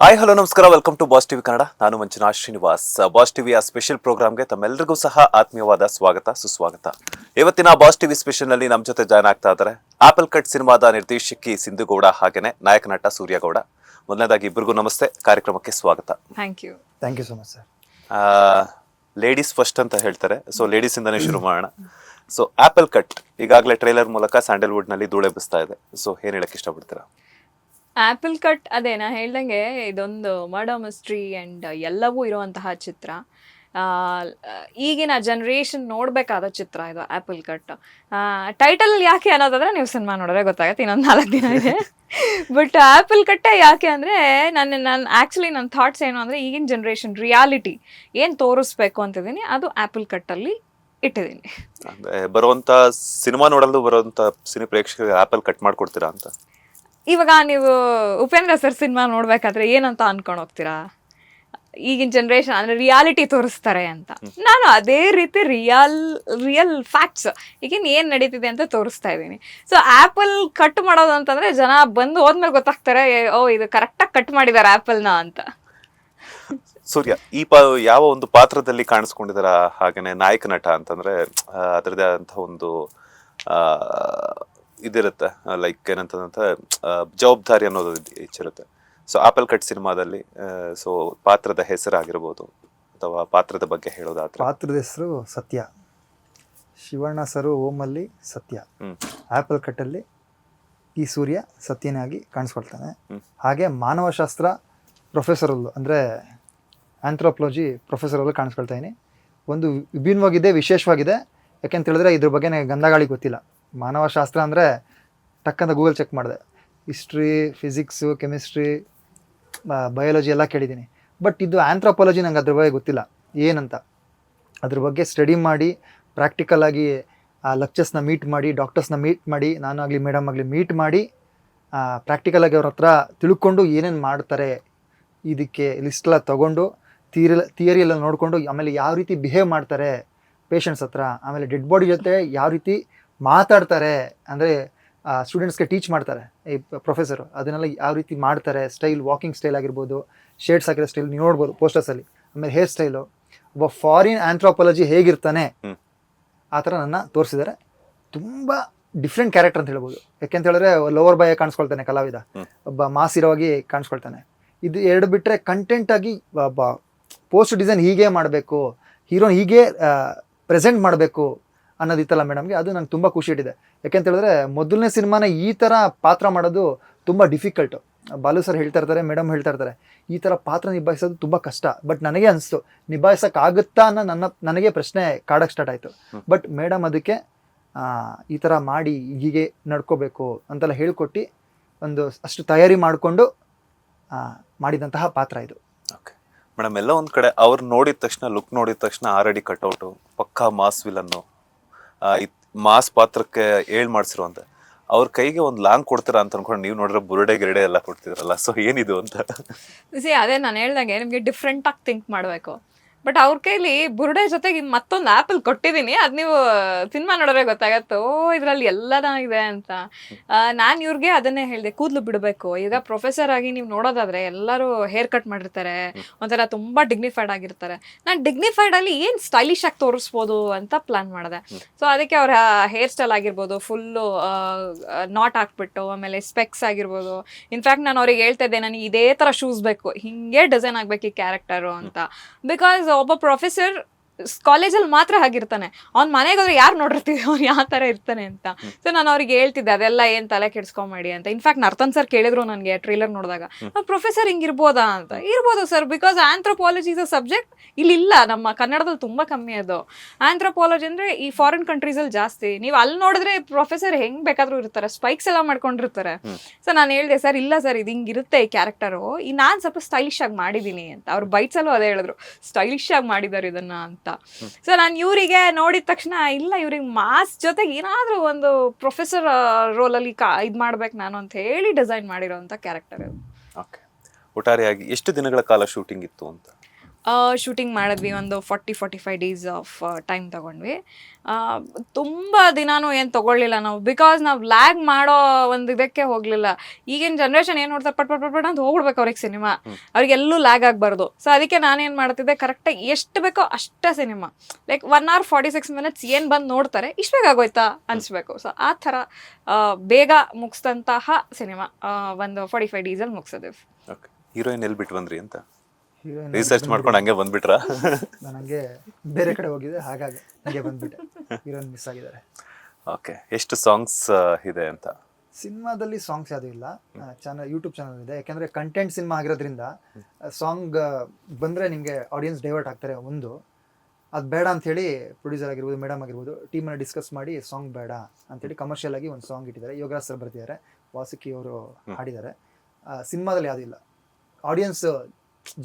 Hi hello ನಮಸ್ಕಾರ, welcome to Boss TV Kannada. ನಾನು Manjunath Srinivas. Boss ಟಿವಿಯ ಸ್ಪೆಷಲ್ ಪ್ರೋಗ್ರಾಮ್ಗೆ ತಮ್ಮೆಲ್ಲರಿಗೂ ಸಹ ಆತ್ಮೀಯವಾದ ಸ್ವಾಗತ ಸುಸ್ವಾಗತ. ಇವತ್ತಿನ ಬಾಸ್ ಟಿವಿ ಸ್ಪೆಷಲ್ ನಲ್ಲಿ ನಮ್ಮ ಜೊತೆ ಜಾಯ್ನ್ ಆಗ್ತಾ ಇದ್ದಾರೆ ಆಪಲ್ ಕಟ್ ಸಿನಿಮಾದ ನಿರ್ದೇಶಕಿ ಸಿಂಧು ಗೌಡ, ಹಾಗೇನೆ ನಾಯಕ ನಟ ಸೂರ್ಯ ಗೌಡ. ಮೊದಲನೇದಾಗಿ ಇಬ್ಬರಿಗೂ ನಮಸ್ತೆ, ಕಾರ್ಯಕ್ರಮಕ್ಕೆ ಸ್ವಾಗತ. Thank you so much sir. Ladies first ಅಂತ ಹೇಳ್ತಾರೆ, ಸೊ ಲೇಡೀಸ್ ಇಂದಾನೇ ಶುರು ಮಾಡೋಣ. ಸೊ ಆಪಲ್ ಕಟ್ ಈಗಾಗಲೇ ಟ್ರೈಲರ್ ಮೂಲಕ ಸ್ಯಾಂಡಲ್ವುಡ್ ನಲ್ಲಿ ಧೂಳೆ ಬಿಸ್ತಾ ಇದೆ. ಸೊ ಏನ್ ಹೇಳಕ್ ಇಷ್ಟಪಡ್ತೀರಾ? ಆಪಲ್ ಕಟ್ ಅದೇ ನಾ ಹೇಳ್ದಂಗೆ ಇದೊಂದು ಮರ್ಡರ್ ಮಿಸ್ಟ್ರಿ ಆ್ಯಂಡ್ ಎಲ್ಲವೂ ಇರುವಂತಹ ಚಿತ್ರ. ಈಗಿನ ಜನ್ರೇಷನ್ ನೋಡಬೇಕಾದ ಚಿತ್ರ ಇದು ಆಪಲ್ ಕಟ್. ಟೈಟಲ್ ಯಾಕೆ ಅನ್ನೋದಾದ್ರೆ ನೀವು ಸಿನಿಮಾ ನೋಡಿದ್ರೆ ಗೊತ್ತಾಗುತ್ತೆ, ಇನ್ನೊಂದು 4 ದಿನ ಇದೆ. ಬಟ್ ಆಪಲ್ ಕಟ್ಟೆ ಯಾಕೆ ಅಂದರೆ ನನ್ನ ಥಾಟ್ಸ್ ಏನು ಅಂದರೆ, ಈಗಿನ ಜನ್ರೇಷನ್ ರಿಯಾಲಿಟಿ ಏನು ತೋರಿಸ್ಬೇಕು ಅಂತಿದ್ದೀನಿ, ಅದು ಆಪಲ್ ಕಟ್ಟಲ್ಲಿ ಇಟ್ಟಿದ್ದೀನಿ. ಬರುವಂತ ಸಿನಿಮಾ ನೋಡಲು ಬರುವಂತ ಸಿನಿ ಪ್ರೇಕ್ಷಕರಿಗೆ ಆಪಲ್ ಕಟ್ ಮಾಡ್ಕೊಡ್ತೀರಾ ಅಂತ? ಇವಾಗ ನೀವು ಉಪೇಂದ್ರ ಸರ್ ಸಿನಿಮಾ ನೋಡ್ಬೇಕಾದ್ರೆ ಏನಂತ ಅನ್ಕೊಂಡು ಹೋಗ್ತೀರಾ? ಈಗಿನ ಜನ್ರೇಷನ್ ಅಂದರೆ ರಿಯಾಲಿಟಿ ತೋರಿಸ್ತಾರೆ ಅಂತ. ನಾನು ಅದೇ ರೀತಿ ರಿಯಲ್ ಫ್ಯಾಕ್ಟ್ಸ್ ಈಗಿನ ಏನು ನಡೀತಿದೆ ಅಂತ ತೋರಿಸ್ತಾ ಇದ್ದೀನಿ. ಸೊ ಆ್ಯಪಲ್ ಕಟ್ ಮಾಡೋದು ಅಂತಂದರೆ ಜನ ಬಂದು ಹೋದ್ಮೇಲೆ ಗೊತ್ತಾಗ್ತಾರೆ, ಓ ಇದು ಕರೆಕ್ಟಾಗಿ ಕಟ್ ಮಾಡಿದ್ದಾರೆ ಆ್ಯಪಲ್ನ ಅಂತ. ಸೂರ್ಯ ಯಾವ ಒಂದು ಪಾತ್ರದಲ್ಲಿ ಕಾಣಿಸ್ಕೊಂಡಿದಾರ? ಹಾಗೇನೆ ನಾಯಕ ನಟ ಅಂತಂದ್ರೆ ಅದರದೇ ಆದಂತಹ ಒಂದು ಇದಿರುತ್ತೆ, ಲೈಕ್ ಏನಂತಂದ್ರೆ ಜವಾಬ್ದಾರಿ ಅನ್ನೋದು ಹೆಚ್ಚಿರುತ್ತೆ. ಸೊ ಆಪಲ್ ಕಟ್ ಸಿನಿಮಾದಲ್ಲಿ ಸೊ ಪಾತ್ರದ ಹೆಸರಾಗಿರ್ಬೋದು ಅಥವಾ ಪಾತ್ರದ ಬಗ್ಗೆ ಹೇಳೋದಾದ್ರೆ? ಪಾತ್ರದ ಹೆಸರು ಸತ್ಯ. ಶಿವಣ್ಣ ಸರು ಓಮಲ್ಲಿ ಸತ್ಯ, ಆಪಲ್ ಕಟ್ಟಲ್ಲಿ ಈ ಸೂರ್ಯ ಸತ್ಯನಾಗಿ ಕಾಣಿಸ್ಕೊಳ್ತಾನೆ. ಹಾಗೆ ಮಾನವಶಾಸ್ತ್ರ ಪ್ರೊಫೆಸರಲ್ಲು ಅಂದರೆ ಆಂಥ್ರೋಪಾಲಜಿ ಪ್ರೊಫೆಸರಲ್ಲೂ ಕಾಣಿಸ್ಕೊಳ್ತಾ ಇದ್ದೀನಿ. ಒಂದು ವಿಭಿನ್ನವಾಗಿದೆ, ವಿಶೇಷವಾಗಿದೆ. ಯಾಕೆಂತ ಹೇಳಿದ್ರೆ ಇದ್ರ ಬಗ್ಗೆ ನನಗೆ ಗಂಧಗಾಳಿ ಗೊತ್ತಿಲ್ಲ. ಮಾನವಶಾಸ್ತ್ರ ಅಂದರೆ ಟಕ್ಕಂತ ಗೂಗಲ್ ಚೆಕ್ ಮಾಡಿದೆ, ಹಿಸ್ಟ್ರಿ, ಫಿಸಿಕ್ಸು, ಕೆಮಿಸ್ಟ್ರಿ, ಬಯಾಲಜಿ ಎಲ್ಲ ಕೇಳಿದ್ದೀನಿ. ಬಟ್ ಇದು ಆಂಥ್ರೋಪಾಲಜಿ ನಂಗೆ ಅದ್ರ ಬಗ್ಗೆ ಗೊತ್ತಿಲ್ಲ ಏನಂತ. ಅದ್ರ ಬಗ್ಗೆ ಸ್ಟಡಿ ಮಾಡಿ ಪ್ರಾಕ್ಟಿಕಲಾಗಿ ಲೆಕ್ಚರ್ಸ್ನ ಮೀಟ್ ಮಾಡಿ, ಡಾಕ್ಟರ್ಸ್ನ ಮೀಟ್ ಮಾಡಿ, ನಾನಾಗಲಿ ಮೇಡಮ್ ಆಗಲಿ ಮೀಟ್ ಮಾಡಿ ಪ್ರಾಕ್ಟಿಕಲಾಗಿ ಅವ್ರ ಹತ್ರ ತಿಳ್ಕೊಂಡು ಏನೇನು ಮಾಡ್ತಾರೆ, ಇದಕ್ಕೆ ಲಿಸ್ಟೆಲ್ಲ ತೊಗೊಂಡು ಥಿಯರಿ ಎಲ್ಲ ನೋಡಿಕೊಂಡು, ಆಮೇಲೆ ಯಾವ ರೀತಿ ಬಿಹೇವ್ ಮಾಡ್ತಾರೆ ಪೇಷಂಟ್ಸ್ ಹತ್ರ, ಆಮೇಲೆ ಡೆಡ್ ಬಾಡಿ ಜೊತೆ ಯಾವ ರೀತಿ ಮಾತಾಡ್ತಾರೆ, ಅಂದರೆ ಸ್ಟೂಡೆಂಟ್ಸ್ಗೆ ಟೀಚ್ ಮಾಡ್ತಾರೆ ಈ ಪ್ರೊಫೆಸರು, ಅದನ್ನೆಲ್ಲ ಯಾವ ರೀತಿ ಮಾಡ್ತಾರೆ, ಸ್ಟೈಲ್, ವಾಕಿಂಗ್ ಸ್ಟೈಲ್ ಆಗಿರ್ಬೋದು, ಶೇಡ್ಸ್ ಹಾಕಿರೋ ಸ್ಟೈಲ್ ನೀವು ನೋಡ್ಬೋದು ಪೋಸ್ಟರ್ಸಲ್ಲಿ, ಆಮೇಲೆ ಹೇರ್ ಸ್ಟೈಲು, ಒಬ್ಬ ಫಾರಿನ್ ಆಂಥ್ರೋಪಾಲಜಿ ಹೇಗಿರ್ತಾನೆ ಆ ಥರ ನನ್ನ ತೋರಿಸಿದ್ದಾರೆ. ತುಂಬ ಡಿಫ್ರೆಂಟ್ ಕ್ಯಾರೆಕ್ಟರ್ ಅಂತ ಹೇಳ್ಬೋದು. ಯಾಕೆಂತ ಹೇಳಿದ್ರೆ ಲೋವರ್ ಬಾಯ್ ಕಾಣಿಸ್ಕೊಳ್ತಾನೆ ಕಲಾವಿದ, ಒಬ್ಬ ಮಾಸ್ ಹೀರೋವಾಗಿ ಕಾಣಿಸ್ಕೊಳ್ತಾನೆ. ಇದು ಎರಡು ಬಿಟ್ಟರೆ ಕಂಟೆಂಟಾಗಿ ಪೋಸ್ಟ್ ಡಿಸೈನ್ ಹೀಗೆ ಮಾಡಬೇಕು, ಹೀರೋನ್ ಹೀಗೆ ಪ್ರೆಸೆಂಟ್ ಮಾಡಬೇಕು ಅನ್ನೋದಿತ್ತಲ್ಲ ಮೇಡಮ್ಗೆ, ಅದು ನಂಗೆ ತುಂಬ ಖುಷಿ ಇಟ್ಟಿದೆ. ಯಾಕೆಂತ ಹೇಳಿದ್ರೆ ಮೊದಲನೇ ಸಿನಿಮಾನ ಈ ಥರ ಪಾತ್ರ ಮಾಡೋದು ತುಂಬ ಡಿಫಿಕಲ್ಟು. ಬಾಲು ಸರ್ ಹೇಳ್ತಾ ಇರ್ತಾರೆ, ಮೇಡಮ್ ಹೇಳ್ತಾ ಇರ್ತಾರೆ, ಈ ಥರ ಪಾತ್ರ ನಿಭಾಯಿಸೋದು ತುಂಬ ಕಷ್ಟ. ಬಟ್ ನನಗೆ ಅನಿಸ್ತು ನಿಭಾಯಿಸೋಕ್ಕಾಗುತ್ತಾ ಅನ್ನೋ ನನಗೆ ಪ್ರಶ್ನೆ ಕಾಡಕ್ಕೆ ಸ್ಟಾರ್ಟ್ ಆಯಿತು. ಬಟ್ ಮೇಡಮ್ ಅದಕ್ಕೆ ಈ ಥರ ಮಾಡಿ ಹೀಗೆ ನಡ್ಕೋಬೇಕು ಅಂತೆಲ್ಲ ಹೇಳ್ಕೊಟ್ಟು ಒಂದು ಅಷ್ಟು ತಯಾರಿ ಮಾಡಿಕೊಂಡು ಮಾಡಿದಂತಹ ಪಾತ್ರ ಇದು. ಓಕೆ ಮೇಡಮ್, ಎಲ್ಲ ಒಂದು ಕಡೆ ಅವ್ರು ನೋಡಿದ ತಕ್ಷಣ, ಲುಕ್ ನೋಡಿದ ತಕ್ಷಣ ಆಲ್ರೆಡಿ ಕಟ್ಔಟು ಪಕ್ಕಾ ಮಾಸ್ ವಿಲನ್ನು, ಮಾಸ್ ಪಾತ್ರಕ್ಕೆ ಮಾಡ್ಸಿರುವಂತ ಅವ್ರ ಕೈಗೆ ಒಂದು ಲಾಂಗ್ ಕೊಡ್ತೀರಾ ಅಂತ ಅನ್ಕೊಂಡು ನೀವು ನೋಡಿದ್ರೆ ಬುರುಡೆ ಗಿರಡೆ ಎಲ್ಲ ಕೊಡ್ತಿದ್ರಲ್ಲ, ಸೊ ಏನಿದು ಅಂತ? ಅದೇ ನಾನು ಹೇಳ್ದಂಗೆ ನಿಮಗೆ ಡಿಫ್ರೆಂಟಾಗಿ ಥಿಂಕ್ ಮಾಡಬೇಕು. ಬಟ್ ಅವ್ರ ಕೈಲಿ ಬುರುಡೆ ಜೊತೆಗೆ ಮತ್ತೊಂದು ಆ್ಯಪಲ್ ಕೊಟ್ಟಿದ್ದೀನಿ, ಅದು ನೀವು ಸಿನಿಮಾ ನೋಡಿದ್ರೆ ಗೊತ್ತಾಗತ್ತೆ, ಓ ಇದರಲ್ಲಿ ಎಲ್ಲದ ಇದೆ ಅಂತ. ನಾನು ಇವ್ರಿಗೆ ಅದನ್ನೇ ಹೇಳಿದೆ, ಕೂದಲು ಬಿಡಬೇಕು. ಈಗ ಪ್ರೊಫೆಸರ್ ಆಗಿ ನೀವು ನೋಡೋದಾದ್ರೆ ಎಲ್ಲರೂ ಹೇರ್ ಕಟ್ ಮಾಡಿರ್ತಾರೆ, ಒಂಥರ ತುಂಬ ಡಿಗ್ನಿಫೈಡ್ ಆಗಿರ್ತಾರೆ. ನಾನು ಡಿಗ್ನಿಫೈಡಲ್ಲಿ ಏನು ಸ್ಟೈಲಿಶ್ ಆಗಿ ತೋರಿಸ್ಬೋದು ಅಂತ ಪ್ಲಾನ್ ಮಾಡಿದೆ. ಸೊ ಅದಕ್ಕೆ ಅವ್ರ ಹೇರ್ ಸ್ಟೈಲ್ ಆಗಿರ್ಬೋದು, ಫುಲ್ಲು ನಾಟ್ ಹಾಕ್ಬಿಟ್ಟು, ಆಮೇಲೆ ಸ್ಪೆಕ್ಸ್ ಆಗಿರ್ಬೋದು. ಇನ್ಫ್ಯಾಕ್ಟ್ ನಾನು ಅವ್ರಿಗೆ ಹೇಳ್ತಾ ಇದ್ದೆ, ನನಗೆ ಇದೇ ಥರ ಶೂಸ್ ಬೇಕು, ಹಿಂಗೆ ಡಿಸೈನ್ ಆಗಬೇಕು ಈ ಕ್ಯಾರೆಕ್ಟರು ಅಂತ. ಬಿಕಾಸ್ ಒಬ್ಬ ಪ್ರೊಫೆಸರ್ ಕಾಲೇಜಲ್ಲಿ ಮಾತ್ರ ಹಾಗಿರ್ತಾನೆ, ಅವ್ನ ಮನೆಗೆ ಹೋದ್ರೆ ಯಾರು ನೋಡಿರ್ತೀವಿ ಅವ್ನು ಯಾವ ಥರ ಇರ್ತಾನೆ ಅಂತ. ಸೊ ನಾನು ಅವ್ರಿಗೆ ಹೇಳ್ತಿದ್ದೆ, ಅದೆಲ್ಲ ಏನು ತಲೆ ಕೆಡ್ಸ್ಕೊಂಬೇಡಿ ಅಂತ. ಇನ್ಫ್ಯಾಕ್ಟ್ ನರ್ತನ್ ಸರ್ ಕೇಳಿದ್ರು ನನಗೆ ಟ್ರೈಲರ್ ನೋಡಿದಾಗ, ಪ್ರೊಫೆಸರ್ ಹಿಂಗಿರ್ಬೋದಾ ಅಂತ. ಇರ್ಬೋದು sir, because anthropology is a subject ಇಲ್ಲಿಲ್ಲ, ನಮ್ಮ ಕನ್ನಡದಲ್ಲಿ ತುಂಬ ಕಮ್ಮಿ ಅದು. ಆಂಥ್ರೋಪಾಲಜಿ ಅಂದರೆ ಈ ಫಾರಿನ್ ಕಂಟ್ರೀಸಲ್ಲಿ ಜಾಸ್ತಿ. ನೀವು ಅಲ್ಲಿ ನೋಡಿದ್ರೆ ಪ್ರೊಫೆಸರ್ ಹೆಂಗೆ ಬೇಕಾದರೂ ಇರ್ತಾರೆ, ಸ್ಪೈಕ್ಸ್ ಎಲ್ಲ ಮಾಡ್ಕೊಂಡಿರ್ತಾರೆ. ಸೊ ನಾನು ಹೇಳಿದೆ, ಸರ್ ಇಲ್ಲ ಸರ್, ಇದು ಹಿಂಗಿರುತ್ತೆ ಈ ಕ್ಯಾರೆಕ್ಟರು, ನಾನು ಸ್ವಲ್ಪ ಸ್ಟೈಲಿಶ್ ಆಗಿ ಮಾಡಿದ್ದೀನಿ ಅಂತ. ಅವ್ರು ಬೈಟ್ಸಲ್ಲೂ ಅದೇ ಹೇಳಿದ್ರು, ಸ್ಟೈಲಿಶ್ ಆಗಿ ಮಾಡಿದ್ದಾರೆ ಇದನ್ನ ಅಂತ. ಸೊ ನಾನು ಇವರಿಗೆ ನೋಡಿದ ತಕ್ಷಣ, ಇಲ್ಲ ಇವ್ರಿಗೆ ಮಾಸ್ ಜೊತೆಗೆ ಏನಾದರೂ ಒಂದು ಪ್ರೊಫೆಸರ್ ರೋಲಲ್ಲಿ ಇದು ಮಾಡ್ಬೇಕು ನಾನು ಅಂತ ಹೇಳಿ ಡಿಸೈನ್ ಮಾಡಿರೋಂಥ ಕ್ಯಾರೆಕ್ಟರ್ ಇದು. ಓಕೆ, ಒಟ್ಟಾರೆಯಾಗಿ ಎಷ್ಟು ದಿನಗಳ ಕಾಲ ಶೂಟಿಂಗ್ ಇತ್ತು ಅಂತ? ಶೂಟಿಂಗ್ ಮಾಡಿದ್ವಿ, ಒಂದು 45 ಡೇಸ್ ಆಫ್ ಟೈಮ್ ತೊಗೊಂಡ್ವಿ. ತುಂಬ ದಿನಾನು ಏನು ತೊಗೊಳ್ಳಿಲ್ಲ ನಾವು, ಬಿಕಾಸ್ ನಾವು ಲ್ಯಾಗ್ ಮಾಡೋ ಒಂದು ಇದಕ್ಕೆ ಹೋಗಲಿಲ್ಲ. ಈಗಿನ ಜನ್ರೇಷನ್ ಏನು ನೋಡ್ತಾರೆ, ಪಟ್ ಪಟ್ ಪಟ್ ಅಂತ ಹೋಗ್ಬಿಡ್ಬೇಕು ಅವ್ರಿಗೆ ಸಿನಿಮಾ, ಅವ್ರಿಗೆಲ್ಲೂ ಲ್ಯಾಗ್ ಆಗಬಾರ್ದು. ಸೊ ಅದಕ್ಕೆ ನಾನೇನು ಮಾಡ್ತಿದ್ದೆ, ಕರೆಕ್ಟಾಗಿ ಎಷ್ಟು ಬೇಕೋ ಅಷ್ಟೇ ಸಿನಿಮಾ, ಲೈಕ್ 1 hour 46 minutes ಏನು ಬಂದು ನೋಡ್ತಾರೆ ಇಷ್ಟು ಬೇಗ ಆಗೋಯ್ತಾ ಅನಿಸ್ಬೇಕು. ಸೊ ಆ ಥರ ಬೇಗ ಮುಗಿಸಿದಂತಹ ಸಿನಿಮಾ ಒಂದು 45 ಡೇಸಲ್ಲಿ ಮುಗಿಸಿದ್ವಿ. ಓಕೆ, ಹೀರೋಯಿನ್ ಎಲ್ಲಿ ಬಿಟ್ಟು ಬಂದ್ರಿ ಅಂತ ಹೀರೋಯಿನ್ ರಿಸರ್ಚ್ ಮಾಡ್ಕೊಂಡು ಹಂಗೆ ಬಂದ್ಬಿಟ್ರಾ? ನಾನು ಹಂಗೆ ಬೇರೆ ಕಡೆ ಹೋಗಿದ್ದೆ, ಹಾಗಾಗಿ ಹಂಗೆ ಬಂದ್ಬಿಟ್ಟೆ. ಹೀರೋಯಿನ್ ಮಿಸ್ ಆಗಿದ್ದಾರೆ. ಓಕೆ, ಎಷ್ಟು ಸಾಂಗ್ಸ್ ಇದೆ ಅಂತ? ಸಿನಿಮಾದಲ್ಲಿ ಸಾಂಗ್ಸ್ ಯಾವುದೂ ಇಲ್ಲ. ಚಾನಲ್, ಯೂಟ್ಯೂಬ್ ಚಾನಲ್ ಇದೆ. ಯಾಕೆಂದರೆ ಕಂಟೆಂಟ್ ಸಿನಿಮಾ ಆಗಿರೋದ್ರಿಂದ ಸಾಂಗ್ ಬಂದರೆ ನಿಮಗೆ ಆಡಿಯನ್ಸ್ ಡೈವರ್ಟ್ ಆಗ್ತಾರೆ. ಒಂದು ಅದು ಬೇಡ ಅಂಥೇಳಿ ಪ್ರೊಡ್ಯೂಸರ್ ಆಗಿರ್ಬೋದು, ಮೇಡಮ್ ಆಗಿರ್ಬೋದು, ಟೀಮನ್ನು ಡಿಸ್ಕಸ್ ಮಾಡಿ ಸಾಂಗ್ ಬೇಡ ಅಂಥೇಳಿ ಕಮರ್ಷಿಯಲ್ ಆಗಿ ಒಂದು ಸಾಂಗ್ ಇಟ್ಟಿದ್ದಾರೆ. ಯೋಗರಾಜ್ ಸರ್ ಬರ್ತಿದ್ದಾರೆ, ವಾಸುಕಿ ಅವರು ಹಾಡಿದ್ದಾರೆ. ಸಿನಿಮಾದಲ್ಲಿ ಯಾವುದೂ ಇಲ್ಲ. ಆಡಿಯನ್ಸ್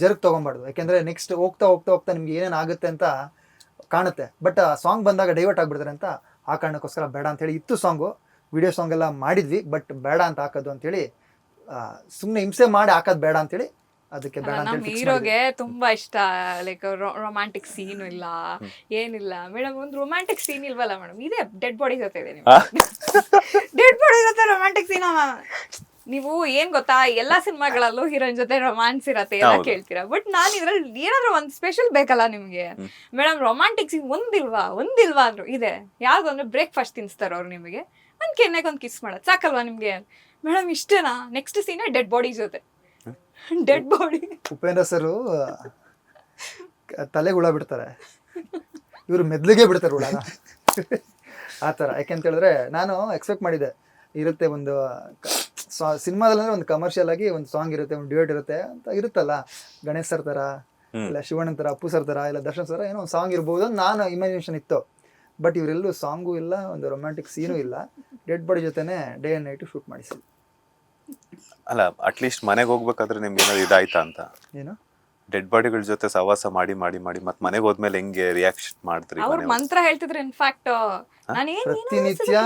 ಜರ್ಗ್ ತೊಗೊಬಾರ್ದು, ಯಾಕೆಂದರೆ ನೆಕ್ಸ್ಟ್ ಹೋಗ್ತಾ ಹೋಗ್ತಾ ಹೋಗ್ತಾ ನಿಮ್ಗೆ ಏನೇನು ಆಗುತ್ತೆ ಅಂತ ಕಾಣುತ್ತೆ. ಬಟ್ ಸಾಂಗ್ ಬಂದಾಗ ಡೈವರ್ಟ್ ಆಗಿಬಿಡ್ತಾರೆ ಅಂತ ಆ ಕಾರಣಕ್ಕೋಸ್ಕರ ಬೇಡ ಅಂಥೇಳಿ ಇತ್ತು ಸಾಂಗು. ವಿಡಿಯೋ ಸಾಂಗ್ ಎಲ್ಲ ಮಾಡಿದ್ವಿ, ಬಟ್ ಬೇಡ ಅಂತ ಹಾಕೋದು ಅಂತೇಳಿ, ಸುಮ್ಮನೆ ಹಿಂಸೆ ಮಾಡಿ ಹಾಕೋದು ಬೇಡ ಅಂತೇಳಿ ಅದಕ್ಕೆ ಬೇಡ ನಮ್ಮ ಅಂತ ಹೀರೋಗೆ ತುಂಬಾ ಇಷ್ಟ, ಲೈಕ್ ರೊಮ್ಯಾಂಟಿಕ್ ಸೀನು ಇಲ್ಲ, ಏನಿಲ್ಲ. ಮೇಡಮ್ ಒಂದು ರೊಮ್ಯಾಂಟಿಕ್ ಸೀನ್ ಇಲ್ವಲ್ಲ ಮೇಡಮ್, ಇದೆ ಡೆಡ್ ಬಾಡಿ ಜೊತೆ ಇದೆ. ಡೆಡ್ ಬಾಡಿ ಜೊತೆ ರೊಮ್ಯಾಂಟಿಕ್ ಸೀನ್. ನೀವು ಏನ್ ಗೊತ್ತಾ, ಎಲ್ಲಾ ಸಿನಿಮಾಗಳಲ್ಲೂ ಹೀರೋಯಿನ್ ಜೊತೆ ರೊಮ್ಯಾನ್ಸ್ ಇರತ್ತೆ ಎಲ್ಲ ಕೇಳ್ತೀರಾ, ಬಟ್ ನಾನು ಇದ್ರಲ್ಲಿ ಏನಾದ್ರು ಒಂದ್ ಸ್ಪೆಷಲ್ ಬೇಕಲ್ಲ ನಿಮ್ಗೆ. ಮೇಡಮ್ ರೊಮ್ಯಾಂಟಿಕ್ ಸೀನ್ ಒಂದಿಲ್ವಾ ಅಂದ್ರು ಇದೆ. ಯಾವ್ದು ಅಂದ್ರೆ ಬ್ರೇಕ್ಫಾಸ್ಟ್ ತಿನ್ಸ್ತಾರ ಅವ್ರು ನಿಮಗೆ, ಒಂದ್ ಕೆನ್ನೆಗೆ ಒಂದ್ ಕಿಸ್ ಮಾಡೋದು ಸಾಕಲ್ವಾ ನಿಮ್ಗೆ. ಮೇಡಮ್ ಇಷ್ಟೇನಾ? ನೆಕ್ಸ್ಟ್ ಸೀನ್ ಡೆಡ್ ಬಾಡಿ ಜೊತೆ. Dead body. ಉಪೇಂದ್ರ ಸರು ತಲೆಗೆ ಹುಳ ಬಿಡ್ತಾರೆ, ಇವರು ಮೆದ್ಲಿಗೆ ಬಿಡ್ತಾರೆ ಹುಳನ, ಆ ಥರ. ಯಾಕೆಂತ ಹೇಳಿದ್ರೆ ನಾನು ಎಕ್ಸ್ಪೆಕ್ಟ್ ಮಾಡಿದ್ದೆ ಇರುತ್ತೆ ಒಂದು ಸಿನಿಮಾದಲ್ಲಿ ಅಂದ್ರೆ ಒಂದು ಕಮರ್ಷಿಯಲ್ ಆಗಿ ಒಂದು ಸಾಂಗ್ ಇರುತ್ತೆ, ಒಂದು ಡ್ಯೂಯೇಟ್ ಇರುತ್ತೆ ಅಂತ ಇರುತ್ತಲ್ಲ, ಗಣೇಶ್ ಸರ್ ಥರ ಇಲ್ಲ ಶಿವಣ್ಣನ ಥರ, ಅಪ್ಪು ಸರ್ ಥರ ಇಲ್ಲ ದರ್ಶನ್ ಸರ್ ಏನೋ ಒಂದು ಸಾಂಗ್ ಇರ್ಬೋದು ಅಂತ ನಾನು ಇಮ್ಯಾಜಿನೇಷನ್ ಇತ್ತು. ಬಟ್ ಇವರೆಲ್ಲೂ ಸಾಂಗೂ ಇಲ್ಲ, ಒಂದು ರೊಮ್ಯಾಂಟಿಕ್ ಸೀನೂ ಇಲ್ಲ. ಡೆಡ್ ಬಾಡಿ ಜೊತೆನೆ ಡೇ ಆ್ಯಂಡ್ ನೈಟು ಶೂಟ್ ಮಾಡಿಸಿ. ಅಲ್ಲ, ಅಟ್ಲೀಸ್ಟ್ ಮನೆಗೆ ಹೋಗ್ಬೇಕಾದ್ರೆ ನಿಮ್ಗೆ ಏನಾದ್ರು ಇದಾಯ್ತಾ ಅಂತ? ಏನು ಡೆಡ್ ಬಾಡಿಗಳ ಜೊತೆ ಸವಾಸ ಮಾಡಿ ಮಾಡಿ ಮಾಡಿ ಮತ್ತೆ ಮನೆಗೆ ಹೋದ್ಮೇಲೆ ಹೆಂಗೆ ರಿಯಾಕ್ಷನ್ ಮಾಡಿದ್ರಿ? ಅವ್ರ ಮಂತ್ರ ಹೇಳ್ತಿದ್ರು. ಇನ್ಫ್ಯಾಕ್ಟ್ ಪ್ರತಿನಿತ್ಯ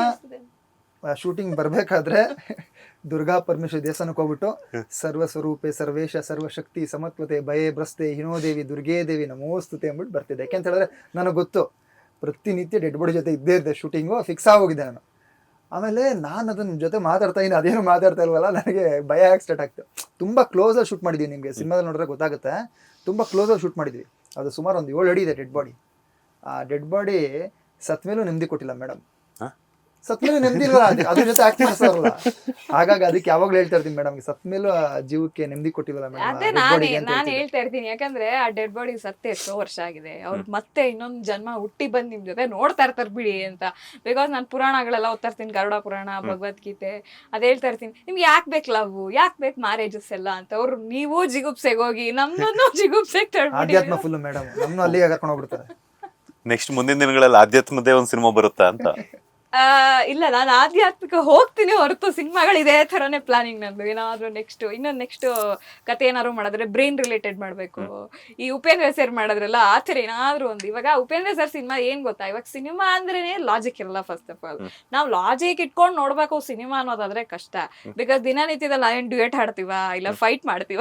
ಶೂಟಿಂಗ್ ಬರಬೇಕಾದ್ರೆ ದುರ್ಗಾ ಪರಮೇಶ್ವರಿ ದೇವಸ್ಥಾನಕ್ಕೆ ಹೋಗ್ಬಿಟ್ಟು ಸರ್ವ ಸ್ವರೂಪೆ ಸರ್ವೇಶ ಸರ್ವಶಕ್ತಿ ಸಮತ್ವತೆ ಭಯೇ ಭ್ರಸ್ತೆ ಹಿನೋದೇವಿ ದುರ್ಗೇ ದೇವಿ ನಮೋಸ್ತುತೆ ಅಂದ್ಬಿಟ್ಟು ಬರ್ತಿದ್ದೆ. ಯಾಕೆಂತ ಹೇಳಿದ್ರೆ ನನಗೆ ಗೊತ್ತು ಪ್ರತಿನಿತ್ಯ ಡೆಡ್ ಬಾಡಿ ಜೊತೆ ಇದ್ದೇ ಇದ್ದೆ. ಶೂಟಿಂಗು ಫಿಕ್ಸ್ ಆಗೋಗಿದ್ದೆ ನಾನು. ಆಮೇಲೆ ನಾನು ಅದನ್ನ ಜೊತೆ ಮಾತಾಡ್ತಾ ಇದ್ದೀನಿ, ಅದೇನು ಮಾತಾಡ್ತಾ ಇಲ್ವಲ್ಲ, ನನಗೆ ಭಯ ಆಗಿ ಸ್ಟಾರ್ಟ್ ಆಗ್ತು. ತುಂಬ ಕ್ಲೋಸಾಗಿ ಶೂಟ್ ಮಾಡಿದ್ವಿ, ನಿಮಗೆ ಸಿನಿಮಾದಲ್ಲಿ ನೋಡಿದ್ರೆ ಗೊತ್ತಾಗುತ್ತೆ. ತುಂಬ ಕ್ಲೋಸಾಗಿ ಶೂಟ್ ಮಾಡಿದ್ವಿ. ಅದು ಸುಮಾರು ಒಂದು 7 ಅಡಿ ಇದೆ ಡೆಡ್ ಬಾಡಿ. ಆ ಡೆಡ್ ಬಾಡಿ ಸತ್ ಮೇಲೂ ನೆಮ್ಮದಿ ಕೊಟ್ಟಿಲ್ಲ ಮೇಡಮ್. ಸತ್ ಮೇಲೆ ನೆಮ್ಮದಿ ಇಲ್ವಲ್ಲ, ಅದ್ರ ಜೊತೆ ಆಕ್ಟ್ ಮಾಡ್ತಾರಲ್ಲ, ಹಾಗಾಗಿ ಅದಕ್ಕೆ ಯಾವಾಗ್ಲೂ ಹೇಳ್ತಾ ಇರ್ತೀನಿ ಮೇಡಮ್, ಸತ್ ಮೇಲೂ ಜೀವಕ್ಕೆ ನೆಮ್ಮದಿ ಕೊಟ್ಟಿಲ್ಲ ಅದೇ ನಾನು ಹೇಳ್ತಾ ಇರ್ತೀನಿ. ಯಾಕಂದ್ರೆ ಆ ಡೆಡ್ ಬಾಡಿ ಸತ್ತೆ ಎಷ್ಟೋ ವರ್ಷ ಆಗಿದೆ, ಅವ್ರು ಮತ್ತೆ ಇನ್ನೊಂದು ಜನ್ಮ ಹುಟ್ಟಿ ಬಂದು ನಿಮ್ ಜೊತೆ ನೋಡ್ತಾ ಇರ್ತಾರೆ ಬಿಡಿ ಅಂತ. ಬಿಕಾಸ್ ನಾನು ಪುರಾಣಗಳೆಲ್ಲ ಓದ್ತಾ ಇರ್ತೀನಿ, ಗರುಡ ಪುರಾಣ, ಭಗವದ್ಗೀತೆ, ಅದ್ ಹೇಳ್ತಾ ಇರ್ತೀನಿ. ನಿಮ್ಗೆ ಯಾಕೆ ಬೇಕು ಲವ್, ಯಾಕೆ ಬೇಕು ಮ್ಯಾರೇಜಸ್ ಎಲ್ಲ ಅಂತ. ಅವ್ರು ನೀವು ಜಿಗುಪ್ಸೆಗೆ ಹೋಗಿ ನಮ್ಮನ್ನು ಜಿಗುಪ್ಸೆಗೆ ಆಧ್ಯಾತ್ಮ ಫುಲ್ ಮೇಡಮ್, ನಮ್ಮನ್ನು ಅಲ್ಲಿಗೆ ಕರ್ಕೊಂಡು ಹೋಗ್ಬಿಡ್ತಾರೆ. ನೆಕ್ಸ್ಟ್ ಮುಂದಿನ ದಿನಗಳಲ್ಲಿ ಆಧ್ಯಾತ್ಮದೇ ಒಂದು ಸಿನಿಮಾ ಬರುತ್ತಾ ಅಂತ? ಇಲ್ಲ, ನಾನು ಆಧ್ಯಾತ್ಮಿಕ ಹೋಗ್ತೀನಿ ಹೊರತು ಸಿನಿಮಾಗಳು ಇದೇ ಥರನೇ ಪ್ಲಾನಿಂಗ್ ನಂದು. ಏನಾದರೂ ನೆಕ್ಸ್ಟ್ ಕತೆ ಏನಾದ್ರು ಮಾಡಿದ್ರೆ ಬ್ರೈನ್ ರಿಲೇಟೆಡ್ ಮಾಡಬೇಕು. ಈ ಉಪೇಂದ್ರ ಸರ್ ಮಾಡಿದ್ರಲ್ಲ ಆ ಥರ ಏನಾದರೂ ಒಂದು. ಇವಾಗ ಉಪೇಂದ್ರ ಸರ್ ಸಿನಿಮಾ ಏನು ಗೊತ್ತಾ, ಇವಾಗ ಸಿನಿಮಾ ಅಂದ್ರೇನೆ ಲಾಜಿಕ್ ಇರಲ್ಲ. ಫಸ್ಟ್ ಆಫ್ ಆಲ್ ನಾವು ಲಾಜಿಕ್ ಇಟ್ಕೊಂಡು ನೋಡ್ಬೇಕು ಸಿನಿಮಾ ಅನ್ನೋದಾದ್ರೆ ಕಷ್ಟ. ಬಿಕಾಸ್ ದಿನನಿತ್ಯದಲ್ಲಿ ಏನು ಡ್ಯೂಯೇಟ್ ಹಾಡ್ತೀವ ಇಲ್ಲ ಫೈಟ್ ಮಾಡ್ತೀವ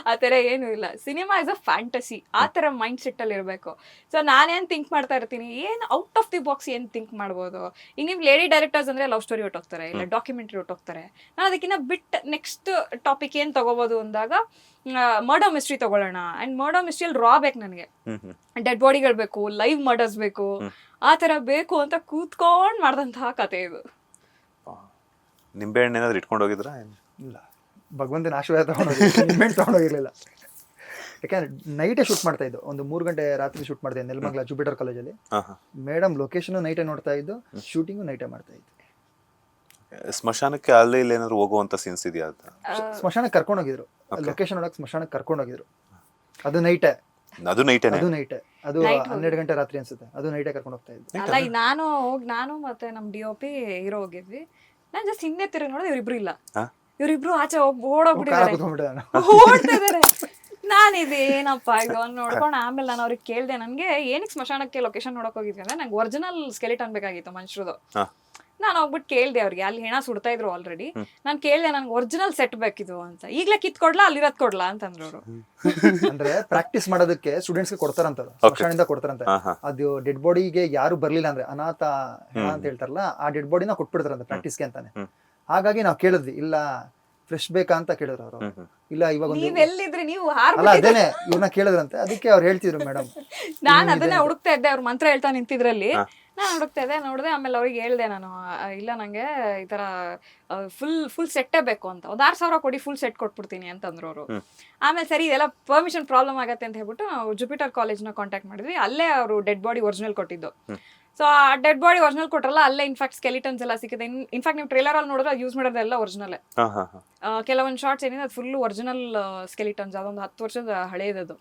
ಆ ಥರ ಏನೂ ಇಲ್ಲ. ಸಿನಿಮಾ ಇಸ್ ಅ ಫ್ಯಾಂಟಸಿ, ಆ ಥರ ಮೈಂಡ್ ಸೆಟ್ಟಲ್ಲಿ ಇರಬೇಕು. ಸೊ ನಾನೇನು ಥಿಂಕ್ ಮಾಡ್ತಾ ಇರ್ತೀನಿ, ಏನು ಔಟ್ ಆಫ್ ದಿ ಬಾಕ್ಸ್ ಏನು ಥಿಂಕ್ ಮಾಡ್ಬೋದು. ಈಗ ನೀವು ಲೇಡಿ ಡೈರೆಕ್ಟರ್ಸ್ ಅಂದ್ರೆ ಲವ್ ಸ್ಟೋರಿ ಹೊಟ್ಟೋಗ್ತಾರೆ, ಇಲ್ಲ ಡಾಕ್ಯುಮೆಂಟ್ರಿ ಹೊಟ್ಟೋಗ್ತಾರೆ. ನಾನು ಅದಕ್ಕಿಂತ ಬಿಟ್ ನೆಕ್ಸ್ಟ್ ಟಾಪಿಕ್ ಏನ್ ತಗೋಬಹುದು ಅಂದಾಗ ಮರ್ಡರ್ ಮಿಸ್ಟ್ರಿ ತಗೊಳ್ಳೋಣ. ಅಂಡ್ ಮರ್ಡರ್ ಮಿಸ್ಟ್ರಿಯಲ್ಲಿ ರಾ ಬೇಕು ನನಗೆ, ಡೆಡ್ ಬಾಡಿಗಳು ಬೇಕು, ಲೈವ್ ಮರ್ಡರ್ಸ್ ಬೇಕು, ಆ ತರ ಬೇಕು ಅಂತ ಕೂತ್ಕೊಂಡ್ ಮಾಡಿದಂತಹ ಕತೆ ಇದು. ನಿಂಬೆ ಹಣ್ಣು ಏನಾದ್ರು ಇಟ್ಕೊಂಡು ಹೋಗಿದ್ರಾ? ಇಲ್ಲ, ಭಗವಂತನ ಆಶೀರ್ವಾದ ತಗೊಂಡೋಗಿರ್ಲಿಲ್ಲ. ಯಾಕಂದ್ರೆ ನೈಟೇ ಶೂಟ್ ಮಾಡ್ತಾ ಇದ್ದು, ಒಂದು 3 ಗಂಟೆ ರಾತ್ರಿ ಶೂಟ್ ಮಾಡ್ತಾ ಇದ್ದೆ ನೆಲಮಂಗಲ ಜುಪಿಟರ್ ಕಾಲೇಜಲ್ಲಿ. ಮೇಡಮ್ ಲೊಕೇಶನ್ ನೈಟೇ ನೋಡ್ತಾ ಇದ್ದು, ಶೂಟಿಂಗು ನೈಟೇ ಮಾಡ್ತಾ ಇದ್ದು. ಸ್ಮಶಾನಕ್ಕೆ ಅಲ್ಲಿ ಇಲ್ಲಿ ಏನಾದ್ರು ಹೋಗುವಂತ ಸೀನ್ಸ್ ಇದೆಯಾ ಅಂತ? ಸ್ಮಶಾನಕ್ಕೆ ಕರ್ಕೊಂಡು ಹೋಗಿದ್ರು, ಲೊಕೇಶನ್ ನೋಡಕ್ ಸ್ಮಶಾನಕ್ಕೆ ಕರ್ಕೊಂಡು ಹೋಗಿದ್ರು. ಅದು ನೈಟೇ, ಅದು ನೈಟೇ, ಅದು 12 ಗಂಟೆ ರಾತ್ರಿ ಅನ್ಸುತ್ತೆ. ಅದು ನೈಟೇ ಕರ್ಕೊಂಡು ಹೋಗ್ತಾ ಇದ್ದು. ಅಲ್ಲ, ನಾನು ಮತ್ತೆ ನಮ್ DOP ಹೀರೋ ಹೋಗಿದ್ವಿ. ನಾನ್ ಜಸ್ಟ್ ಹಿಂದೆ ತಿರುಗಿ ನೋಡಿದ್ರೆ ಇವ್ರಿಬ್ರು ಇಲ್ಲ, ಇವ್ರಿಬ್ರು ಆಚೆ ಓಡೋಗ್ಬಿಟ್ಟಿದ್ದಾರೆ, ಓಡ್ತಾ ಇದಾರೆ. ನಾನಿದೆ ಏನಪ್ಪ ಇದು ನೋಡ್ಕೊಂಡು ಆಮೇಲೆ ನಾನು ಅವ್ರಿಗೆ ಕೇಳಿದೆ, ನನಗೆ ಏನಕ್ಕೆ ಸ್ಮಶಾನಕ್ಕೆ ಲೊಕೇಶನ್ ನೋಡಕ್ ಹೋಗಿದ್ವಿ ಅಂದ್ರೆ ನಂಗೆ ಒರಿಜಿನಲ್ ಸ್ಕೆಲಿಟನ್ ಬೇಕಾಗಿತ್ತು ಮನುಷ್ಯರದು. ನಾನು ಹೋಗ್ಬಿಟ್ಟು ಕೇಳ್ದೆ ಅವ್ರಿಗೆ, ಅಲ್ಲಿ ಹೆಣ ಸುಡ್ತಾ ಇದ್ರು ಆಲ್ರೆಡಿ. ನಾನು ಕೇಳ್ದೆ ನನ್ಗೆ ಒರಿಜಿನಲ್ ಸೆಟ್ ಬೇಕಿದು ಅಂತ. ಈಗ್ಲೇ ಕಿತ್ಕೊಡ್ಲಾ ಅಲ್ಲಿರೋದ್ ಕೊಡ್ಲಾ ಅಂತಂದ್ರು ಅವರು. ಅಂದ್ರೆ ಪ್ರಾಕ್ಟೀಸ್ ಮಾಡೋದಕ್ಕೆ ಸ್ಟೂಡೆಂಟ್ಸ್ ಕೊಡ್ತಾರಂತ, ಸ್ಮಶಾನದಿಂದ ಕೊಡ್ತಾರಂತೆ. ಅದು ಡೆಡ್ ಬಾಡಿಗೆ ಯಾರು ಬರ್ಲಿಲ್ಲ ಅಂದ್ರೆ ಅನಾಥ ಹೆಣ ಅಂತ ಹೇಳ್ತಾರಲ್ಲ, ಆ ಡೆಡ್ ಬಾಡಿನ ಕೊಟ್ಬಿಡ್ತಾರಂತೆ ಪ್ರಾಕ್ಟೀಸ್ಗೆ ಅಂತಾನೆ. ಹಾಗಾಗಿ ನಾವು ಕೇಳಿದ್ವಿ, ಇಲ್ಲ ಫ್ರೆಶ್ ಬೇಕಾ ಅಂತ ಕೇಳಿದ್ರು ಅವರು. ಇಲ್ಲ ಇವಾಗ ಒಂದು ನೀವ್ ಎಲ್ಲಿದ್ರಿ, ನೀವು ಅಲ್ಲ ಅದೇನೆ ಇವ್ರನ್ನ ಕೇಳಿದ್ರಂತೆ, ಅದಕ್ಕೆ ಅವ್ರು ಹೇಳ್ತಿದ್ರು ಮೇಡಮ್. ನಾನ್ ಅದನ್ನ ಹುಡುಕ್ತಾ ಇದ್ದೆ, ಅವ್ರ ಮಂತ್ರ ಹೇಳ್ತಾ ನಿಂತಿದ್ರಲ್ಲಿ ನಾನು ಹುಡುಕ್ತಾ ಇದ್ದೆ, ನೋಡಿದೆ. ಆಮೇಲೆ ಅವ್ರಿಗೆ ಹೇಳ್ದೆ ನಾನು, ಇಲ್ಲ ನಂಗೆ ಈ ತರ ಫುಲ್ ಸೆಟ್ಟೇ ಬೇಕು ಅಂತ, ಒಂದ್ 6,000 ಕೊಡಿ ಫುಲ್ ಸೆಟ್ ಕೊಟ್ಬಿಡ್ತೀನಿ ಅಂತಂದ್ರು ಅವರು. ಆಮೇಲೆ ಸರಿ ಇದೆಲ್ಲ ಪರ್ಮಿಷನ್ ಪ್ರಾಬ್ಲಮ್ ಆಗತ್ತೆ ಅಂತ ಹೇಳ್ಬಿಟ್ಟು ನಾವು ಜುಪಿಟರ್ ಕಾಲೇಜ್ನ ಕಾಂಟ್ಯಾಕ್ಟ್ ಮಾಡಿದ್ವಿ. ಅಲ್ಲೇ ಅವರು ಡೆಡ್ ಬಾಡಿ ಒರಿಜಿನಲ್ ಕೊಟ್ಟಿದ್ದು. ಸೊ ಆ ಡೆಡ್ ಬಾಡಿ ಒರಿಜಿನಲ್ ಕೊಟ್ರಲ್ಲ, ಅಲ್ಲೇ ಇನ್ಫ್ಯಾಕ್ಟ್ ಸ್ಕೆಲಿಟನ್ಸ್ ಎಲ್ಲ ಸಿಕ್ಕಿದೆ. ಇನ್ಫ್ಯಾಕ್ಟ್ ನೀವು ಟ್ರೇಲರ್ ಅಲ್ಲಿ ನೋಡಿದ್ರೆ ಯೂಸ್ ಮಾಡೋದೆಲ್ಲ ಒರಿಜಿನಲ್. ಕೆಲವೊಂದು ಶಾರ್ಟ್ಸ್ ಏನಿದೆ ಅದು ಫುಲ್ ಒರಿಜಿನಲ್ ಸ್ಕೆಲಿಟನ್ಸ್, ಅದೊಂದು 10 ವರ್ಷದ ಹಳೇದದು.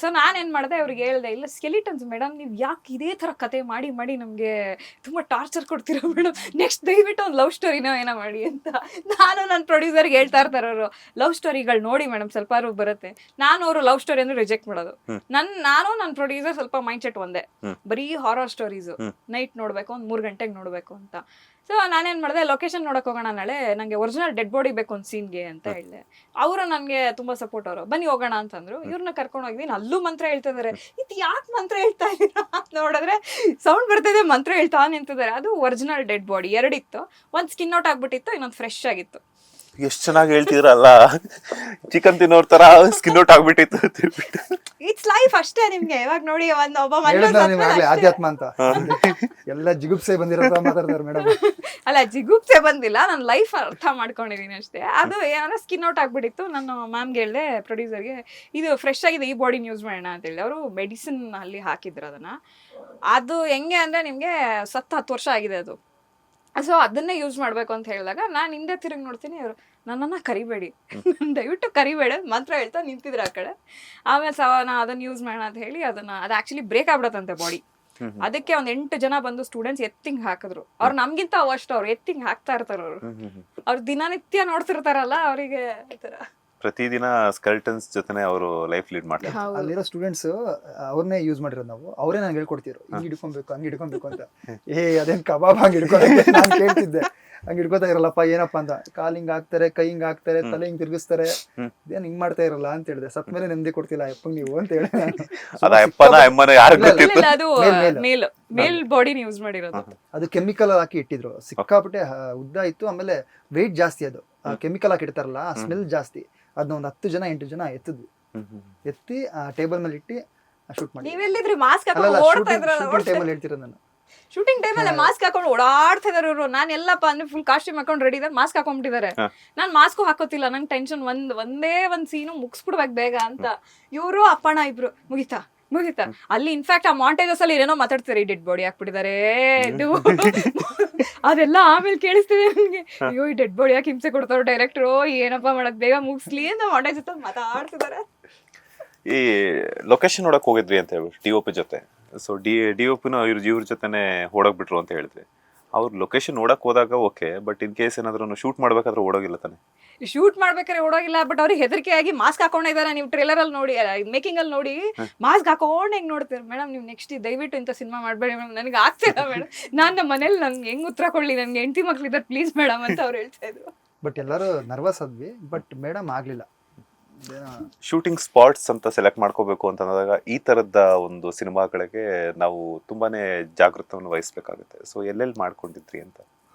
ಸೊ ನಾನೇನ್ ಮಾಡಿದೆ, ಅವ್ರಿಗೆ ಹೇಳ್ದೆ, ಇಲ್ಲ ಸ್ಕೆಲಿಟನ್ಸ್ ಮೇಡಮ್, ನೀವು ಯಾಕೆ ಇದೇ ತರ ಕತೆ ಮಾಡಿ ಮಾಡಿ ನಮ್ಗೆ ತುಂಬಾ ಟಾರ್ಚರ್ ಕೊಡ್ತೀರಾ ಮೇಡಮ್, ನೆಕ್ಸ್ಟ್ ದಯವಿಟ್ಟು ಒಂದು ಲವ್ ಸ್ಟೋರಿನೋ ಏನೋ ಮಾಡಿ ಅಂತ. ನಾನು ನನ್ನ ಪ್ರೊಡ್ಯೂಸರ್ಗೆ ಹೇಳ್ತಾ ಇರ್ತಾರೆ ಅವರು, ಲವ್ ಸ್ಟೋರಿಗಳು ನೋಡಿ ಮೇಡಮ್ ಸ್ವಲ್ಪ ಬರುತ್ತೆ. ನಾನು ಅವರು ಲವ್ ಸ್ಟೋರಿ ಅಂದ್ರೆ ರಿಜೆಕ್ಟ್ ಮಾಡೋದು. ನಾನು ನನ್ನ ಪ್ರೊಡ್ಯೂಸರ್ ಸ್ವಲ್ಪ ಮೈಂಡ್ ಸೆಟ್ ಒಂದೇ, ಬರೀ ಹಾರರ್ ಸ್ಟೋರೀಸ್ ನೈಟ್ ನೋಡ್ಬೇಕು, ಒಂದ್ 3 ಗಂಟೆಗೆ ನೋಡ್ಬೇಕು ಅಂತ. ಸೊ ನಾನೇನ್ ಮಾಡಿದೆ, ಲೊಕೇಶನ್ ನೋಡಕ್ ಹೋಗೋಣ ನಾಳೆ, ನಂಗೆ ಒರಿಜಿನಲ್ ಡೆಡ್ ಬಾಡಿ ಬೇಕು ಒಂದು ಸೀನ್ಗೆ ಅಂತ ಹೇಳಿದೆ. ಅವರು ನನಗೆ ತುಂಬಾ ಸಪೋರ್ಟ್, ಅವರು ಬನ್ನಿ ಹೋಗೋಣ ಅಂತಂದ್ರು. ಇವ್ರನ್ನ ಕರ್ಕೊಂಡು ಹೋಗಿದ್ದೀನಿ, ಅಲ್ಲೂ ಮಂತ್ರ ಹೇಳ್ತಾ ಇದಾರೆ. ಇದು ಯಾಕೆ ಮಂತ್ರ ಹೇಳ್ತಾ ಇದ್ದೀರಾ ನೋಡಿದ್ರೆ ಸೌಂಡ್ ಬರ್ತಿದೆ, ಮಂತ್ರ ಹೇಳ್ತಾ ನಿಂತಿದ್ದಾರೆ. ಅದು ಒರಿಜಿನಲ್ ಡೆಡ್ ಬಾಡಿ 2 ಇತ್ತು, ಒಂದ್ ಸ್ಕಿನ್ ಔಟ್ ಆಗ್ಬಿಟ್ಟಿತ್ತು, ಇನ್ನೊಂದು ಫ್ರೆಶ್ ಆಗಿತ್ತು. ಎಷ್ಟ್ ಚೆನ್ನಾಗಿ ಹೇಳ್ತಿದ್ರಲ್ಲ, ಚಿಕನ್ ತಿನ್ನೋರ್ ತರ ಸ್ಕಿನ್ ಔಟ್ ಆಗ್ಬಿಟ್ಟಿತ್ತು. ಇಟ್ಸ್ ಲೈಫ್ ಅಷ್ಟೇ. ನಿಮ್ಗೆ ಇವಾಗ ನೋಡಿ ಒಬ್ಬ ಆಧ್ಯಾತ್ಮ ಅಂತ ಎಲ್ಲ ಜಿಗುಪ್ಸೆ ಬಂದಿರೋ ಮಾತಾಡ್ತಾರೆ ಮೇಡಮ್. ಅಲ್ಲ ಜಿಗುಪ್ಸೆ ಬಂದಿಲ್ಲ, ನಾನು ಲೈಫ್ ಅರ್ಥ ಮಾಡ್ಕೊಂಡಿದೀನಿ ಅಷ್ಟೇ. ಅದು ಏನಂದ್ರೆ ಸ್ಕಿನ್ ಔಟ್ ಆಗ್ಬಿಟ್ಟಿತ್ತು. ನಾನು ಮ್ಯಾಮ್ಗೆ ಹೇಳ್ದೆ, ಪ್ರೊಡ್ಯೂಸರ್ಗೆ, ಇದು ಫ್ರೆಶ್ ಆಗಿದೆ, ಈ ಬಾಡಿನ ಯೂಸ್ ಮಾಡೋಣ ಅಂತ ಹೇಳಿ. ಅವರು ಮೆಡಿಸಿನ್ ಅಲ್ಲಿ ಹಾಕಿದ್ರು ಅದನ್ನ. ಅದು ಹೆಂಗೆ ಅಂದ್ರೆ ನಿಮ್ಗೆ 10 ವರ್ಷ ಆಗಿದೆ ಅದು. ಸೊ ಅದನ್ನೇ ಯೂಸ್ ಮಾಡ್ಬೇಕು ಅಂತ ಹೇಳಿದಾಗ ನಾನು ಹಿಂದೆ ತಿರುಗಿ ನೋಡ್ತೀನಿ, ಅವರು ನನ್ನನ್ನ ಕರಿಬೇಡಿ, ದಯವಿಟ್ಟು ಕರಿಬೇಡ ಮಂತ್ರ ಹೇಳ್ತಾ ನಿಂತಿದ್ರು ಆ ಕಡೆ. ಆಮೇಲೆ ನಾ ಅದನ್ನ ಯೂಸ್ ಮಾಡೋಣ ಅಂತ ಹೇಳಿ ಅದು ಆಕ್ಚುಲಿ ಬ್ರೇಕ್ ಆಗ್ಬಿಡತ್ತಂತೆ ಬಾಡಿ. ಅದಕ್ಕೆ ಒಂದ್ 8 ಜನ ಬಂದು ಸ್ಟೂಡೆಂಟ್ಸ್ ಎತ್ತಿಂಗ್ ಹಾಕಿದ್ರು. ಅವ್ರು ನಮ್ಗಿಂತ ಅವಷ್ಟು ಅವ್ರು ಎತ್ತಿಂಗ್ ಹಾಕ್ತಾ ಇರ್ತಾರ. ಅವ್ರು ದಿನನಿತ್ಯ ನೋಡ್ತಿರ್ತಾರಲ್ಲ, ಅವರಿಗೆ ಪ್ರತಿದಿನ ಸ್ಕೆಲ್ಟನ್ಸ್ ಜೊತೆನೆ ಅವರು ಲೈಫ್ ಲೀಡ್ ಮಾಡ್ತಾರೆ. ಅಲ್ಲಿರೋ ಸ್ಟೂಡೆಂಟ್ಸ್ ಅವ್ರನ್ನೇ ಯೂಸ್ ಮಾಡಿರೋದು ನಾವು. ಅವರೇ ನಂಗೆ ಹೇಳ್ಕೊಡ್ತಿದ್ರು, ಹಿಂಗ್ ಹಿಡ್ಕೊಬೇಕು ಹಂಗೆ ಹಿಡ್ಕೊಬೇಕು ಅಂತ. ಅದೇನ್ ಕಬಾಬ್ ಹಂಗೆ ಹಿಡ್ಕೊಳಕ್ಕೆ ನಾನು ಕೇಳ್ತಿದ್ದೆ. ಹಂಗೆ ಹಿಡ್ಕೊತಾ ಇರಲ್ಲಪ್ಪ ಏನಪ್ಪ ಅಂತ. ಕಾಲ್ ಹಿಂಗ್ ಹಾಕ್ತಾರೆ, ಕೈ ಹಿಂಗ್ ಹಾಕ್ತಾರೆ, ತಲೆ ಹಿಂಗ್ ತಿರ್ಗಿಸ್ತಾರೆ, ಇದೇನ್ ಹಿಂಗ್ ಮಾಡ್ತಾ ಇರಲ್ಲ ಅಂತ ಹೇಳಿದೆ. ಸತ್ ಮೇಲೆ ನೆಮ್ಮದಿ ಕೊಡ್ತಿಲ್ಲ ಅಪ್ಪ ನೀವು ಅಂತ ಹೇಳಿ. ಮೇಲ್ ಬಾಡಿನ ಯೂಸ್ ಮಾಡಿರೋದು. ಅದು ಕೆಮಿಕಲ್ ಹಾಕಿ ಇಟ್ಟಿದ್ರು, ಸಿಕ್ಕಾಪಟ್ಟೆ ಉದ್ದ ಇತ್ತು. ಆಮೇಲೆ ವೆಯ್ಟ್ ಜಾಸ್ತಿ, ಅದು ಕೆಮಿಕಲ್ ಹಾಕಿ ಇಡ್ತಾರಲ್ಲ, ಆ ಸ್ಮೆಲ್ ಜಾಸ್ತಿ. ಅದನ್ನ ಒಂದು 10 ಜನ 8 ಜನ ಎತ್ತಿದ್ವಿ. ಎತ್ತಿ ಟೇಬಲ್ ಮೇಲೆ ಇಟ್ಟು ಶೂಟ್ ಮಾಡಿ. ನೀವೆಲ್ಲಿದ್ರಿ ಮಾಸ್ಕ್ ಹಾಕೊಂಡು ಓಡ್ತಾ ಇದ್ರಲ್ಲ ಟೇಬಲ್ ಹೇಳ್ತಿರೋದು ನಾನು. ಶೂಟಿಂಗ್ ಟೈಮಲ್ಲಿ ಮಾಸ್ಕ್ ಹಾಕೊಂಡು ಓಡಾಡ್ತಾ ಇದಾರೆ ಇವರು. ನಾನು ಎಲ್ಲಪ್ಪ ಅಂದ್ರೆ ಫುಲ್ ಕಾಸ್ಟ್ಯೂಮ್ ಹಾಕೊಂಡು ರೆಡಿ ಇದ್ದಾರೆ, ಮಾಸ್ಕ್ ಹಾಕೊಂಡ್ಬಿಟ್ಟಿದ್ದಾರೆ. ನಾನು ಮಾಸ್ಕು ಹಾಕೋತಿಲ್ಲ, ನಂಗೆ ಟೆನ್ಷನ್. ಒಂದೇ ಒಂದ್ ಸೀನು ಮುಗಿಸ್ಬಿಡ್ಬೇಕು ಬೇಗ ಅಂತ. ಇವರು ಅಪ್ಪಣ್ಣ ಇಬ್ರು ಮುಗಿತಾ ಅಲ್ಲಿ. ಇನ್ಫ್ಯಾಕ್ಟ್ ಆ ಮಾಂಟೇಜಸ್ ಅಲ್ಲಿ ಏನೋ ಮಾತಾಡ್ತಾರೆ, ಡೆಡ್ ಬಾಡಿ ಹಾಕ್ಬಿಟ್ಟಿದ್ದಾರೆ ಅದೆಲ್ಲ ಆಮೇಲೆ ಕೇಳಿಸ್ತಿದೆ ನನಗೆ. ಅಯ್ಯೋ ಈ ಡೆಡ್ ಬಾಡಿ ಯಾಕೆ ಹಿಂಸೆ ಕೊಡ್ತಾರೋ ಡೈರೆಕ್ಟ್ರು, ಏನಪ್ಪಾ ಮಾಡೋದು ಬೇಗ ಮುಗಿಸ್ಲಿ ಅಂತ ಮಾಂಟೇಜ್ ಜೊತೆ ಮಾತಾಡ್ತಿದ್ದಾರೆ. ಈ ಲೊಕೇಶನ್ ನೋಡಕ್ ಹೋಗಿದ್ರಿ ಅಂತ ಹೇಳ್ಬಿಟ್ಟು DOP ಜೊತೆ. ಸೊ DOPನ ಇವ್ರ ಜೊತೆನೆ ಓಡೋಗ್ಬಿಟ್ರು ಅಂತ ಹೇಳಿದ್ರಿ. ಅವ್ರು ಲೊಕೇಶನ್ ನೋಡಕ್ ಹೋದಾಗ ಓಕೆ, ಬಟ್ ಇನ್ ಕೇಸ್ ಏನಾದ್ರು ಶೂಟ್ ಮಾಡ್ಬೇಕಾದ್ರೆ ಓಡೋಗಿಲ್ಲ ತಾನೆ? ಶೂಟ್ ಮಾಡ್ಬೇಕಾದ್ರೆ ಓಡೋಗಿಲ್ಲ, ಬಟ್ ಅವ್ರಿಗೆ ಹೆದರಿಕೆಯಾಗಿ ಮಾಸ್ಕ್ ಹಾಕೊಂಡಿದ್ದಾರೆ. ನೀವು ಟ್ರೇಲರ್ ಅಲ್ಲಿ ನೋಡಿ, ಮೇಕಿಂಗ್ ಅಲ್ಲಿ ನೋಡಿ, ಮಾಸ್ಕ್ ಹಾಕೊಂಡು ಹೆಂಗ್ ನೋಡ್ತೀರಿ ಮೇಡಮ್ ನೀವು, ನೆಕ್ಸ್ಟ್ ದಯವಿಟ್ಟು ಇಂಥ ಸಿನಿಮಾ ಮಾಡ್ಬೇಡಿ ಮೇಡಮ್, ನನಗೆ ಆಗ್ತಿಲ್ಲ ಮೇಡಮ್, ನಾನು ನಮ್ಮ ಮನೇಲಿ ನನ್ಗೆ ಹೆಂಗ್ ಉತ್ತರ ಕೊಡ್ಲಿ, ನನ್ಗೆ ಹೆಂಡತಿ ಮಕ್ಳಿದ್ದಾರೆ ಪ್ಲೀಸ್ ಮೇಡಮ್ ಅಂತ ಅವ್ರು ಹೇಳ್ತಾ ಇದ್ರು. ಬಟ್ ಎಲ್ಲರೂ ನರ್ವಸ್ ಆದ್ವಿ, ಬಟ್ ಮೇಡಮ್ ಆಗ್ಲಿಲ್ಲ. ಶೂಟಿಂಗ್ ಸ್ಪಾಟ್ಸ್ ಅಂತ ಸೆಲೆಕ್ಟ್ ಮಾಡ್ಕೋಬೇಕು ಅಂತ ಅಂದಾಗ ಈ ತರದ ಒಂದು ಸಿನಿಮಾಗಳಿಗೆ ನಾವು ತುಂಬಾನೇ ಜಾಗೃತವನ್ನು ವಹಿಸ್ಬೇಕಾಗುತ್ತೆ. ಸೊ ಎಲ್ಲೆಲ್ಲಿ ಮಾಡ್ಕೊಂಡಿದ್ರಿ ಅಂತ?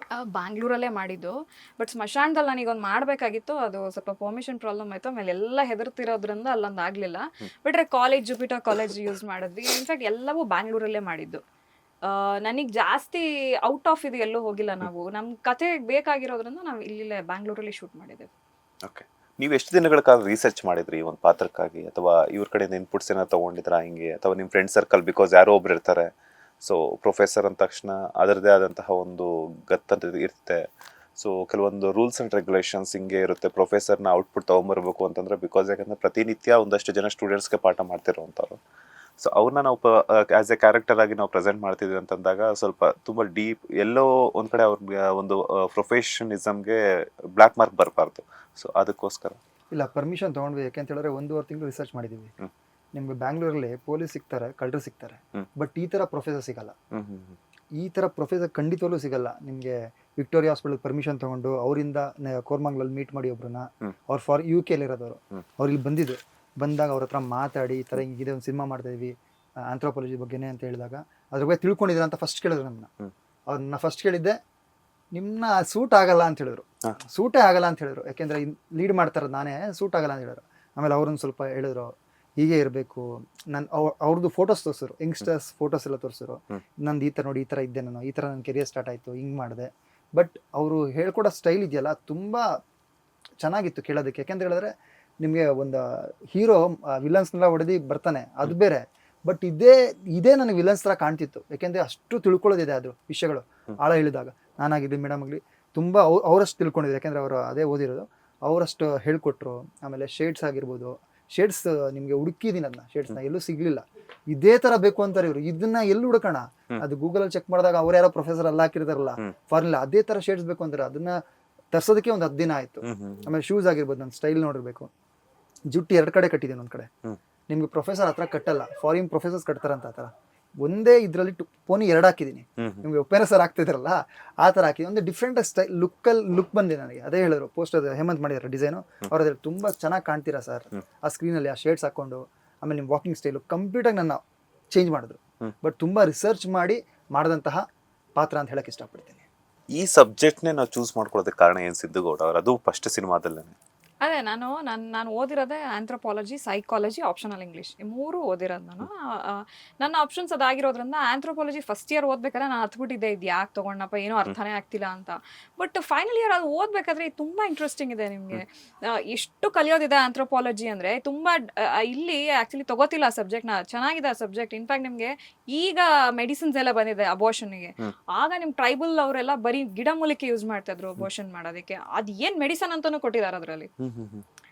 ಬ್ಯಾಂಗ್ಳೂರಲ್ಲೇ ಮಾಡಿದ್ದು, ಬಟ್ ಸ್ಮಶಾನದಲ್ಲಿ ನನಗೊಂದು ಮಾಡಬೇಕಾಗಿತ್ತು. ಅದು ಸ್ವಲ್ಪ ಪರ್ಮಿಷನ್ ಪ್ರಾಬ್ಲಮ್ ಆಯಿತು. ಆಮೇಲೆ ಎಲ್ಲ ಹೆದರ್ತಿರೋದ್ರಿಂದ ಅಲ್ಲೊಂದು ಆಗಲಿಲ್ಲ. ಬಿಟ್ರೆ ಕಾಲೇಜ್ ಜುಪಿಟರ್ ಕಾಲೇಜ್ ಯೂಸ್ ಮಾಡಿದ್ವಿ. ಇನ್ಫ್ಯಾಕ್ಟ್ ಎಲ್ಲವೂ ಬ್ಯಾಂಗ್ಳೂರಲ್ಲೇ ಮಾಡಿದ್ದು. ನನಗೆ ಜಾಸ್ತಿ ಔಟ್ ಆಫ್ ಇದು ಎಲ್ಲೂ ಹೋಗಿಲ್ಲ ನಾವು. ನಮ್ಮ ಕತೆ ಬೇಕಾಗಿರೋದ್ರಿಂದ ನಾವು ಇಲ್ಲೇ ಬ್ಯಾಂಗ್ಳೂರಲ್ಲಿ ಶೂಟ್ ಮಾಡಿದ್ದೇವೆ. ಓಕೆ, ನೀವು ಎಷ್ಟು ದಿನಗಳ ಕಾಲ ರಿಸರ್ಚ್ ಮಾಡಿದ್ರಿ ಒಂದು ಪಾತ್ರಕ್ಕಾಗಿ, ಅಥವಾ ಇವ್ರ ಕಡೆಯಿಂದ ಇನ್ಪುಟ್ಸ್ ಏನೋ ತಗೊಂಡಿದ್ರಾ ಹಿಂಗೆ, ಅಥವಾ ನಿಮ್ಮ ಫ್ರೆಂಡ್ ಸರ್ಕಲ್? ಬಿಕಾಸ್ ಯಾರೋ ಒಬ್ರು ಇರ್ತಾರೆ, ಸೊ ಪ್ರೊಫೆಸರ್ ಅಂದ ತಕ್ಷಣ ಅದರದೇ ಆದಂತಹ ಒಂದು ಗತ್ತಂತ ಇರುತ್ತೆ. ಸೊ ಕೆಲವೊಂದು ರೂಲ್ಸ್ ಆ್ಯಂಡ್ ರೆಗ್ಯುಲೇಷನ್ಸ್ ಹಿಂಗೆ ಇರುತ್ತೆ. ಪ್ರೊಫೆಸರ್ನ ಔಟ್ಪುಟ್ ತೊಗೊಂಬರ್ಬೇಕು ಅಂತಂದರೆ, ಬಿಕಾಸ್ ಯಾಕಂದರೆ ಪ್ರತಿನಿತ್ಯ ಒಂದಷ್ಟು ಜನ ಸ್ಟೂಡೆಂಟ್ಸ್ಗೆ ಪಾಠ ಮಾಡ್ತಿರೋವಂಥವ್ರು. ಸೊ ಅವ್ರನ್ನ ನಾವು ಆ್ಯಸ್ ಎ ಕ್ಯಾರೆಕ್ಟರ್ ಆಗಿ ನಾವು ಪ್ರೆಸೆಂಟ್ ಮಾಡ್ತಿದ್ವಿ ಅಂತಂದಾಗ ಸ್ವಲ್ಪ ತುಂಬ ಡೀಪ್, ಎಲ್ಲೋ ಒಂದು ಕಡೆ ಅವ್ರಿಗೆ ಒಂದು ಪ್ರೊಫೆಷನಿಸಮ್ಗೆ ಬ್ಲ್ಯಾಕ್ ಮಾರ್ಕ್ ಬರಬಾರ್ದು. ಸೊ ಅದಕ್ಕೋಸ್ಕರ ಇಲ್ಲ, ಪರ್ಮಿಷನ್ ತೊಗೊಂಡ್ವಿ. ಯಾಕೆಂತ ಹೇಳಿದ್ರೆ 1.5 ತಿಂಗಳು ರಿಸರ್ಚ್ ಮಾಡಿದ್ದೀವಿ. ನಿಮ್ಗೆ ಬ್ಯಾಂಗ್ಳೂರಲ್ಲಿ ಪೊಲೀಸ್ ಸಿಗ್ತಾರೆ, ಕಳ್ಳರು ಸಿಗ್ತಾರೆ, ಬಟ್ ಈ ಥರ ಪ್ರೊಫೆಸರ್ ಸಿಗಲ್ಲ. ಈ ಥರ ಪ್ರೊಫೆಸರ್ ಖಂಡಿತವಲ್ಲೂ ಸಿಗಲ್ಲ ನಿಮಗೆ. ವಿಕ್ಟೋರಿಯಾ ಹಾಸ್ಪಿಟಲ್ ಪರ್ಮಿಷನ್ ತೊಗೊಂಡು ಅವರಿಂದ ಕೋರ್ಮಂಗ್ಲಲ್ಲಿ ಮೀಟ್ ಮಾಡಿ ಒಬ್ರನ್ನ, ಅವ್ರು UK ಇರೋದವರು, ಅವ್ರು ಇಲ್ಲಿ ಬಂದಾಗ ಅವ್ರ ಹತ್ರ ಮಾತಾಡಿ ಈ ಥರ ಹಿಂಗಿದೆ ಒಂದು ಸಿನಿಮಾ ಮಾಡ್ತಾಯಿದ್ವಿ ಆಂಥ್ರೋಪಾಲಜಿ ಬಗ್ಗೆನೇ ಅಂತ ಹೇಳಿದಾಗ ಅದ್ರ ಬಗ್ಗೆ ತಿಳ್ಕೊಂಡಿದ್ದೀರಾ ಅಂತ ಫಸ್ಟ್ ಕೇಳಿದ್ರು ನಮ್ಮನ್ನ. ಅವ್ರನ್ನ ಫಸ್ಟ್ ಕೇಳಿದ್ದೆ, ನಿಮ್ಮನ್ನ ಸೂಟ್ ಆಗಲ್ಲ ಅಂತ ಹೇಳಿದ್ರು. ಸೂಟೇ ಆಗಲ್ಲ ಅಂತ ಹೇಳಿದ್ರು, ಯಾಕೆಂದರೆ ಲೀಡ್ ಮಾಡ್ತಾರೆ ನಾನೇ, ಸೂಟ್ ಆಗಲ್ಲ ಅಂತ ಹೇಳಿದ್ರು. ಆಮೇಲೆ ಅವ್ರನ್ನ ಸ್ವಲ್ಪ ಹೇಳಿದ್ರು ಹೀಗೆ ಇರಬೇಕು. ಅವ್ರದ್ದು ಫೋಟೋಸ್ ತೋರಿಸಿದ್ರು, ಯಂಗ್ಸ್ಟರ್ಸ್ ಫೋಟೋಸ್ ಎಲ್ಲ ತೋರಿಸಿದ್ರು. ನಂದು ಈ ಥರ ನೋಡಿ, ಈ ಥರ ಇದ್ದೆ ನಾನು, ಈ ಥರ ನನ್ನ ಕೆರಿಯರ್ ಸ್ಟಾರ್ಟ್ ಆಯಿತು, ಹಿಂಗೆ ಮಾಡಿದೆ. ಬಟ್ ಅವರು ಹೇಳ್ಕೊಡೋ ಸ್ಟೈಲ್ ಇದೆಯಲ್ಲ ತುಂಬ ಚೆನ್ನಾಗಿತ್ತು ಕೇಳೋದಕ್ಕೆ. ಯಾಕೆಂತ ಹೇಳಿದ್ರೆ ನಿಮಗೆ ಒಂದು ಹೀರೋ ವಿಲನ್ಸ್ನೆಲ್ಲ ಹೊಡೆದು ಬರ್ತಾನೆ, ಅದು ಬೇರೆ. ಬಟ್ ಇದೇ ನನಗೆ ವಿಲನ್ಸ್ ಥರ ಕಾಣ್ತಿತ್ತು, ಯಾಕೆಂದರೆ ಅಷ್ಟು ತಿಳ್ಕೊಳ್ಳೋದಿದೆ ಅದು ವಿಷಯಗಳು. ಆಳ ಹೇಳಿದಾಗ ನಾನಾಗಿರಲಿ ಮೇಡಮ್ ಆಗಲಿ ತುಂಬ ಅವರಷ್ಟು ತಿಳ್ಕೊಂಡಿದ್ರು, ಯಾಕೆಂದರೆ ಅವರು ಅದೇ ಓದಿರೋದು. ಅವರಷ್ಟು ಹೇಳ್ಕೊಟ್ರು. ಆಮೇಲೆ ಶೇಡ್ಸ್ ಆಗಿರ್ಬೋದು, ಶೇಡ್ಸ್ ನಿಮಗೆ ಹುಡುಕಿದ್ದೀನಿ, ಅದನ್ನ ಶೇಡ್ಸ್ನ ಎಲ್ಲೂ ಸಿಗ್ಲಿಲ್ಲ. ಇದೇ ತರ ಬೇಕು ಅಂತಾರೆ ಇವರು, ಇದನ್ನ ಎಲ್ಲಿ ಹುಡುಕೋಣ? ಅದು ಗೂಗಲಲ್ಲಿ ಚೆಕ್ ಮಾಡಿದಾಗ ಅವ್ರು ಯಾರೋ ಪ್ರೊಫೆಸರ್ ಎಲ್ಲ ಹಾಕಿರ್ತಾರಲ್ಲ ಫಾರ್ಮುಲಾ, ಅದೇ ತರ ಶೇಡ್ಸ್ ಬೇಕು ಅಂತಾರೆ. ಅದನ್ನ ತರ್ಸೋದಕ್ಕೆ ಒಂದು 10 ದಿನ ಆಯ್ತು. ಆಮೇಲೆ ಶೂಸ್ ಆಗಿರ್ಬೋದು, ನನ್ನ ಸ್ಟೈಲ್ ನೋಡಿರ್ಬೇಕು. ಜುಟ್ಟು 2 ಕಡೆ ಕಟ್ಟಿದ್ದೀನಿ. ಒಂದು ಕಡೆ ನಿಮ್ಗೆ ಪ್ರೊಫೆಸರ್ ಹತ್ರ ಕಟ್ಟಲ್ಲ, ಫಾರಿನ್ ಪ್ರೊಫೆಸರ್ಸ್ ಕಟ್ತಾರಂತ ಆ ಥರ. ಒಂದೇ ಇದರಲ್ಲಿ ಪೋನಿ 2 ಹಾಕಿದ್ದೀನಿ. ನಿಮ್ಗೆ ಉಪೇಂದ್ರ ಸರ್ ಹಾಕ್ತಿದ್ರಲ್ಲ ಆ ಥರ ಹಾಕಿದ್ದೀನಿ. ಒಂದು ಡಿಫ್ರೆಂಟ್ ಸ್ಟೈಲ್ ಲುಕ್ ಬಂದಿದೆ ನನಗೆ. ಅದೇ ಹೇಳಿದ್ರು, ಪೋಸ್ಟರ್ ಹೇಮಂತ್ ಮಾಡಿದಾರೆ ಡಿಸೈನು, ಅವ್ರದ್ದು ತುಂಬ ಚೆನ್ನಾಗಿ ಕಾಣ್ತೀರಾ ಸರ್ ಆ ಸ್ಕ್ರೀನಲ್ಲಿ, ಆ ಶೇಡ್ಸ್ ಹಾಕೊಂಡು. ಆಮೇಲೆ ನಿಮ್ಮ ವಾಕಿಂಗ್ ಸ್ಟೈಲು ಕಂಪ್ಲೀಟಾಗಿ ನನ್ನ ಚೇಂಜ್ ಮಾಡಿದ್ರು. ಬಟ್ ತುಂಬ ರಿಸರ್ಚ್ ಮಾಡಿ ಮಾಡಿದಂತಹ ಪಾತ್ರ ಅಂತ ಹೇಳಕ್ಕೆ ಇಷ್ಟಪಡ್ತೀನಿ. ಈ ಸಬ್ಜೆಕ್ಟ್ನೇ ನಾವು ಚೂಸ್ ಮಾಡ್ಕೊಳ್ಳೋದಕ್ಕೆ ಕಾರಣ ಏನು ಸಿದ್ದುಗೌಡ ಅವರು? ಅದು ಫಸ್ಟ್ ಸಿನಿಮಾದಲ್ಲೇ ಅದೇ ನಾನು ಓದಿರೋದೇ ಆಂಥ್ರೋಪಾಲಜಿ, ಸೈಕಾಲಜಿ, ಆಪ್ಷನಲ್ ಇಂಗ್ಲೀಷ್, ಈ 3 ಓದಿರೋದು ನಾನು. ನನ್ನ ಆಪ್ಷನ್ಸ್ ಅದಾಗಿರೋದ್ರಿಂದ ಆಂಥ್ರೋಪಾಲಜಿ ಫಸ್ಟ್ ಇಯರ್ ಓದ್ಬೇಕಾದ್ರೆ ನಾನು ಹತ್ಬಿಟ್ಟಿದ್ದೆ, ಇದು ಯಾಕೆ ತೊಗೊಂಡಪ್ಪ, ಏನೋ ಅರ್ಥನೇ ಆಗ್ತಿಲ್ಲ ಅಂತ. ಬಟ್ ಫೈನಲ್ ಇಯರ್ ಅದು ಓದಬೇಕಾದ್ರೆ ತುಂಬ ಇಂಟ್ರೆಸ್ಟಿಂಗ್ ಇದೆ. ನಿಮಗೆ ಎಷ್ಟು ಕಲಿಯೋದಿದೆ ಆಂಥ್ರೋಪಾಲಜಿ ಅಂದರೆ ತುಂಬ. ಇಲ್ಲಿ ಆ್ಯಕ್ಚುಲಿ ತೊಗೋತಿಲ್ಲ ಆ ಸಬ್ಜೆಕ್ಟ್ನ, ಚೆನ್ನಾಗಿದೆ ಆ ಸಬ್ಜೆಕ್ಟ್. ಇನ್ಫ್ಯಾಕ್ಟ್ ನಿಮಗೆ ಈಗ ಮೆಡಿಸಿನ್ಸ್ ಎಲ್ಲ ಬಂದಿದೆ ಅಬೋಷನ್ಗೆ. ಆಗ ನಿಮ್ಮ ಟ್ರೈಬಲ್ ಅವರೆಲ್ಲ ಬರೀ ಗಿಡಮೂಲಿಕೆ ಯೂಸ್ ಮಾಡ್ತಾಯಿದ್ರು ಅಬೋಷನ್ ಮಾಡೋದಕ್ಕೆ. ಅದು ಏನು ಮೆಡಿಸನ್ ಅಂತಲೂ ಕೊಟ್ಟಿದ್ದಾರೆ ಅದರಲ್ಲಿ.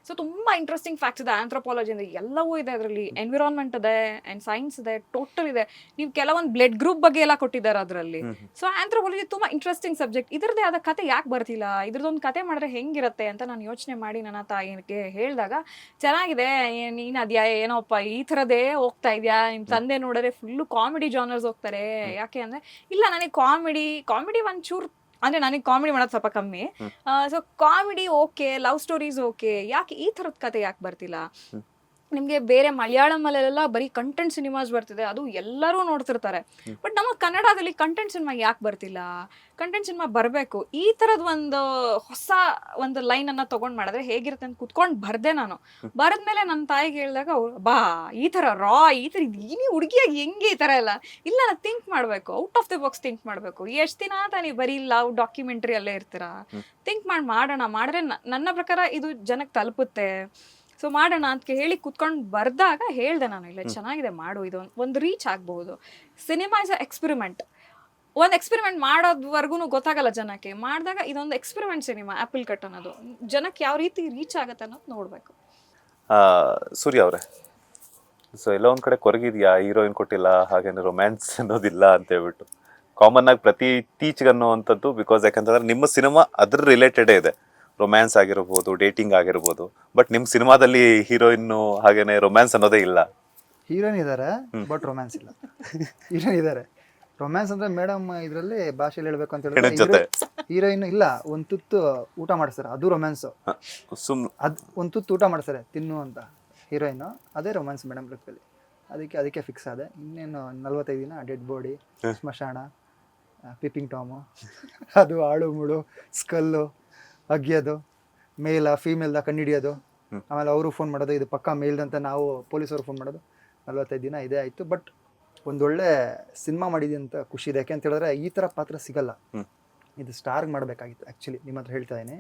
ಸೊ ತುಂಬ ಇಂಟ್ರೆಸ್ಟಿಂಗ್ ಫ್ಯಾಕ್ಟ್ಸ್ ಇದೆ ಆಂಥ್ರೋಪಾಲಜಿ ಅಂದರೆ. ಎಲ್ಲವೂ ಇದೆ ಅದರಲ್ಲಿ. ಎನ್ವಿರಾನ್ಮೆಂಟ್ ಇದೆ ಆ್ಯಂಡ್ ಸೈನ್ಸ್ ಇದೆ, ಟೋಟಲ್ ಇದೆ. ನೀವು ಕೆಲವೊಂದು ಬ್ಲಡ್ ಗ್ರೂಪ್ ಬಗ್ಗೆ ಎಲ್ಲ ಕೊಟ್ಟಿದ್ದಾರೆ ಅದರಲ್ಲಿ. ಸೊ ಆಂಥ್ರೋಪಾಲಜಿ ತುಂಬ ಇಂಟ್ರೆಸ್ಟಿಂಗ್ ಸಬ್ಜೆಕ್ಟ್. ಇದ್ರದ್ದೇ ಆದ ಕತೆ ಯಾಕೆ ಬರ್ತಿಲ್ಲ, ಇದ್ರದ್ದೊಂದು ಕತೆ ಮಾಡಿದ್ರೆ ಹೆಂಗಿರುತ್ತೆ ಅಂತ ನಾನು ಯೋಚನೆ ಮಾಡಿ ನನ್ನ ತಾಯಿಗೆ ಹೇಳಿದಾಗ, ಚೆನ್ನಾಗಿದೆ ನೀನು ಅದ್ಯಾ ಏನೋಪ್ಪ ಈ ಥರದೇ ಹೋಗ್ತಾ ಇದೆಯಾ, ನಿಮ್ಮ ತಂದೆ ನೋಡಿದ್ರೆ ಫುಲ್ಲು ಕಾಮಿಡಿ ಜಾನರ್ಸ್ ಹೋಗ್ತಾರೆ. ಯಾಕೆ ಅಂದರೆ ಇಲ್ಲ, ನನಗೆ ಕಾಮಿಡಿ ಒಂಚೂರು ಅಂದರೆ ನನಗೆ ಕಾಮಿಡಿ ಮಾಡೋದು ಸ್ವಲ್ಪ ಕಮ್ಮಿ. So comedy okay, love stories okay, ಯಾಕೆ ಈ ಥರದ ಕತೆ ಯಾಕೆ ಬರ್ತಿಲ್ಲ? ನಿಮಗೆ ಬೇರೆ ಮಲಯಾಳಮಲ್ಲೆಲ್ಲ ಬರೀ ಕಂಟೆಂಟ್ ಸಿನಿಮಾಸ್ ಬರ್ತಿದೆ, ಅದು ಎಲ್ಲರೂ ನೋಡ್ತಿರ್ತಾರೆ. ಬಟ್ ನಮ್ಮ ಕನ್ನಡದಲ್ಲಿ ಕಂಟೆಂಟ್ ಸಿನಿಮಾ ಯಾಕೆ ಬರ್ತಿಲ್ಲ? ಕಂಟೆಂಟ್ ಸಿನಿಮಾ ಬರಬೇಕು. ಈ ಥರದ ಹೊಸ ಲೈನನ್ನು ತೊಗೊಂಡು ಮಾಡಿದ್ರೆ ಹೇಗಿರುತ್ತೆ ಅಂತ ಕುತ್ಕೊಂಡು ಬರ್ದೆ ನಾನು. ಬರೆದ್ಮೇಲೆ ನನ್ನ ತಾಯಿಗೆ ಹೇಳಿದಾಗ ಅವ್ರು ಈ ಥರ ಈ ಥರ ಇದೀನಿ ಹುಡುಗಿಯಾಗಿ ಹೆಂಗೆ ಈ ಥರ ಎಲ್ಲ ಇಲ್ಲ, ನಾನು ಥಿಂಕ್ ಮಾಡಬೇಕು, out of the box think ಮಾಡಬೇಕು. ಎಷ್ಟು ದಿನ ಅಂತ ನೀವು ಬರೀ ಲವ್ ಡಾಕ್ಯುಮೆಂಟ್ರಿ ಅಲ್ಲೇ ಇರ್ತೀರಾ? ಥಿಂಕ್ ಮಾಡೋಣ, ಮಾಡಿದ್ರೆ ನನ್ನ ಪ್ರಕಾರ ಇದು ಜನಕ್ಕೆ ತಲುಪುತ್ತೆ. ಸೊ ಮಾಡೋಣ ಅಂತ ಹೇಳಿ ಕುತ್ಕೊಂಡು ಬರ್ದಾಗ ಹೇಳ್ದೆ ನಾನು, ಇಲ್ಲ ಚೆನ್ನಾಗಿದೆ ಮಾಡು, ಇದು ಒಂದು ರೀಚ್ ಆಗ್ಬಹುದು. Cinema is a experiment. ಒಂದು ಎಕ್ಸ್ಪೆರಿಮೆಂಟ್ ಮಾಡೋದ್ವರೆಗೂ ಗೊತ್ತಾಗಲ್ಲ ಜನಕ್ಕೆ. ಮಾಡಿದಾಗ ಇದೊಂದು ಎಕ್ಸ್ಪೆರಿಮೆಂಟ್ ಸಿನಿಮಾ ಆ್ಯಪಲ್ ಕಟ್ ಅನ್ನೋದು ಜನಕ್ಕೆ ಯಾವ ರೀತಿ ರೀಚ್ ಆಗುತ್ತೆ ಅನ್ನೋದು ನೋಡಬೇಕು. ಸೂರ್ಯ ಅವರೇ, ಸೊ ಎಲ್ಲ ಒಂದು ಕಡೆ ಕೊರಗಿದ್ಯಾ, ಹೀರೋಯಿನ್ ಕೊಟ್ಟಿಲ್ಲ, ಹಾಗೇನೆ ರೊಮ್ಯಾನ್ಸ್ ಅನ್ನೋದಿಲ್ಲ ಅಂತ ಹೇಳ್ಬಿಟ್ಟು ಕಾಮನ್ ಆಗಿ ಪ್ರತಿ ಇತ್ತೀಚೆಗೆ ಅನ್ನೋವಂಥದ್ದು. ಬಿಕಾಸ್ ಯಾಕಂತಂದ್ರೆ ನಿಮ್ಮ ಸಿನಿಮಾ ಅದ್ರ ರಿಲೇಟೆಡೇ ಇದೆ, ರೊಮ್ಯಾನ್ಸ್ ಆಗಿರ್ಬೋದು, ಡೇಟಿಂಗ್ ಆಗಿರ್ಬೋದು. ಬಟ್ ನಿಮ್ಮ ಸಿನಿಮಾದಲ್ಲಿ ಹೀರೋಯಿನ್ನು ಹಾಗೇನೆ ರೊಮ್ಯಾನ್ಸ್ ಅನ್ನೋದೇ ಇಲ್ಲ. ಹೀರೋಯಿನ್ ಇದ್ದಾರೆ ಬಟ್ ರೊಮ್ಯಾನ್ಸ್ ಇಲ್ಲ. ಹೀರೋಯಿನ್ ಇದ್ದಾರೆ, ರೊಮ್ಯಾನ್ಸ್ ಅಂದ್ರೆ ಮೇಡಮ್ ಇದರಲ್ಲಿ ಭಾಷೆಯಲ್ಲಿ ಹೇಳ್ಬೇಕು ಅಂತ ಹೇಳಿದ್ರೆ ಹೀರೋಯಿನ್ ಇಲ್ಲ, ಒಂದು ತುತ್ತು ಊಟ ಮಾಡಿಸ್ತಾರೆ, ಅದು ರೊಮ್ಯಾನ್ಸ್. ಒಂದು ತುತ್ತು ಊಟ ಮಾಡಿಸ್ತಾರೆ ತಿನ್ನು ಅಂತ ಹೀರೋಯಿನ್, ಅದೇ ರೊಮ್ಯಾನ್ಸ್ ಮೇಡಮ್ ಲುಕ್ಕಲ್ಲಿ. ಅದಕ್ಕೆ ಫಿಕ್ಸ್ ಆದೆ. ಇನ್ನೇನು 45 ದಿನ ಡೆಡ್ ಬಾಡಿ, ಸ್ಮಶಾನ, ಪಿಪಿಂಗ್ ಟಾಮು, ಅದು ಆಳು ಮುಳು, ಸ್ಕಲ್ಲು ಅಗ್ಯೋದು, ಮೇಲ ಫೀಮೇಲ್ದ ಕಂಡುಹಿಡಿಯೋದು, ಆಮೇಲೆ ಅವರು ಫೋನ್ ಮಾಡೋದು ಇದು ಪಕ್ಕ ಮೇಲ್ದಂತ ನಾವು ಪೊಲೀಸವ್ರು ಫೋನ್ ಮಾಡೋದು. 45 ದಿನ ಇದೇ ಆಯಿತು. ಬಟ್ ಒಂದೊಳ್ಳೆ ಸಿನಿಮಾ ಮಾಡಿದೆ ಅಂತ ಖುಷಿ ಇದೆ. ಯಾಕೆ ಅಂತ ಹೇಳಿದ್ರೆ ಈ ಥರ ಪಾತ್ರ ಸಿಗಲ್ಲ. ಇದು ಸ್ಟಾರ್ಗೆ ಮಾಡಬೇಕಾಗಿತ್ತು ಆ್ಯಕ್ಚುಲಿ. ನಿಮ್ಮ ಹತ್ರ ಹೇಳ್ತಾ ಇದ್ದೀನಿ,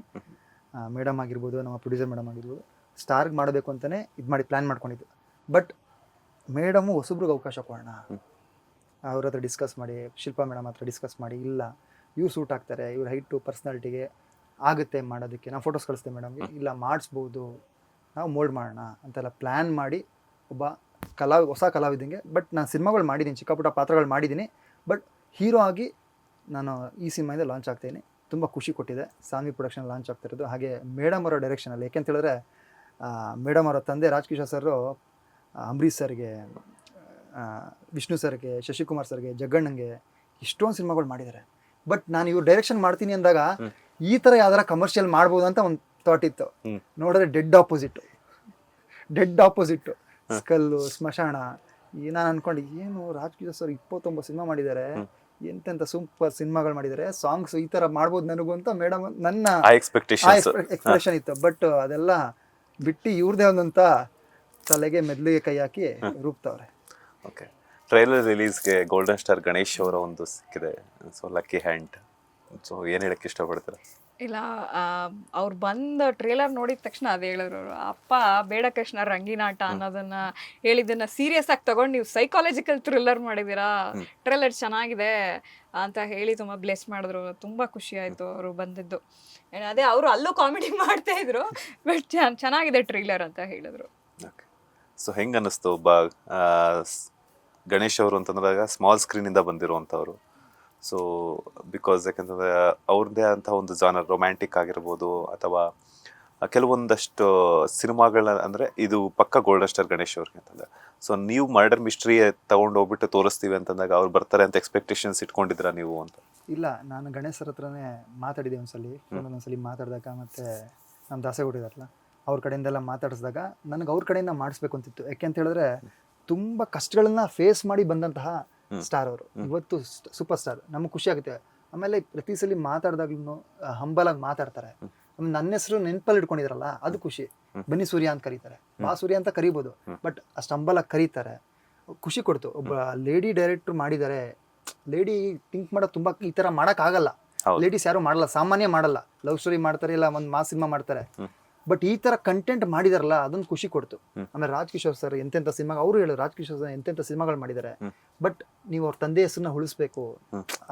ಮೇಡಮ್ ಆಗಿರ್ಬೋದು, ನಮ್ಮ ಪ್ರೊಡ್ಯೂಸರ್ ಮೇಡಮ್ ಆಗಿರ್ಬೋದು, ಸ್ಟಾರ್ಗೆ ಮಾಡಬೇಕು ಅಂತಲೇ ಇದು ಮಾಡಿ ಪ್ಲ್ಯಾನ್ ಮಾಡ್ಕೊಂಡಿದ್ದು. ಬಟ್ ಮೇಡಮು ಹೊಸಬ್ರಿಗೆ ಅವಕಾಶ ಕೊಡೋಣ, ಅವ್ರ ಹತ್ರ ಡಿಸ್ಕಸ್ ಮಾಡಿ, ಶಿಲ್ಪಾ ಮೇಡಮ್ ಹತ್ರ ಡಿಸ್ಕಸ್ ಮಾಡಿ, ಇಲ್ಲ ಇವ್ರು ಸೂಟ್ ಆಗ್ತಾರೆ, ಇವ್ರ ಹೈಟು ಪರ್ಸ್ನಾಲಿಟಿಗೆ ಆಗುತ್ತೆ ಮಾಡೋದಕ್ಕೆ, ನಾವು ಫೋಟೋಸ್ ಕಳಿಸ್ತೇವೆ ಮೇಡಮ್ಗೆ, ಇಲ್ಲ ಮಾಡಿಸ್ಬೋದು, ನಾವು ಮೋಲ್ಡ್ ಮಾಡೋಣ ಅಂತೆಲ್ಲ ಪ್ಲ್ಯಾನ್ ಮಾಡಿ ಒಬ್ಬ ಹೊಸ ಕಲಾವಿದಂಗೆ. ಬಟ್ ನಾನು ಸಿನಿಮಾಗಳು ಮಾಡಿದ್ದೀನಿ, ಚಿಕ್ಕ ಪುಟ್ಟ ಪಾತ್ರಗಳು ಮಾಡಿದ್ದೀನಿ. ಬಟ್ ಹೀರೋ ಆಗಿ ನಾನು ಈ ಸಿನಿಮಾಯಿಂದ ಲಾಂಚ್ ಆಗ್ತಾಯಿದ್ದೀನಿ. ತುಂಬ ಖುಷಿ ಕೊಟ್ಟಿದೆ. ಸಾನ್ವಿ ಪ್ರೊಡಕ್ಷನ್ ಲಾಂಚ್ ಆಗ್ತಿರೋದು. ಹಾಗೆ ಮೇಡಮ್ ಅವರ ಡೈರೆಕ್ಷನಲ್ಲಿ. ಯಾಕೆಂತ ಹೇಳಿದ್ರೆ ಮೇಡಮ್ ಅವರ ತಂದೆ ರಾಜ್ಕಿಶೋರ್ ಸರು ಅಂಬರೀಷ್ ಸರ್ಗೆ, ವಿಷ್ಣು ಸರ್ಗೆ, ಶಶಿಕುಮಾರ್ ಸರ್ಗೆ, ಜಗ್ಗಣ್ಣಂಗೆ ಇಷ್ಟೊಂದು ಸಿನಿಮಾಗಳು ಮಾಡಿದ್ದಾರೆ. ಬಟ್ ನಾನು ಇವ್ರು ಡೈರೆಕ್ಷನ್ ಮಾಡ್ತೀನಿ ಅಂದಾಗ ಈ ಥರ ಯಾವ್ದಾರ ಕಮರ್ಷಿಯಲ್ ಮಾಡ್ಬೋದು ಅಂತ ಒಂದು ಥಾಟ್ ಇತ್ತು. ನೋಡಿದ್ರೆ ಡೆಡ್ ಆಪೋಸಿಟ್ ಸ್ಕಲ್ಲು, ಸ್ಮಶಾನ. ನಾನು ಅನ್ಕೊಂಡು ಏನು ರಾಜ್ಕಿಶೋರ್ ಸರ್ 29 ಸಿನಿಮಾ ಮಾಡಿದ್ದಾರೆ, ಎಂತೆಂಥ ಸೂಪರ್ ಸಿನಿಮಾಗಳು ಮಾಡಿದ್ದಾರೆ, ಸಾಂಗ್ಸ್ ಈ ಥರ ಮಾಡ್ಬೋದು ನನಗೂ ಅಂತ ಮೇಡಮ್ ನನ್ನ ಎಕ್ಸ್ಪ್ರೆಷನ್ ಇತ್ತು. ಬಟ್ ಅದೆಲ್ಲ ಬಿಟ್ಟು ಇವ್ರದೇ ಒಂದಂತ ತಲೆಗೆ ಮೆದ್ಲಿಗೆ ಕೈ ಹಾಕಿ ರೂಪ್ತವ್ರೆ. ಓಕೆ, ಟ್ರೈಲರ್ ರಿಲೀಸ್ಗೆ ಗೋಲ್ಡನ್ ಸ್ಟಾರ್ ಗಣೇಶ್ ಅವರ ಒಂದು ಸಿಕ್ಕಿದೆ, ಸೊ ಲಕ್ಕಿ ಹ್ಯಾಂಡ್. ಸೊ ಏನು ಹೇಳಕ್ಕೆ ಇಷ್ಟಪಡ್ತೀರಾ? ಇಲ್ಲ, ಅವ್ರು ಬಂದು ಟ್ರೇಲರ್ ನೋಡಿದ ತಕ್ಷಣ ಅದು ಹೇಳಿದ್ರು ಅವರು, ಅಪ್ಪ ಬೇಡ ಕೃಷ್ಣ ರಂಗಿನಾಟ ಅನ್ನೋದನ್ನ ಹೇಳಿದ್ದನ್ನ ಸೀರಿಯಸ್ ಆಗಿ ತಗೊಂಡು ನೀವು ಸೈಕಾಲಜಿಕಲ್ ಥ್ರಿಲ್ಲರ್ ಮಾಡಿದ್ದೀರಾ, ಟ್ರೇಲರ್ ಚೆನ್ನಾಗಿದೆ ಅಂತ ಹೇಳಿ ತುಂಬ ಬ್ಲೆಸ್ ಮಾಡಿದ್ರು. ತುಂಬ ಖುಷಿ ಆಯಿತು ಅವರು ಬಂದಿದ್ದು. ಅದೇ ಅವರು ಅಲ್ಲೂ ಕಾಮಿಡಿ ಮಾಡ್ತಾ ಇದ್ರು, ಬಟ್ ಚೆನ್ನಾಗಿದೆ ಟ್ರೇಲರ್ ಅಂತ ಹೇಳಿದ್ರು. ಓಕೆ, ಸೊ ಹೆಂಗೆ ಅನ್ನಿಸ್ತು ಒಬ್ಬ ಗಣೇಶ್ ಅವರು ಅಂತಂದಾಗ ಸ್ಮಾಲ್ ಸ್ಕ್ರೀನಿಂದ ಬಂದಿರುವಂಥವ್ರು. ಸೊ ಬಿಕಾಸ್ ಯಾಕಂತಂದರೆ ಅವ್ರದ್ದೇ ಅಂತ ಒಂದು ಜಾನರ್ ರೊಮ್ಯಾಂಟಿಕ್ ಆಗಿರ್ಬೋದು, ಅಥವಾ ಕೆಲವೊಂದಷ್ಟು ಸಿನಿಮಾಗಳ ಅಂದರೆ ಇದು ಪಕ್ಕ ಗೋಲ್ಡನ್ ಸ್ಟಾರ್ ಗಣೇಶ್ ಅವ್ರಿಗೆ ಅಂತಂದರೆ. ಸೊ ನೀವು ಮರ್ಡರ್ ಮಿಸ್ಟ್ರಿ ತೊಗೊಂಡು ಹೋಗ್ಬಿಟ್ಟು ತೋರಿಸ್ತೀವಿ ಅಂತಂದಾಗ ಅವ್ರು ಬರ್ತಾರೆ ಅಂತ ಎಕ್ಸ್ಪೆಕ್ಟೇಷನ್ಸ್ ಇಟ್ಕೊಂಡಿದ್ದೀರಾ ನೀವು ಅಂತ? ಇಲ್ಲ, ನಾನು ಗಣೇಶ್ ಸರ್ ಹತ್ರನೇ ಮಾತಾಡಿದ್ದೆ ಒಂದ್ಸಲಿ ಮಾತಾಡಿದಾಗ, ಮತ್ತು ನಮ್ಮ ದಾಸೆಗೌಡಿದಾರಲ್ಲ ಅವ್ರ ಕಡೆಯಿಂದೆಲ್ಲ ಮಾತಾಡಿಸಿದಾಗ ನನಗೆ ಅವ್ರ ಕಡೆಯಿಂದ ಮಾಡಿಸ್ಬೇಕು ಅಂತಿತ್ತು. ಯಾಕೆಂತ ಹೇಳಿದ್ರೆ ತುಂಬ ಕಷ್ಟಗಳನ್ನ ಫೇಸ್ ಮಾಡಿ ಬಂದಂತಹ ಸ್ಟಾರ್ ಅವರು, ಇವತ್ತು ಸೂಪರ್ ಸ್ಟಾರ್. ನಮ್ಗೆ ಖುಷಿ ಆಗುತ್ತೆ. ಆಮೇಲೆ ಪ್ರತಿ ಸಲ ಮಾತಾಡಿದಾಗ್ಲೂ ಹಂಬಲಾಗಿ ಮಾತಾಡ್ತಾರೆ. ನನ್ನ ಹೆಸರು ನೆನಪಲ್ಲಿ ಇಟ್ಕೊಂಡಿದ್ರಲ್ಲ, ಅದು ಖುಷಿ. ಬನ್ನಿ ಸೂರ್ಯ ಅಂತ ಕರೀತಾರೆ, ಬಾ ಸೂರ್ಯ ಅಂತ ಕರಿಬೋದು, ಬಟ್ ಅಷ್ಟು ಹಂಬಲಾಗಿ ಕರೀತಾರೆ, ಖುಷಿ ಕೊಡ್ತು. ಒಬ್ಬ ಲೇಡಿ ಡೈರೆಕ್ಟ್ರು ಮಾಡಿದ್ದಾರೆ. ಲೇಡಿ ಥಿಂಕ್ ಮಾಡೋದು ತುಂಬ ಈ ಥರ ಮಾಡೋಕ್ಕಾಗಲ್ಲ. ಲೇಡೀಸ್ ಯಾರು ಮಾಡಲ್ಲ, ಸಾಮಾನ್ಯ ಮಾಡಲ್ಲ. ಲವ್ ಸ್ಟೋರಿ ಮಾಡ್ತಾರೆ, ಇಲ್ಲ ಒಂದು ಮಾಸ್ ಸಿನಿಮಾ ಮಾಡ್ತಾರೆ. ಬಟ್ ಈ ಥರ ಕಂಟೆಂಟ್ ಮಾಡಿದಾರಲ್ಲ, ಅದೊಂದು ಖುಷಿ ಕೊಡ್ತು. ಆಮೇಲೆ ರಾಜ್ಕಿಶೋರ್ ಸರ್ ಎಂತೆಂಥ ಸಿನಿಮಾ, ಅವರು ಹೇಳೋರು ರಾಜ್ಕಿಶೋರ್ ಸರ್ ಎಂತೆಂಥ ಸಿನಿಮಾಗಳು ಮಾಡಿದ್ದಾರೆ, ಬಟ್ ನೀವು ಅವ್ರ ತಂದೆ ಹೆಸರನ್ನ ಉಳಿಸ್ಬೇಕು,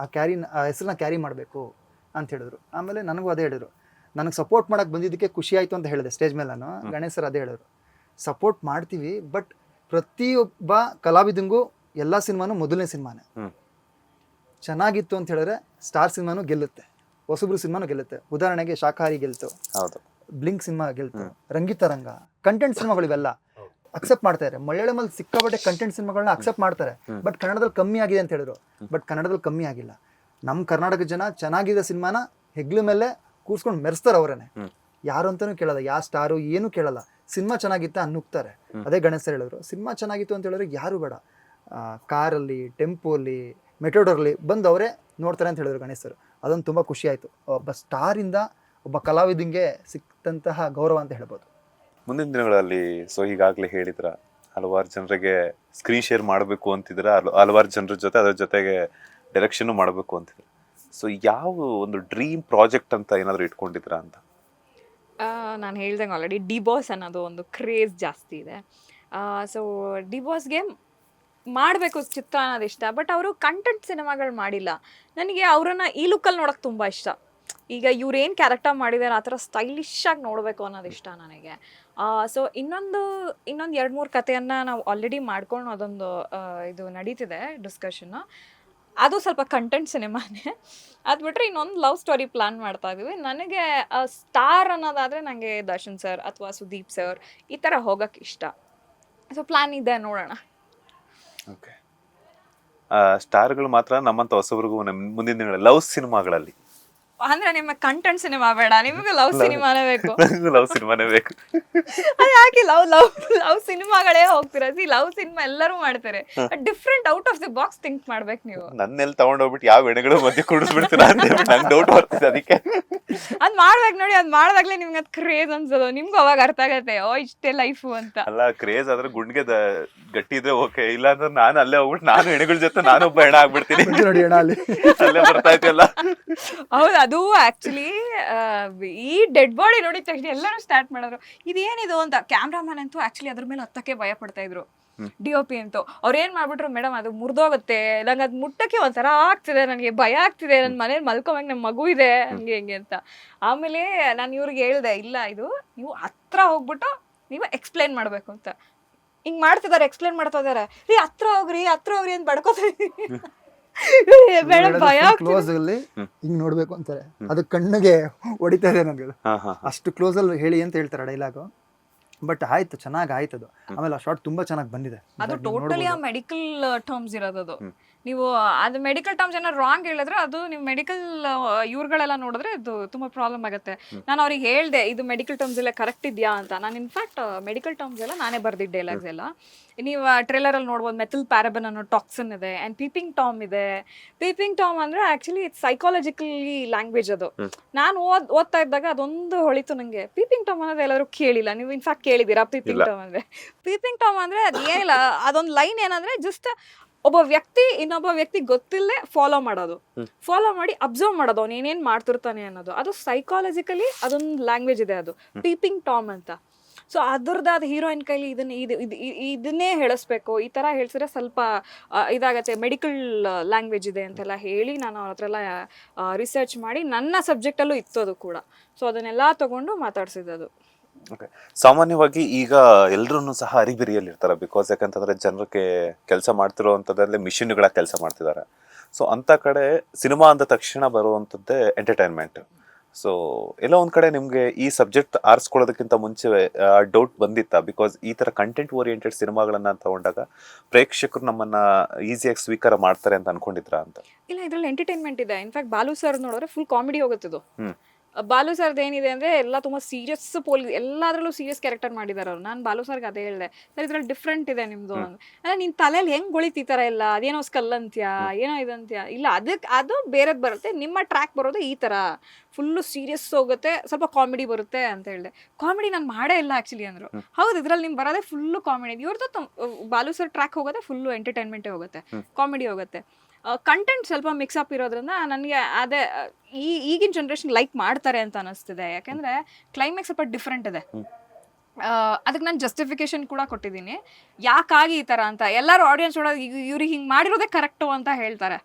ಆ ಹೆಸರನ್ನ ಕ್ಯಾರಿ ಮಾಡಬೇಕು ಅಂತ ಹೇಳಿದ್ರು. ಆಮೇಲೆ ನನಗೂ ಅದೇ ಹೇಳಿದ್ರು. ನನಗೆ ಸಪೋರ್ಟ್ ಮಾಡಕ್ಕೆ ಬಂದಿದ್ದಕ್ಕೆ ಖುಷಿ ಆಯಿತು ಅಂತ ಹೇಳಿದೆ ಸ್ಟೇಜ್ ಮೇಲೆ. ನಾನು ಗಣೇಶ್ ಸರ್ ಅದೇ ಹೇಳಿದ್ರು, ಸಪೋರ್ಟ್ ಮಾಡ್ತೀವಿ, ಬಟ್ ಪ್ರತಿಯೊಬ್ಬ ಕಲಾವಿದಂಗೂ ಎಲ್ಲ ಸಿನಿಮಾನು ಮೊದಲನೇ ಸಿನಿಮಾನೇ ಚೆನ್ನಾಗಿತ್ತು ಅಂತ ಹೇಳಿದ್ರೆ ಸ್ಟಾರ್ ಸಿನಿಮಾನು ಗೆಲ್ಲುತ್ತೆ, ಹೊಸಬ್ರು ಸಿನಿಮಾನು ಗೆಲ್ಲುತ್ತೆ. ಉದಾಹರಣೆಗೆ ಶಾಖಾಹಾರಿ ಗೆಲ್ತು, ಬ್ಲಿಂಕ್ ಸಿನಿಮಾ ಗೆಲ್ತು, ರಂಗಿತರಂಗ, ಕಂಟೆಂಟ್ ಸಿನಿಮಾಗಳು ಇವೆಲ್ಲ ಅಕ್ಸೆಪ್ಟ್ ಮಾಡ್ತಾ ಇದ್ದಾರೆ. ಮಲಯಾಳಮಲ್ಲಿ ಸಿಕ್ಕಾಪಟ್ಟೆ ಕಂಟೆಂಟ್ ಸಿನಿಮಾಗಳನ್ನ ಅಕ್ಸೆಪ್ಟ್ ಮಾಡ್ತಾರೆ, ಬಟ್ ಕನ್ನಡದಲ್ಲಿ ಕಮ್ಮಿ ಆಗಿದೆ ಅಂತ ಹೇಳಿದ್ರು. ಬಟ್ ಕನ್ನಡದಲ್ಲಿ ಕಮ್ಮಿ ಆಗಿಲ್ಲ. ನಮ್ಮ ಕರ್ನಾಟಕ ಜನ ಚೆನ್ನಾಗಿದೆ ಸಿನಿಮಾನ ಹೆಗ್ಲ ಮೇಲೆ ಕೂರ್ಸ್ಕೊಂಡು ಮೆರೆಸ್ತಾರೆ ಅವರೇನೆ. ಯಾರು ಅಂತಾನೂ ಕೇಳಲ್ಲ, ಯಾವ ಸ್ಟಾರು ಏನು ಕೇಳಲ್ಲ, ಸಿನಿಮಾ ಚೆನ್ನಾಗಿತ್ತ ಅನ್ನುಕ್ತಾರೆ. ಅದೇ ಗಣೇಶ್ ಸರ್ ಹೇಳಿದ್ರು, ಸಿನಿಮಾ ಚೆನ್ನಾಗಿತ್ತು ಅಂತ ಹೇಳಿದ್ರೆ ಯಾರು ಬೇಡ, ಕಾರಲ್ಲಿ, ಟೆಂಪೋಲ್ಲಿ, ಮೆಟ್ರೋಡಲ್ಲಿ ಬಂದು ಅವರೇ ನೋಡ್ತಾರೆ ಅಂತ ಹೇಳಿದ್ರು ಗಣೇಶ್ ಸರ್. ಅದೊಂದು ತುಂಬ ಖುಷಿ ಆಯಿತು. ಒಬ್ಬ ಸ್ಟಾರಿಂದ ಒಬ್ಬ ಕಲಾವಿದಂಗೆ ಸಿಕ್ತಂತಹ ಗೌರವ ಅಂತ ಹೇಳ್ಬೋದು. ಮುಂದಿನ ದಿನಗಳಲ್ಲಿ ಸೊ ಈಗಾಗಲೇ ಹೇಳಿದ್ರ ಹಲವಾರು ಜನರಿಗೆ ಸ್ಕ್ರೀನ್ ಶೇರ್ ಮಾಡಬೇಕು ಅಂತಿದ್ರ, ಹಲವಾರು ಜನರ ಜೊತೆ ಅದ್ರ ಜೊತೆಗೆ ಡೈರೆಕ್ಷನ್ ಮಾಡಬೇಕು ಅಂತಿದ್ರು. ಸೊ ಯಾವ ಒಂದು ಡ್ರೀಮ್ ಪ್ರಾಜೆಕ್ಟ್ ಅಂತ ಏನಾದರೂ ಇಟ್ಕೊಂಡಿದ್ರಾ ಅಂತ? ನಾನು ಹೇಳ್ದಂಗೆ ಆಲ್ರೆಡಿ ಡಿ ಬಾಸ್ ಅನ್ನೋದು ಒಂದು ಕ್ರೇಜ್ ಜಾಸ್ತಿ ಇದೆ. ಸೊ ಡಿ ಬಾಸ್ಗೆ ಮಾಡಬೇಕು ಚಿತ್ರ ಅನ್ನೋದು ಇಷ್ಟ, ಬಟ್ ಅವರು ಕಂಟೆಂಟ್ ಸಿನಿಮಾಗಳು ಮಾಡಿಲ್ಲ. ನನಗೆ ಅವರನ್ನು ಈ ಲುಕ್ಕಲ್ಲಿ ನೋಡೋಕೆ ತುಂಬ ಇಷ್ಟ. ಈಗ ಇವ್ರೇನು ಕ್ಯಾರೆಕ್ಟರ್ ಮಾಡಿದ್ದಾರೆ ಆ ಥರ ಸ್ಟೈಲಿಶಾಗಿ ನೋಡಬೇಕು ಅನ್ನೋದು ಇಷ್ಟ ನನಗೆ. ಸೊ ಇನ್ನೊಂದು 2-3 ಕಥೆಯನ್ನು ನಾವು ಆಲ್ರೆಡಿ ಮಾಡ್ಕೊಂಡು ಅದೊಂದು ಇದು ನಡೀತಿದೆ ಡಿಸ್ಕಷನ್ನು. ಅದು ಸ್ವಲ್ಪ ಕಂಟೆಂಟ್ ಸಿನಿಮಾನೇ. ಅದು ಬಿಟ್ಟರೆ ಇನ್ನೊಂದು ಲವ್ ಸ್ಟೋರಿ ಪ್ಲ್ಯಾನ್ ಮಾಡ್ತಾ ಇದ್ದೀವಿ. ನನಗೆ ಸ್ಟಾರ್ ಅನ್ನೋದಾದರೆ ನನಗೆ ದರ್ಶನ್ ಸರ್ ಅಥವಾ ಸುದೀಪ್ ಸರ್ ಈ ಥರ ಹೋಗೋಕ್ಕೆ ಇಷ್ಟ. ಸೊ ಪ್ಲ್ಯಾನ್ ಇದೆ, ನೋಡೋಣ. ಓಕೆ, ಸ್ಟಾರ್ಗಳು ಮಾತ್ರ ನಮ್ಮಂಥ ಹೊಸಬ್ರಿಗೂ ಮುಂದಿನ ದಿನಗಳಲ್ಲಿ ಲವ್ ಸಿನಿಮಾಗಳಲ್ಲಿ ಅಂದ್ರೆ ನಿಮ್ಮ ಕಂಟೆಂಟ್ ಸಿನಿಮಾ ಬೇಡ, ನಿಮಗೆ ಲವ್ ಸಿನಿಮಾನೇ ಬೇಕು. ಲವ್ ಸಿನಿಮಾನೇ ಬೇಕು. ಅದು ಯಾಕೆ ಲವ್ ಸಿನಿಮಾಗಳೇ ಹೋಗ್ತೀರಾ? ಲವ್ ಸಿನಿಮಾ ಎಲ್ಲರೂ ಮಾಡ್ತಾರೆ, different out of the box think ಮಾಡ್ಬೇಕು ನೀವು. ನನ್ನೆಲ್ಲಿ ತಗೊಂಡೋಗ್ಬಿಟ್ಟು ಯಾವ ಹೆಣಗಳು ಮಧ್ಯೆ ಕುಡಿಸ್ಬಿಡ್ತೀರಾ ಅಂತ ನಂಗೆ ಡೌಟ್ ಬರ್ತಿದೆ. ಅದಕ್ಕೆ ಅದ್ ಮಾಡ್ಬೇಕು ನೋಡಿ, ಅದ್ ಮಾಡಿದಾಗ್ಲೇ ನಿಮ್ಗೆ ಅದ್ ಕ್ರೇಜ್ ಅನ್ಸೋದು. ನಿಮ್ಗೂ ಅವಾಗ ಅರ್ಥ ಆಗತ್ತೆ, ಓ ಇಷ್ಟೇ ಲೈಫು ಅಂತ. ಅಲ್ಲ, ಕ್ರೇಜ್ ಆದ್ರೆ ಗುಂಡ್ಗೆ ಗಟ್ಟಿ ಇದ್ರೆ ಓಕೆ, ಇಲ್ಲ ಅಂದ್ರೆ ನಾನು ಅಲ್ಲೇ ಹೋಗ್ಬಿಟ್ಟು ನಾನು ಹೆಣಗಳ ಜೊತೆ ನಾನೊಬ್ಬ ಹೆಣ ಆಗ್ಬಿಡ್ತೀನಿ. ಅಲ್ಲೇ ಬರ್ತಾ ಇದ್ದಲ್ಲ. ಹೌದು, ಅದು ಆಕ್ಚುಲಿ ಈ ಡೆಡ್ ಬಾಡಿ ನೋಡಿದ ತಕ್ಷಣ ಎಲ್ಲರೂ ಸ್ಟಾರ್ಟ್ ಮಾಡಿದ್ರು ಇದೇನಿದು ಅಂತ. ಕ್ಯಾಮ್ರಾಮನ್ ಅಂತೂ ಆಕ್ಚುಲಿ ಅದ್ರ ಮೇಲೆ ಹತ್ತಕ್ಕೆ ಭಯ ಪಡ್ತಾ ಇದ್ರು. DOP ಅಂತೂ ಅವ್ರು ಏನ್ ಮಾಡ್ಬಿಟ್ರು, ಮೇಡಮ್ ಅದು ಮುರಿದೋಗುತ್ತೆ, ನಂಗೆ ಅದು ಮುಟ್ಟಕ್ಕೆ ಒಂಥರ ಆಗ್ತಿದೆ, ನನಗೆ ಭಯ ಆಗ್ತಿದೆ, ನನ್ನ ಮನೇಲಿ ಮಲ್ಕೊಂಬಂಗೆ ನಮ್ಮ ಮಗು ಇದೆ ಹಂಗೆ ಹಿಂಗೆ ಅಂತ. ಆಮೇಲೆ ನಾನು ಇವ್ರಿಗೆ ಹೇಳ್ದೆ, ಇಲ್ಲ ಇದು ನೀವು ಹತ್ರ ಹೋಗ್ಬಿಟ್ಟು ನೀವು ಎಕ್ಸ್ಪ್ಲೇನ್ ಮಾಡ್ಬೇಕು ಅಂತ. ಹಿಂಗ್ ಮಾಡ್ತಿದ್ದಾರೆ, ಎಕ್ಸ್ಪ್ಲೇನ್ ಮಾಡ್ತಾ ಇದಾರೆ, ರೀ ಹತ್ರ ಹೋಗ್ರಿ ಅಂತ ಬಡ್ಕೋತಾರೆ. ಕ್ಲೋಸ್ ಅಲ್ಲಿ ಹಿಂಗ್ ನೋಡ್ಬೇಕು ಅಂತಾರೆ, ಅದು ಕಣ್ಣಿಗೆ ಹೊಡಿತಾ ಇದೆ ನನಗೆ. ಅಷ್ಟು ಕ್ಲೋಸ್ ಅಲ್ಲಿ ಹೇಳಿ ಅಂತ ಹೇಳ್ತಾರೆ ಡೈಲಾಗು. ಬಟ್ ಆಯ್ತು, ಚೆನ್ನಾಗಿ ಆಯ್ತು ಅದು. ಆಮೇಲೆ ಆ ಶಾರ್ಟ್ ತುಂಬಾ ಚೆನ್ನಾಗಿ ಬಂದಿದೆ. ಅದು ಟೋಟಲಿ ಆ ಮೆಡಿಕಲ್ ಟರ್ಮ್ಸ್ ಇರೋದು. ನೀವು ಅದು ಮೆಡಿಕಲ್ ಟರ್ಮ್ಸ್ ಏನಾದ್ರು ರಾಂಗ್ ಹೇಳಿದ್ರೆ ಅದು ನೀವು ಮೆಡಿಕಲ್ ಇವ್ರುಗಳೆಲ್ಲ ನೋಡಿದ್ರೆ ಅದು ತುಂಬಾ ಪ್ರಾಬ್ಲಮ್ ಆಗುತ್ತೆ. ನಾನು ಅವ್ರಿಗೆ ಹೇಳ್ದೆ ಇದು ಮೆಡಿಕಲ್ ಟರ್ಮ್ಸ್ ಎಲ್ಲ ಕರೆಕ್ಟ್ ಇದೆಯಾ ಅಂತ. ನಾನು ಇನ್ಫ್ಯಾಕ್ಟ್ ಮೆಡಿಕಲ್ ಟರ್ಮ್ಸ್ ಎಲ್ಲ ನಾನೇ ಬರ್ದಿದ್ದೆ ಡೈಲಾಗ್ಸ್ ಎಲ್ಲ. ನೀವು ಟ್ರೇಲರ್ ಅಲ್ಲಿ ನೋಡ್ಬೋದು ಮೆಥಿಲ್ ಪ್ಯಾರಾಬನ್ ಅನ್ನೋ ಟಾಕ್ಸಿನ್ ಇದೆ ಅಂಡ್ ಪೀಪಿಂಗ್ ಟಾಮ್ ಇದೆ. ಪೀಪಿಂಗ್ ಟಾಮ್ ಅಂದ್ರೆ ಆಕ್ಚುಲಿ ಇಟ್ಸ್ ಸೈಕಾಲಜಿಕಲಿ ಲ್ಯಾಂಗ್ವೇಜ್ ಅದು. ನಾನು ಓದ್ತಾ ಇದ್ದಾಗ ಅದೊಂದು ಹೊಳಿತು ನಂಗೆ. ಪೀಪಿಂಗ್ ಟಾಮ್ ಅನ್ನೋದು ಎಲ್ಲರೂ ಕೇಳಿಲ್ಲ, ನೀವು ಇನ್ಫ್ಯಾಕ್ಟ್ ಕೇಳಿದ್ದೀರಾ ಪೀಪಿಂಗ್ ಟಾಮ್ ಅಂದ್ರೆ? ಪೀಪಿಂಗ್ ಟಾಮ್ ಅಂದ್ರೆ ಅದು ಏನಿಲ್ಲ, ಅದೊಂದು ಲೈನ್ ಏನಂದ್ರೆ ಜಸ್ಟ್ ಒಬ್ಬ ವ್ಯಕ್ತಿ ಇನ್ನೊಬ್ಬ ವ್ಯಕ್ತಿ ಗೊತ್ತಿಲ್ಲದೆ ಫಾಲೋ ಮಾಡೋದು, ಫಾಲೋ ಮಾಡಿ ಅಬ್ಸರ್ವ್ ಮಾಡೋದು ಅವ್ನು ಏನೇನ್ ಮಾಡ್ತಿರ್ತಾನೆ ಅನ್ನೋದು. ಅದು ಸೈಕಾಲಜಿಕಲಿ ಅದೊಂದು ಲ್ಯಾಂಗ್ವೇಜ್ ಇದೆ ಅದು ಪೀಪಿಂಗ್ ಟಾಮ್ ಅಂತ. ಸೊ ಅದ್ರದ್ದಾದ ಹೀರೋಯಿನ್ ಕೈಲಿ ಇದನ್ನೇ ಹೇಳಿಸ್ಬೇಕು, ಈ ತರ ಹೇಳ್ಸಿದ್ರೆ ಸ್ವಲ್ಪ ಇದಾಗತ್ತೆ, ಮೆಡಿಕಲ್ ಲ್ಯಾಂಗ್ವೇಜ್ ಇದೆ ಅಂತೆಲ್ಲ ಹೇಳಿ ನಾನು ಅವ್ರ ಹತ್ರ ಎಲ್ಲ ರಿಸರ್ಚ್ ಮಾಡಿ ನನ್ನ ಸಬ್ಜೆಕ್ಟಲ್ಲೂ ಇತ್ತು ಅದು ಕೂಡ. ಸೊ ಅದನ್ನೆಲ್ಲ ತಗೊಂಡು ಮಾತಾಡ್ಸಿದ್ದು. ಓಕೆ, ಸಾಮಾನ್ಯವಾಗಿ ಈಗ ಎಲ್ಲರೂ ಸಹ ಅರಿಬಿರಿಯಲ್ಲಿ ಇರ್ತಾರೆ. ಬಿಕಾಸ್ ಯಾಕಂತಂದ್ರೆ ಜನರಿಗೆ ಕೆಲಸ ಮಾಡ್ತಿರೋವಂಥದ್ರಲ್ಲಿ ಮಿಷಿನ್ಗಳ ಕೆಲಸ ಮಾಡ್ತಿದ್ದಾರೆ. ಸೊ ಅಂತ ಕಡೆ ಸಿನಿಮಾ ಅಂದ ತಕ್ಷಣ ಬರುವಂಥದ್ದೇ ಎಂಟರ್ಟೈನ್ಮೆಂಟ್. ಸೊ ಎಲ್ಲ ಒಂದ್ ಕಡೆ ನಿಮ್ಗೆ ಈ ಸಬ್ಜೆಕ್ಟ್ ಆರಿಸ್ಕೊಳ್ಳೋದಕ್ಕಿಂತ ಮುಂಚೆ ಡೌಟ್ ಬಂದಿತ್ತಾ? ಬಿಕಾಸ್ ಈ ತರ ಕಂಟೆಂಟ್ ಓರಿಯೆಂಟೆಡ್ ಸಿನಿಮಾಗಳನ್ನ ತಗೊಂಡಾಗ ಪ್ರೇಕ್ಷಕರು ನಮ್ಮನ್ನ ಈಸಿಯಾಗಿ ಸ್ವೀಕಾರ ಮಾಡ್ತಾರೆ ಅಂತ ಅನ್ಕೊಂಡಿದ್ರಾ ಅಂತ? ಇಲ್ಲ, ಇದ್ರಲ್ಲಿ ಎಂಟರ್ಟೈನ್ಮೆಂಟ್ ಇದೆ. ಇನ್ಫ್ಯಾಕ್ಟ್ ಬಾಲು ಸರ್ ನೋಡಿದ್ರೆ ಫುಲ್ ಕಾಮಿಡಿ ಹೋಗುತ್ತಿದ್ದು. ಬಾಲು ಸರ್ದು ಏನಿದೆ ಅಂದ್ರೆ ಎಲ್ಲ ತುಂಬಾ ಸೀರಿಯಸ್ ಎಲ್ಲಾದ್ರಲ್ಲೂ ಸೀರಿಯಸ್ ಕ್ಯಾರೆಕ್ಟರ್ ಮಾಡಿದಾರೆ ಅವ್ರು. ನಾನು ಬಾಲು ಸರ್ಗೆ ಅದೇ ಹೇಳಿದೆ, ಸರ್ ಇದ್ರಲ್ಲಿ ಡಿಫ್ರೆಂಟ್ ಇದೆ ನಿಮ್ದು ಅಂದ್ರೆ ನಿನ್ ತಲೆಯಲ್ಲಿ ಹೆಂಗ್ ಗೊಳಿತೀತರ ಎಲ್ಲ, ಅದೇನೋ ಸ್ಕಲ್ ಅಂತ್ಯಾ ಏನೋ ಇದಂತ್ಯಾ, ಇಲ್ಲ ಅದು ಬೇರೆದ್ ಬರುತ್ತೆ, ನಿಮ್ಮ ಟ್ರ್ಯಾಕ್ ಬರೋದು ಈ ತರ ಫುಲ್ಲು ಸೀರಿಯಸ್ ಹೋಗುತ್ತೆ, ಸ್ವಲ್ಪ ಕಾಮಿಡಿ ಬರುತ್ತೆ ಅಂತ ಹೇಳಿದೆ. ಕಾಮಿಡಿ ನಾನು ಮಾಡೇ ಇಲ್ಲ ಆಕ್ಚುಲಿ ಅಂದ್ರು. ಹೌದು, ಇದ್ರಲ್ಲಿ ನಿಮ್ ಬರೋದೇ ಫುಲ್ಲು ಕಾಮಿಡಿ. ಇವ್ರದ್ದು ಬಾಲು ಸರ್ ಟ್ರ್ಯಾಕ್ ಹೋಗೋದೇ ಫುಲ್ಲು ಎಂಟರ್ಟೈನ್ಮೆಂಟೇ ಹೋಗುತ್ತೆ, ಕಾಮಿಡಿ ಹೋಗುತ್ತೆ. ಕಂಟೆಂಟ್ ಸ್ವಲ್ಪ ಮಿಕ್ಸಪ್ ಇರೋದ್ರಿಂದ ನನಗೆ ಅದೇ ಈಗಿನ ಜನ್ರೇಷನ್ ಲೈಕ್ ಮಾಡ್ತಾರೆ ಅಂತ ಅನಿಸ್ತಿದೆ. ಯಾಕೆಂದ್ರೆ ಕ್ಲೈಮ್ಯಾಕ್ಸ್ ಸ್ವಲ್ಪ ಡಿಫ್ರೆಂಟ್ ಇದೆ. ಅದಕ್ಕೆ ನಾನು ಜಸ್ಟಿಫಿಕೇಶನ್ ಕೂಡ ಕೊಟ್ಟಿದ್ದೀನಿ, ಯಾಕಾಗಿ ಈ ತರ ಅಂತ. ಎಲ್ಲರೂ ಆಡಿಯನ್ಸ್ ನೋಡೋದು ಇವ್ರಿಗೆ ಹಿಂಗೆ ಮಾಡಿರೋದೇ ಕರೆಕ್ಟು ಅಂತ ಹೇಳ್ತಾರೆ.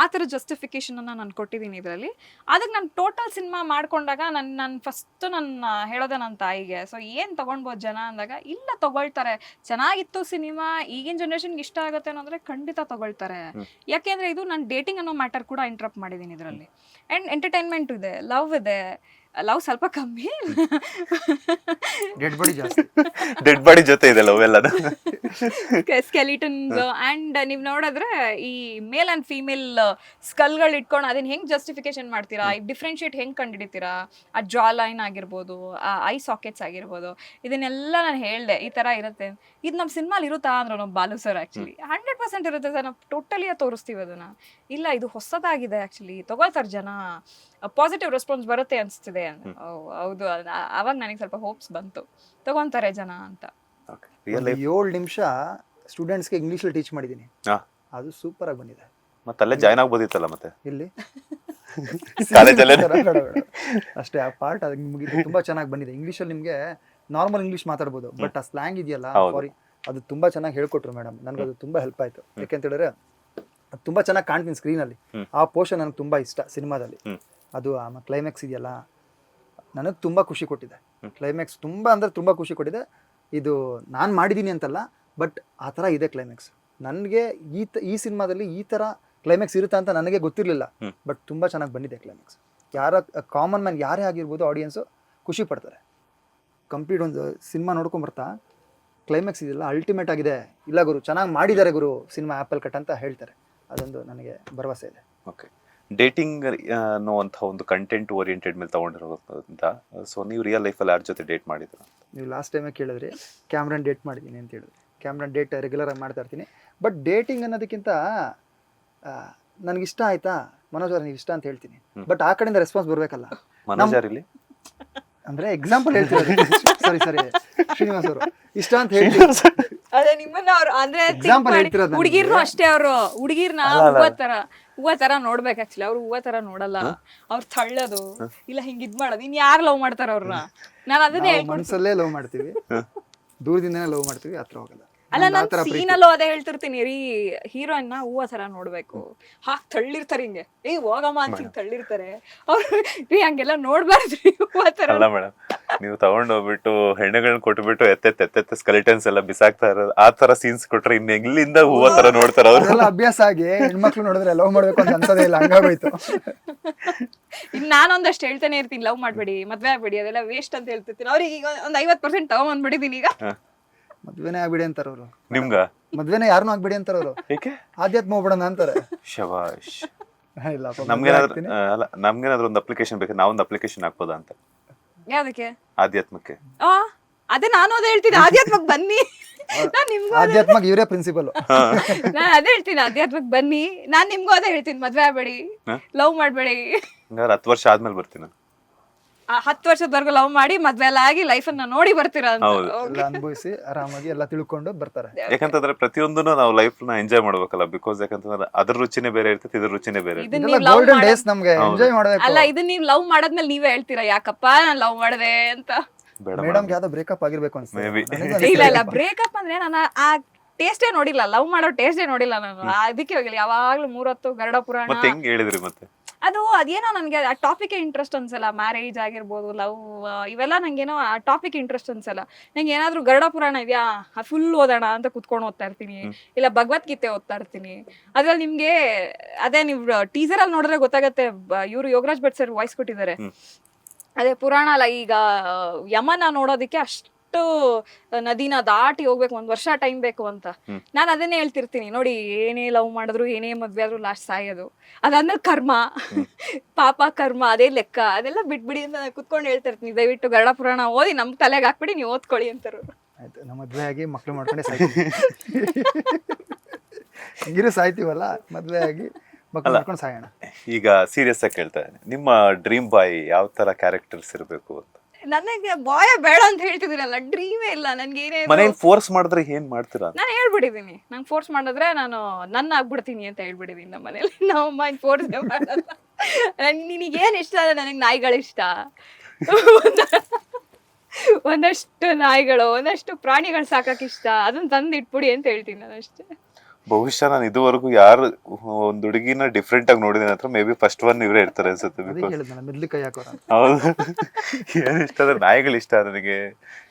ಆ ಥರ ಜಸ್ಟಿಫಿಕೇಶನ್ ಅನ್ನ ನಾನು ಕೊಟ್ಟಿದ್ದೀನಿ ಇದರಲ್ಲಿ. ಅದಕ್ಕೆ ನಾನು ಟೋಟಲ್ ಸಿನಿಮಾ ಮಾಡ್ಕೊಂಡಾಗ ನಾನು ಫಸ್ಟ್ ನನ್ನ ಹೇಳೋದೆ ನನ್ನ ತಾಯಿಗೆ, ಸೊ ಏನು ತಗೊಳ್ಬೋದು ಜನ ಅಂದಾಗ, ಇಲ್ಲ ತಗೊಳ್ತಾರೆ, ಚೆನ್ನಾಗಿತ್ತು ಸಿನಿಮಾ, ಈಗಿನ ಜನ್ರೇಷನ್ಗೆ ಇಷ್ಟ ಆಗುತ್ತೆ ಅನ್ನೋದ್ರೆ ಖಂಡಿತ ತಗೊಳ್ತಾರೆ. ಯಾಕೆಂದ್ರೆ ಇದು ನಾನು ಡೇಟಿಂಗ್ ಅನ್ನೋ ಮ್ಯಾಟರ್ ಕೂಡ ಇಂಟ್ರಪ್ಟ್ ಮಾಡಿದ್ದೀನಿ ಇದರಲ್ಲಿ. ಆ್ಯಂಡ್ ಎಂಟರ್ಟೈನ್ಮೆಂಟ್ ಇದೆ, ಲವ್ ಇದೆ. ಲವ್ ಸ್ವಲ್ಪ ಕಮ್ಮಿ, ಡೆಡ್ ಬಾಡಿ ಜೊತೆ ಇದೆ ಲವ್ ಎಲ್ಲ, ಸ್ಕೆಲಿಟನ್ಸ್. ಅಂಡ್ ನೀವು ನೋಡಿದ್ರೆ ಈ ಮೇಲ್ ಅಂಡ್ ಫೀಮೇಲ್ ಸ್ಕಲ್ಗಳು ಇಟ್ಕೊಂಡು ಅದನ್ನ ಹೆಂಗ್ ಜಸ್ಟಿಫಿಕೇಶನ್ ಮಾಡ್ತೀರಾ, ಡಿಫ್ರೆನ್ಶಿಯೇಟ್ ಹೆಂಗ್ ಕಂಡಿಡಿತೀರಾ, ಆ ಜಾ ಲೈನ್ ಆಗಿರ್ಬೋದು, ಆ ಐ ಸಾಕೆಟ್ಸ್ ಆಗಿರ್ಬೋದು, ಇದನ್ನೆಲ್ಲ ನಾನು ಹೇಳ್ದೆ ಈ ತರ ಇರುತ್ತೆ. ಇದು ನಮ್ಮ ಸಿನಿಮಾಲಿ ಇರುತ್ತಾ ಅಂದ್ರು ನಮ್ಮ ಬಾಲು ಸರ್. ಆಕ್ಚುಲಿ 100% ಇರುತ್ತೆ ಸರ್, ನಾವು ಟೋಟಲಿ ತೋರಿಸ್ತೀವಿ ಅದನ್ನ. ಇಲ್ಲ, ಇದು ಹೊಸದಾಗಿದೆ ಆಕ್ಚುಲಿ, ತಗೊಳ್ತಾರೆ ಜನ, ಪಾಸಿಟಿವ್ ರೆಸ್ಪಾನ್ಸ್ ಬರುತ್ತೆ ಅನಿಸ್ತಿದೆ. ಹೌದು, ಅವಾಗ ನನಗೆ ಸ್ವಲ್ಪ ಹೋಪ್ಸ್ ಬಂತು, ತಗೊಂತಾರೆ ಜನ ಅಂತ. 7 ನಿಮಿಷ ಸ್ಟೂಡೆಂಟ್ಸ್ಗೆ ಇಂಗ್ಲೀಷಲ್ಲಿ ಟೀಚ್ ಮಾಡಿದ್ದೀನಿ, ಅದು ಸೂಪರ್ ಆಗಿ ಬಂದಿದೆ. ಮತ್ತೆ ಅಲ್ಲೇ ಜಾಯ್ನ್ ಆಗ್ಬೋದಿತ್ತಲ್ಲ ಮತ್ತೆ ಇಲ್ಲಿ ಕಾಲೇಜಲ್ಲೇ ಅಷ್ಟೇ. ಆ ಪಾರ್ಟ್ ಅದು ಮುಗಿದು ತುಂಬಾ ಚೆನ್ನಾಗಿ ಬಂದಿದೆ. ಇಂಗ್ಲೀಷಲ್ಲಿ ನಿಮಗೆ ನಾರ್ಮಲ್ ಇಂಗ್ಲೀಷ್ ಮಾತಾಡ್ಬೋದು, ಬಟ್ ಆ ಸ್ಲ್ಯಾಂಗ್ ಇದೆಯಲ್ಲ, ಸಾರಿ, ಅದು ತುಂಬಾ ಚೆನ್ನಾಗಿ ಹೇಳ್ಕೊಟ್ರು ಮೇಡಮ್. ನನಗೆ ಅದು ತುಂಬಾ ಹೆಲ್ಪ್ ಆಯ್ತು. ಯಾಕೆಂತ ಹೇಳಿದ್ರೆ ಅದು ತುಂಬಾ ಚೆನ್ನಾಗಿ ಕಾಣ್ತೀನಿ ಸ್ಕ್ರೀನಲ್ಲಿ. ಆ ಪೋರ್ಷನ್ ನನಗೆ ತುಂಬಾ ಇಷ್ಟ ಸಿನಿಮಾದಲ್ಲಿ. ಅದು ಕ್ಲೈಮ್ಯಾಕ್ಸ್ ಇದೆಯಲ್ಲ, ನನಗೆ ತುಂಬ ಖುಷಿ ಕೊಟ್ಟಿದೆ. ಕ್ಲೈಮ್ಯಾಕ್ಸ್ ತುಂಬ ಅಂದರೆ ತುಂಬ ಖುಷಿ ಕೊಟ್ಟಿದೆ. ಇದು ನಾನು ಮಾಡಿದ್ದೀನಿ ಅಂತಲ್ಲ, ಬಟ್ ಆ ಥರ ಇದೆ ಕ್ಲೈಮ್ಯಾಕ್ಸ್. ನನಗೆ ಈ ಸಿನಿಮಾದಲ್ಲಿ ಈ ಥರ ಕ್ಲೈಮ್ಯಾಕ್ಸ್ ಇರುತ್ತೆ ಅಂತ ನನಗೆ ಗೊತ್ತಿರಲಿಲ್ಲ, ಬಟ್ ತುಂಬ ಚೆನ್ನಾಗಿ ಬಂದಿದೆ ಕ್ಲೈಮ್ಯಾಕ್ಸ್. ಕಾಮನ್ ಮ್ಯಾನ್ ಯಾರೇ ಆಗಿರ್ಬೋದು, ಆಡಿಯನ್ಸು ಖುಷಿ ಪಡ್ತಾರೆ. ಕಂಪ್ಲೀಟ್ ಒಂದು ಸಿನಿಮಾ ನೋಡ್ಕೊಂಬರ್ತಾ ಕ್ಲೈಮ್ಯಾಕ್ಸ್ ಇದೆಲ್ಲ ಅಲ್ಟಿಮೇಟ್ ಆಗಿದೆ, ಇಲ್ಲ ಗುರು ಚೆನ್ನಾಗಿ ಮಾಡಿದ್ದಾರೆ ಗುರು ಸಿನಿಮಾ ಆ್ಯಪಲ್ ಕಟ್ ಅಂತ ಹೇಳ್ತಾರೆ. ಅದೊಂದು ನನಗೆ ಭರವಸೆ ಇದೆ. ಓಕೆ, ಡೇಟಿಂಗ್ ಅನ್ನೋವಂಥ ಒಂದು ಕಂಟೆಂಟ್ ಓರಿಯೆಂಟೆಡ್ ಮೇಲೆ ತಗೊಂಡಿರೋದ್ರಿಂದ, ಸೊ ನೀವು ರಿಯಲ್ ಲೈಫಲ್ಲಿ ಯಾರ ಜೊತೆ ಡೇಟ್ ಮಾಡಿದ್ರು? ನೀವು ಲಾಸ್ಟ್ ಟೈಮೇ ಕೇಳಿದ್ರಿ, ಕ್ಯಾಮ್ರನ್ ಡೇಟ್ ಮಾಡಿದ್ದೀನಿ ಅಂತ ಹೇಳಿದ್ರಿ. ಕ್ಯಾಮ್ರನ್ ಡೇಟ್ ರೆಗ್ಯುಲರ್ ಆಗಿ ಮಾಡ್ತಾ ಇರ್ತೀನಿ. ಬಟ್ ಡೇಟಿಂಗ್ ಅನ್ನೋದಕ್ಕಿಂತ ನನಗಿಷ್ಟ ಆಯ್ತಾ ಮನೋಜ್ ಅವ್ರ ನೀವು ಇಷ್ಟ ಅಂತ ಹೇಳ್ತೀನಿ, ಬಟ್ ಆ ಕಡೆಯಿಂದ ರೆಸ್ಪಾನ್ಸ್ ಬರಬೇಕಲ್ಲ. ಮನೋಜ್ ಯಾರಿಲ್ಲಿ ಅಂದ್ರೆ ಎಕ್ಸಾಂಪಲ್ ಹೇಳ್ತೀನಿ, ಸರಿ ಶ್ರೀನಿವಾಸ್ ಅವರು ಇಷ್ಟ ಅಂತ ಹೇಳ್ತೀನಿ. ಅದೇ ನಿಮ್ಮನ್ನ ಅವ್ರು ಅಂದ್ರೆ ಎಕ್ಸಾಂಪಲ್ ಹೇಳ್ತಿರೋದು. ಹುಡುಗಿರ್ನು ಅಷ್ಟೇ, ಅವರು ಹುಡುಗಿರ್ನ ಹೂವ ತರ ನೋಡ್ಬೇಕು. ಆಕ್ಚುಲಿ ಅವ್ರು ಹೂವ ತರ ನೋಡಲ್ಲ, ಅವ್ರು ತಳ್ಳೋದು ಇಲ್ಲ ಹಿಂಗ್ ಇದ್ ಮಾಡೋದು. ಇನ್ ಯಾರು ಲವ್ ಮಾಡ್ತಾರ ಅವ್ರನ್ನ? ನಾನು ಅದನ್ನೇ ಮನಸ್ಸಲ್ಲೇ ಲವ್ ಮಾಡ್ತೀವಿ, ದೂರದಿಂದನೇ ಲವ್ ಮಾಡ್ತೀವಿ, ಹತ್ರ ಹೋಗಲ್ಲ. ಅಲ್ಲ ನಂದು ಆ ನಾನು ಥರ ಪ್ರೀತಿ. ಸೀನಲ್ಲೂ ಅದೇ ಹೇಳ್ತಿರ್ತೀನಿ ರೀ, ಹೀರೋಯಿನ್ ನ ಹೂವ ತರ ನೋಡ್ಬೇಕು, ಹಾಕ್ ತಳ್ಳಿರ್ತಾರೆ ಹಿಂಗೆ, ಹೋಗಮ್ಮ ಅಂತ ಹಿಂಗ್ ತಳ್ಳಿರ್ತಾರೆ ಅವ್ರು. ರೀ ಹಂಗೆಲ್ಲ ನೋಡ್ಬಾರ್ದ್ರಿ ಹೂವ ತರ. ಅಲ್ಲ ಮೇಡಮ್, ನೀವು ತಗೊಂಡ್ ಹೋಗ್ಬಿಟ್ಟು ಹೆಣ್ಣುಗಳನ್ನ ಕೊಟ್ಬಿಟ್ಟು ಎತ್ತೆತ್ತೆ ಸ್ಕೆಲಿಟನ್ಸ್ ಎಲ್ಲ ಬಿಸಾಕ್ತಾ ಇರೋದು ಆ ತರ ಸೀನ್ಸ್ ಕೊಟ್ರೆ ಇನ್ ಎಲ್ಲಿಂದ ಹೂವ ತರ ನೋಡ್ತಾರ ಅವ್ರು? ಅದೆಲ್ಲ ಅಭ್ಯಾಸ ಆಗಿ ಹೆಣ್ಮಕ್ಳು ನೋಡಿದ್ರೆ ಲವ್ ಮಾಡ್ಬೇಕು ಅಂತ ಅನ್ಸೋದೇ ಇಲ್ಲ, ಹಂಗಾಗೋಯ್ತು. ಇನ್ ನಾನೊಂದಷ್ಟು ಹೇಳ್ತಾನೆ ಇರ್ತೀನಿ, ಲವ್ ಮಾಡ್ಬೇಡಿ, ಮದ್ವೆ ಆಗ್ಬೇಡಿ, ಅದೆಲ್ಲ ವೇಸ್ಟ್ ಅಂತ ಹೇಳ್ತಿರ್ತೀನಿ. ಅವ್ರಿಗೆ ಈಗ ಒಂದ್ 50% ತಗೊಂಡ್ಬಂದ್ಬಿಟ್ಟಿದೀನಿ ಈಗ. ಮದ್ವೆನೇ ಆಗ್ಬಿಡಿ ಅಂತಾರ ಅವ್ರು. ನಿಮ್ಗ ಮದ್ವೆನೇ ಯಾರನ್ನೂ ಆಗ್ಬಿಡಿ ಅಂತಾರ ಅವ್ರು. ಏಕೆ? ಆಧ್ಯಾತ್ಮ ಹೋಗ್ಬಿಡೋಣ ಅಂತಾರೆ. ಶಬಾಷ್. ಇಲ್ಲಪ್ಪ, ಮದ್ವೆ ನಮ್ಗೇನಾದ್ರು ಆಗ್ತೀನಿ. ಅಲ್ಲ, ನಮ್ಗೇನಾದ್ರು ಒಂದು ಅಪ್ಲಿಕೇಶನ್ ಬೇಕು, ನಾವೊಂದು ಅಪ್ಲಿಕೇಶನ್ ಹಾಕ್ಬೋದಾ ಅಂತ ಯಾವ್ದಕ್ಕೆ? ಆಧ್ಯಾತ್ಮಕ್ಕೆ. ಅದೇ ನಾನು ಅದೇ ಹೇಳ್ತೀನಿ, ಆಧ್ಯಾತ್ಮಕ್ ಬನ್ನಿ. ನಾನ್ ನಿಮ್ಗೂ ಆಧ್ಯಾತ್ಮಕ್ಕೆ ಇವರೇ ಪ್ರಿನ್ಸಿಪಲ್. ನಾನ್ ಅದೇ ಹೇಳ್ತೀನಿ, ಆಧ್ಯಾತ್ಮಕ್ ಬನ್ನಿ. ನಾನ್ ನಿಮ್ಗೂ ಅದೇ ಹೇಳ್ತೀನಿ, ಮದ್ವೆ ಆಗ್ಬೇಡಿ, ಲವ್ ಮಾಡ್ಬೇಡಿ. ಹಂಗಾದ್ರೆ 10 ವರ್ಷ ಆದ್ಮೇಲೆ ಬರ್ತೀನಿ ನಾನು. 10 ವರ್ಷದವರೆಗೂ ಲವ್ ಮಾಡಿ ಮದ್ವೆ ಎಲ್ಲ ಆಗಿ ಲೈಫ್ ಅನ್ನ ನೋಡಿ ಬರ್ತೀರಾ ಅಂತ. ಹೌದು. ಎಲ್ಲ ಅನುಭವಿಸಿ ಆರಾಮಾಗಿ ಎಲ್ಲ ತಿಳ್ಕೊಂಡು ಬರ್ತಾರೆ. ಯಾಕಂತಂದ್ರೆ ಪ್ರತಿಯೊಂದನ್ನು ನಾವು ಲೈಫ್ ನ ಎಂಜಾಯ್ ಮಾಡ್ಬೇಕಲ್ಲ. ಬಿಕಾಸ್ ಯಾಕಂತಂದ್ರೆ ಅದ್ರ ರುಚಿನೇ ಬೇರೆ ಇರ್ತೈತಿ, ಇದ್ರ ರುಚಿನೇ ಬೇರೆ ಇರ್ತೈತಿ. ಇದನ್ನ ಇದೆಲ್ಲ ನೀವ್ ಲವ್ ಗೋಲ್ಡನ್ ಡೇಸ್, ನಮ್ಗೆ ಎಂಜಾಯ್ ಮಾಡ್ಬೇಕು. ಅಲ್ಲ, ಇದನ್ನ ನೀವ್ ಲವ್ ಮಾಡಾದ್ಮೇಲೆ ನೀವೇ ಹೇಳ್ತೀರಾ ಯಾಕಪ್ಪ ನಾನ್ ಲವ್ ಮಾಡ್ದೆ ಅಂತ. ಬೇಡ ಮೇಡಮ್ ಯಾವ್ದೋ ಬ್ರೇಕಪ್ ಆಗಿರ್ಬೇಕು ಅನ್ಸುತ್ತೆ. Maybe. ಇಲ್ಲ ಇಲ್ಲ, ಬ್ರೇಕಪ್ ಅಂದ್ರೆ ನಾನು ಆ ಟೇಸ್ಟೇ ನೋಡಿಲ್ಲ, ಲವ್ ಮಾಡೋ ಟೇಸ್ಟೇ ನೋಡಿಲ್ಲ ನಾನು. ಅದಕ್ಕೆ ಹೋಗಿಲ್ಲ, ಯಾವಾಗ್ಲೂ 3 ಹೊತ್ತು ಗರುಡ ಪುರಾಣ. ಮತ್ತೆ ಹೆಂಗ್ ಹೇಳಿದ್ರಿ ಮತ್ತೆ? ಅದೇನೋ ನನ್ಗೆ ಆ ಟಾಪಿಕ್ ಇಂಟ್ರೆಸ್ಟ್ ಅನ್ಸಲ್ಲ. ಮ್ಯಾರೇಜ್ ಆಗಿರ್ಬೋದು, ಲವ್, ಇವೆಲ್ಲ ನಂಗೇನೋ ಆ ಟಾಪಿಕ್ ಇಂಟ್ರೆಸ್ಟ್ ಅನ್ಸಲ್ಲ. ನಂಗೆ ಏನಾದ್ರೂ ಗರುಡ ಪುರಾಣ ಇದೆಯಾ ಫುಲ್ ಓದೋಣ ಅಂತ ಕುತ್ಕೊಂಡು ಓದ್ತಾ ಇರ್ತೀನಿ, ಇಲ್ಲ ಭಗವದ್ಗೀತೆ ಓದ್ತಾ ಇರ್ತೀನಿ. ಅದ್ರಲ್ಲಿ ನಿಮ್ಗೆ ಅದೇ ನೀವು ಟೀಸರ್ ಅಲ್ಲಿ ನೋಡಿದ್ರೆ ಗೊತ್ತಾಗತ್ತೆ, ಇವ್ರು ಯೋಗರಾಜ್ ಭಟ್ ಸರ್ ವಾಯ್ಸ್ ಕೊಟ್ಟಿದ್ದಾರೆ. ಅದೇ ಪುರಾಣ ಅಲ್ಲ, ಈಗ ಯಮನ ನೋಡೋದಿಕ್ಕೆ ಅಷ್ಟು ನದಿನ ದಾಟಿ ಹೋಗ್ಬೇಕು, 1 ವರ್ಷ ಟೈಮ್ ಬೇಕು ಅಂತ. ನಾನು ಅದನ್ನೇ ಹೇಳ್ತಿರ್ತೀನಿ, ನೋಡಿ ಏನೇ ಲವ್ ಮಾಡಿದ್ರು ಏನೇ ಮದ್ವೆ ಆದ್ರೂ ಲಾಸ್ಟ್ ಸಾಯೋದು, ಅದಾದ್ಮೇಲೆ ಕರ್ಮ, ಪಾಪ ಕರ್ಮ ಅದೇ ಲೆಕ್ಕ, ಅದೆಲ್ಲ ಬಿಟ್ಬಿಡಿ ಅಂತ ಕುತ್ಕೊಂಡು ಹೇಳ್ತಾ ಇರ್ತೀನಿ. ದಯವಿಟ್ಟು ಗರುಡ ಪುರಾಣ ಓದಿ ನಮ್ ತಲೆಗೆ ಹಾಕ್ಬಿಡಿ, ನೀವು ಓದ್ಕೊಳ್ಳಿ ಅಂತಾರು. ಆಯ್ತು, ನಮ್ಮ ಮದ್ವೆ ಆಗಿ ಮಕ್ಳು ಮಾಡ್ಕೊಂಡೆ ಸಾಯ್ತೀವಿ. ಹಿಂಗಿರು ಸಾಯ್ತೀವಲ್ಲ, ಮದ್ವೆ ಆಗಿ ಮಕ್ಳು ಮಾಡ್ಕೊಂಡು ಸಾಯೋಣ. ಈಗ ಸೀರಿಯಸ್ ಆಗಿ ಕೇಳ್ತಾ ಇದ್ದೀನಿ, ನಿಮ್ಮ ಡ್ರೀಮ್ ಬಾಯ್ ಯಾವ ತರ ಕ್ಯಾರೆಕ್ಟರ್ಸ್ ಇರಬೇಕು ಅಂತ? ನನಗೆ ಬಾಯ ಬೇಡ ಅಂತ ಹೇಳ್ತಿದ್ದೀನಲ್ಲ, ಡ್ರೀಮೇ ಇಲ್ಲ ನನ್ಗೆ. ಏನೇ ಮನೇಲಿ ಫೋರ್ಸ್ ಮಾಡಿದ್ರೆ ಏನ್ ಮಾಡ್ತೀರಾ? ನಾನು ಹೇಳ್ಬಿಟ್ಟಿದೀನಿ, ನಂಗೆ ಫೋರ್ಸ್ ಮಾಡಿದ್ರೆ ನಾನು ಆಗ್ಬಿಡ್ತೀನಿ ಅಂತ ಹೇಳ್ಬಿಟ್ಟಿದೀನಿ ನಮ್ಮ ಮನೇಲಿ. ನಮ್ಮ ಫೋರ್ಸ್ ಮಾಡಲ್ಲ. ನಿನಗೆ ಏನ್ ಇಷ್ಟ ಅಂದ್ರೆ, ನನಗೆ ನಾಯಿಗಳು ಇಷ್ಟ, ಒಂದಷ್ಟು ನಾಯಿಗಳು, ಒಂದಷ್ಟು ಪ್ರಾಣಿಗಳು ಸಾಕಕ್ ಇಷ್ಟ, ಅದನ್ನ ತಂದು ಇಟ್ಬಿಡಿ ಅಂತ ಹೇಳ್ತೀನಿ ನಾನು ಅಷ್ಟೇ. ಬಹುಶಃ ನಾನು ಇದುವರೆಗೂ ಯಾರು ಒಂದ್ ಹುಡುಗಿನ ಡಿಫ್ರೆಂಟ್ ಆಗಿ ನೋಡಿದ ಹತ್ರ ಮೇ ಬಿ ಫಸ್ಟ್ ಒನ್ ಇವ್ರೇ ಇರ್ತಾರೆ ಅನ್ಸುತ್ತೆ. ಅದಕ್ಕೆ ಹೇಳಿದ್ನಲ್ಲ, ಮೆದ್ಲಿ ಕೈ ಹಾಕೋರ. ಹೌದು. ಏನ್ ಇಷ್ಟ ಅಂದ್ರೆ ನಾಯಿಗಳು ಇಷ್ಟ ನನಗೆ,